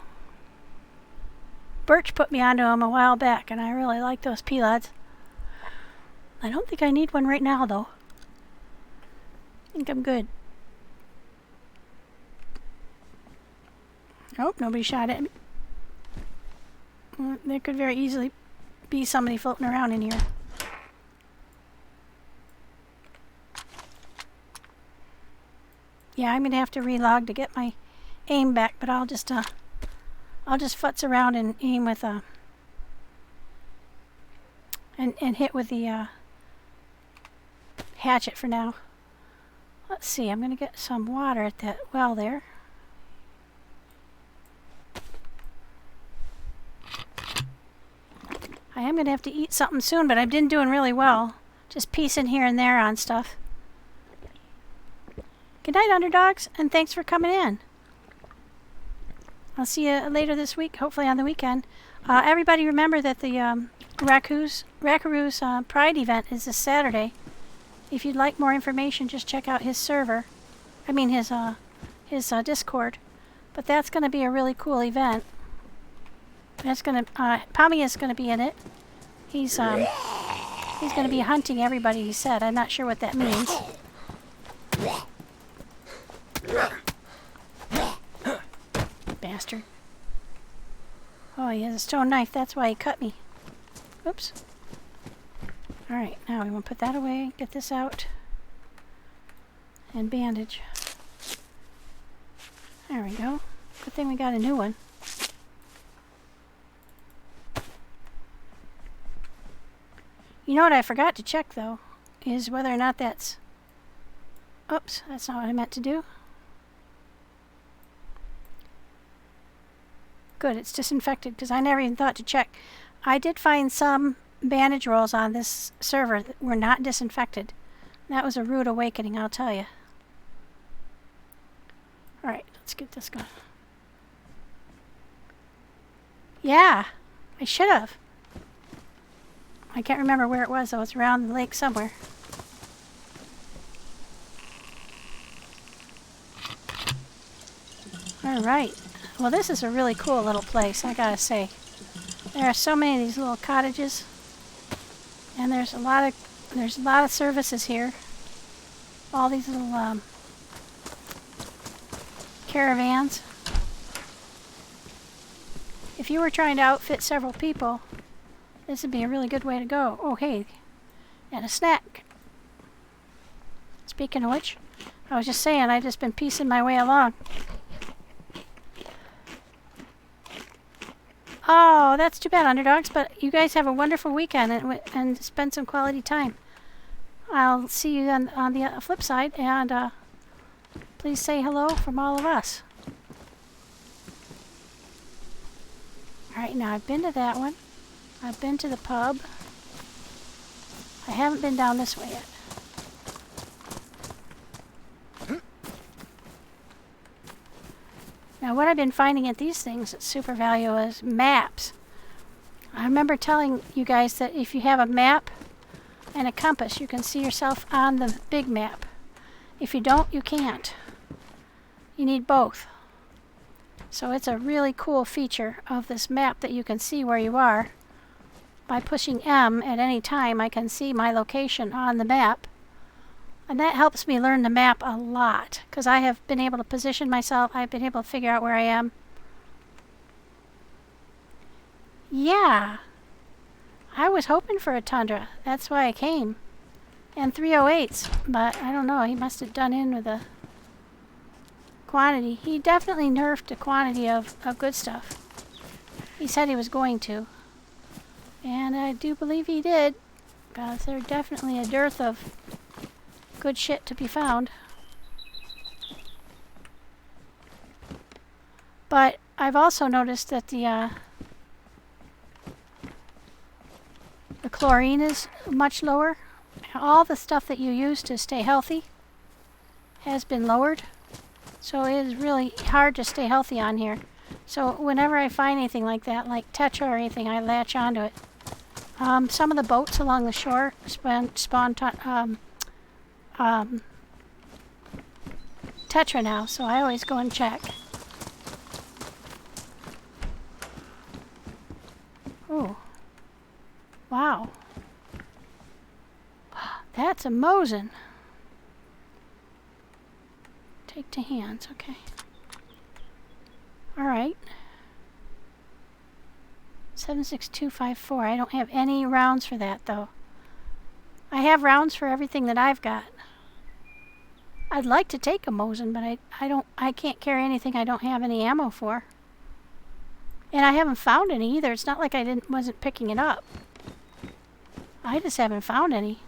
Birch put me onto them a while back, and I really like those pelads. I don't think I need one right now, though. I think I'm good. Oh, nobody shot at me. Well, there could very easily be somebody floating around in here. Yeah, I'm gonna have to relog to get my aim back, but I'll just futz around and aim with and hit with the hatchet for now. Let's see, I'm gonna get some water at that well there. I am gonna have to eat something soon, but I've been doing really well. Just piecing here and there on stuff. Good night, underdogs, and thanks for coming in. I'll see you later this week, hopefully on the weekend. Everybody remember that the Rackaroo's Pride event is this Saturday. If you'd like more information, just check out his server. I mean his Discord. But that's going to be a really cool event. That's going to Pommy is going to be in it. He's going to be hunting everybody, he said. I'm not sure what that means. Bastard. Oh, he has a stone knife. That's why he cut me. Oops. Alright, now we want to put that away, get this out, and bandage. There we go. Good thing we got a new one. You know what I forgot to check, though, is whether or not that's... Oops, that's not what I meant to do. Good, it's disinfected, because I never even thought to check. I did find some bandage rolls on this server that were not disinfected. That was a rude awakening, I'll tell you. Alright, let's get this going. Yeah, I should have. I can't remember where it was, though. It's around the lake somewhere. Alright. Well, this is a really cool little place, I gotta say. There are so many of these little cottages. And there's a lot of services here. All these little caravans. If you were trying to outfit several people, this would be a really good way to go. Oh, hey, and a snack. Speaking of which, I was just saying, I've just been piecing my way along. Oh, that's too bad, underdogs, but you guys have a wonderful weekend and spend some quality time. I'll see you on the flip side, and please say hello from all of us. Alright, now I've been to that one. I've been to the pub. I haven't been down this way yet. Now what I've been finding at these things at Super Value is maps. I remember telling you guys that if you have a map and a compass, you can see yourself on the big map. If you don't, you can't. You need both. So it's a really cool feature of this map that you can see where you are. By pushing M at any time, I can see my location on the map. And that helps me learn the map a lot, because I have been able to position myself. I've been able to figure out where I am. Yeah, I was hoping for a Tundra. That's why I came. And 308s, but I don't know. He must have done in with the quantity. He definitely nerfed the quantity of good stuff. He said he was going to. And I do believe he did, because there's definitely a dearth of good shit to be found. But I've also noticed that the chlorine is much lower. All the stuff that you use to stay healthy has been lowered. So it is really hard to stay healthy on here. So whenever I find anything like that, like Tetra or anything, I latch onto it. Some of the boats along the shore spawn Tetra now, so I always go and check. Oh, wow, that's a Mosin. Take to hands, okay. All right. 76254. I don't have any rounds for that though. I have rounds for everything that I've got. I'd like to take a Mosin, but I can't carry anything I don't have any ammo for. And I haven't found any either. It's not like I wasn't picking it up. I just haven't found any.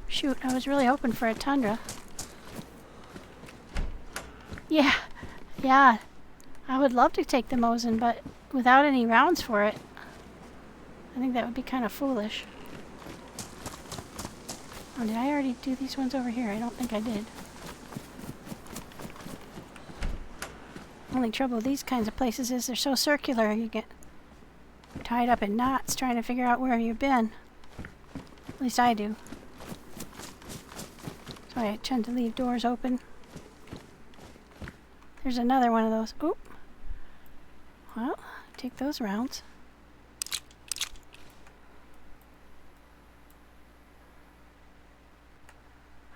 Shoot, I was really hoping for a Tundra. Yeah. I would love to take the Mosin, but without any rounds for it, I think that would be kind of foolish. Oh, did I already do these ones over here? I don't think I did. Only trouble with these kinds of places is they're so circular, you get tied up in knots trying to figure out where you've been. At least I do. So I tend to leave doors open. There's another one of those. Oop. Well, take those rounds.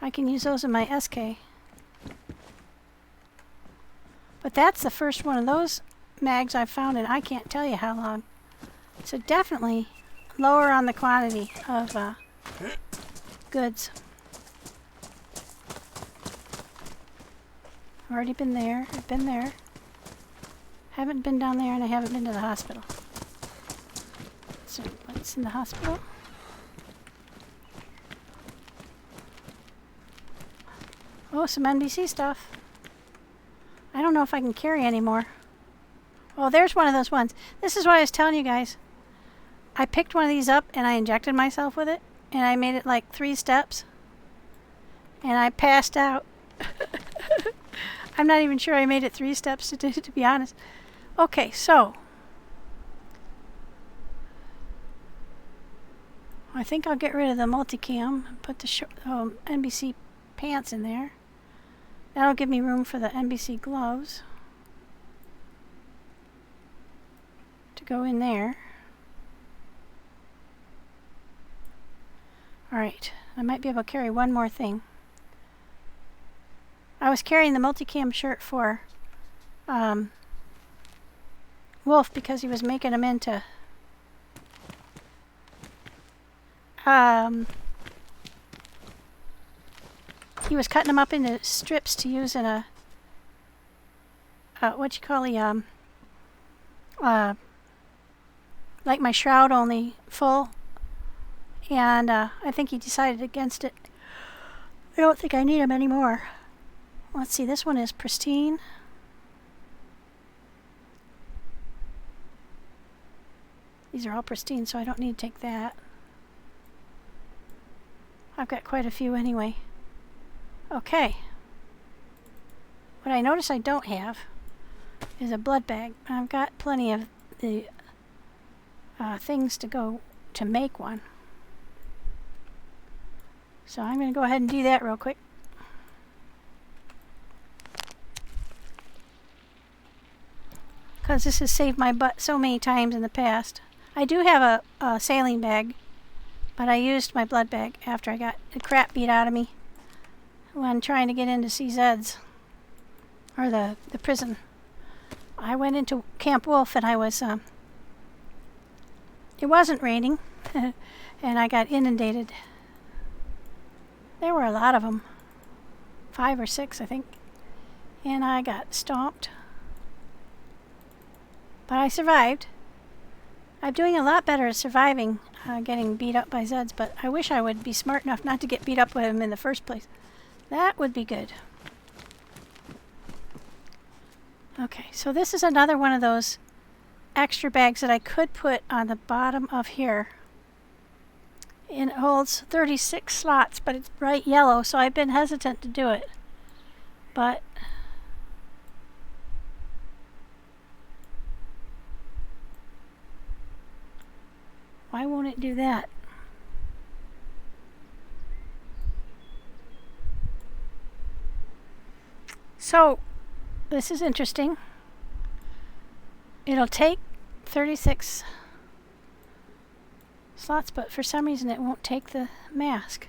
I can use those in my SK. But that's the first one of those mags I've found in I can't tell you how long. So definitely lower on the quantity of goods. I've already been there. I've been there. Haven't been down there, and I haven't been to the hospital. So what's in the hospital? Oh, some NBC stuff. I don't know if I can carry anymore. Oh, there's one of those ones. This is what I was telling you guys. I picked one of these up and I injected myself with it, and I made it like 3 steps, and I passed out. I'm not even sure I made it 3 steps to be honest. Okay, so I think I'll get rid of the multicam and put the NBC pants in there. That'll give me room for the NBC gloves to go in there. Alright, I might be able to carry one more thing. I was carrying the multicam shirt for Wolf because he was making them into he was cutting them up into strips to use in a what you call like my shroud, only full. And I think he decided against it. I don't think I need them anymore. Let's see, this one is pristine. These are all pristine, so I don't need to take that. I've got quite a few anyway. Okay. What I notice I don't have is a blood bag. I've got plenty of the things to go to make one. So I'm going to go ahead and do that real quick. Because this has saved my butt so many times in the past. I do have a saline bag, but I used my blood bag after I got the crap beat out of me when trying to get into CZ's, or the prison. I went into Camp Wolf and I was, it wasn't raining, and I got inundated. There were a lot of them, 5 or 6 I think, and I got stomped. But I survived. I'm doing a lot better at surviving getting beat up by Zeds, but I wish I would be smart enough not to get beat up by him in the first place. That would be good. Okay, so this is another one of those extra bags that I could put on the bottom of here. And it holds 36 slots, but it's bright yellow, so I've been hesitant to do it. But why won't it do that? So, this is interesting. It'll take 36 slots, but for some reason it won't take the mask.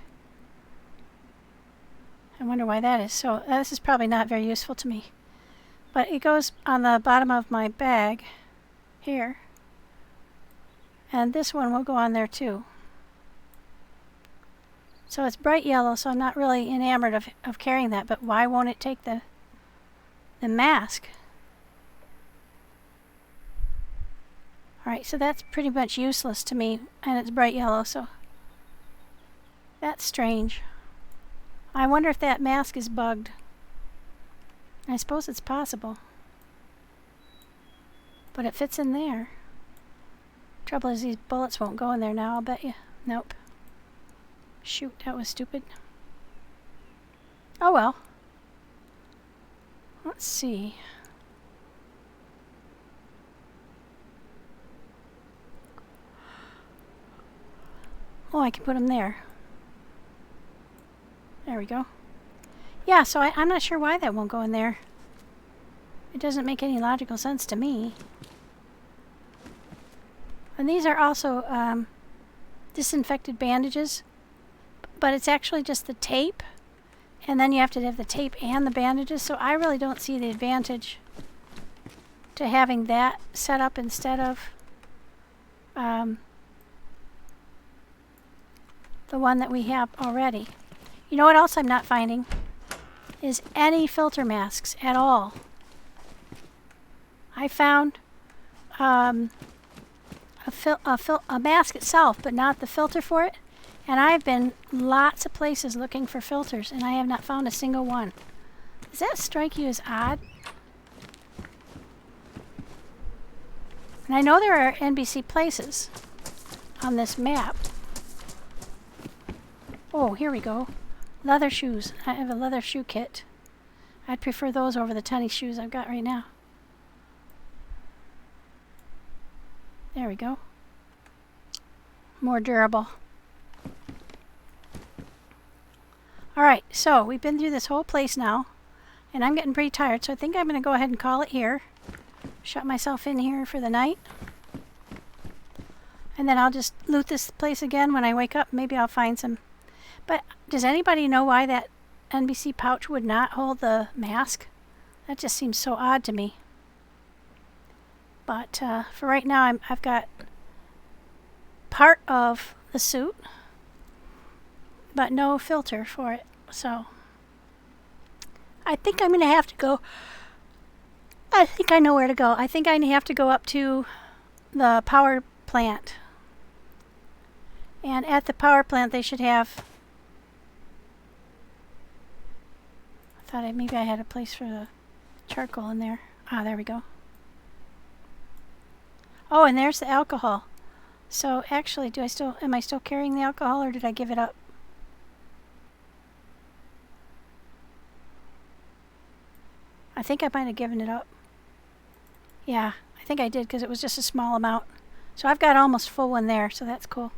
I wonder why that is. So, this is probably not very useful to me. But it goes on the bottom of my bag here. And this one will go on there too. So it's bright yellow, so I'm not really enamored of carrying that, but why won't it take the mask? Alright, so that's pretty much useless to me, and it's bright yellow, so that's strange. I wonder if that mask is bugged. I suppose it's possible. But it fits in there. Trouble is these bullets won't go in there now, I'll bet you. Nope. Shoot, that was stupid. Oh well. Let's see. Oh, I can put them there. There we go. Yeah, so I'm not sure why that won't go in there. It doesn't make any logical sense to me. And these are also disinfected bandages, but it's actually just the tape, and then you have to have the tape and the bandages, so I really don't see the advantage to having that set up instead of the one that we have already. You know what else I'm not finding? Is any filter masks at all. I found a mask itself, but not the filter for it. And I've been lots of places looking for filters, and I have not found a single one. Does that strike you as odd? And I know there are NBC places on this map. Oh, here we go. Leather shoes. I have a leather shoe kit. I'd prefer those over the tennis shoes I've got right now. There we go. More durable. Alright, so we've been through this whole place now. And I'm getting pretty tired, so I think I'm going to go ahead and call it here. Shut myself in here for the night. And then I'll just loot this place again when I wake up. Maybe I'll find some. But does anybody know why that NBC pouch would not hold the mask? That just seems so odd to me. But for right now, I've got part of the suit, but no filter for it. So I think I'm going to have to go. I think I know where to go. I think I have to go up to the power plant. And at the power plant, they should have. I thought maybe I had a place for the charcoal in there. Ah, there we go. Oh, and there's the alcohol. So actually, am I still carrying the alcohol, or did I give it up? I think I might have given it up. Yeah, I think I did, because it was just a small amount. So I've got almost full one there, so that's cool.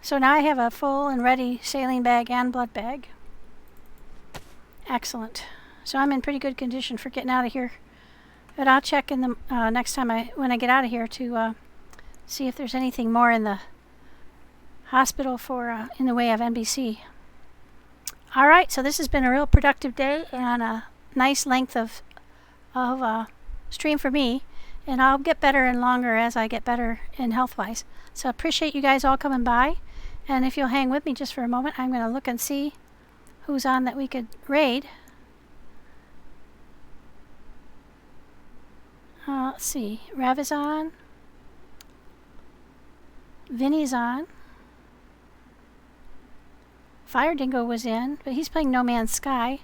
So now I have a full and ready saline bag and blood bag. Excellent. So I'm in pretty good condition for getting out of here. But I'll check in the next time when I get out of here to see if there's anything more in the hospital for in the way of NBC. All right, so this has been a real productive day and a nice length of stream for me, and I'll get better and longer as I get better in health-wise. So I appreciate you guys all coming by, and if you'll hang with me just for a moment, I'm going to look and see who's on that we could raid. Let's see. Rev is on. Vinny's on. Fire Dingo was in, but he's playing No Man's Sky.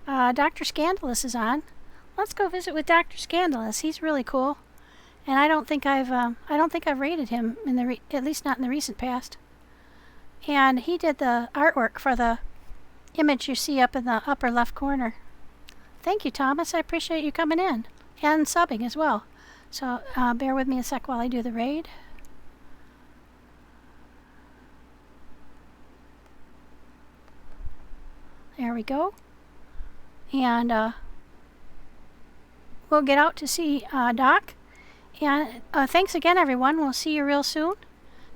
Dr. Scandalous is on. Let's go visit with Dr. Scandalous. He's really cool, and I don't think I've raided him at least not in the recent past. And he did the artwork for the image you see up in the upper left corner. Thank you, Thomas. I appreciate you coming in. And subbing as well. So bear with me a sec while I do the raid. There we go. And we'll get out to see Doc. And thanks again, everyone. We'll see you real soon.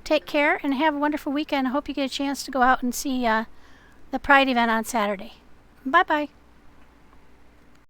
Take care and have a wonderful weekend. I hope you get a chance to go out and see the Pride event on Saturday. Bye-bye.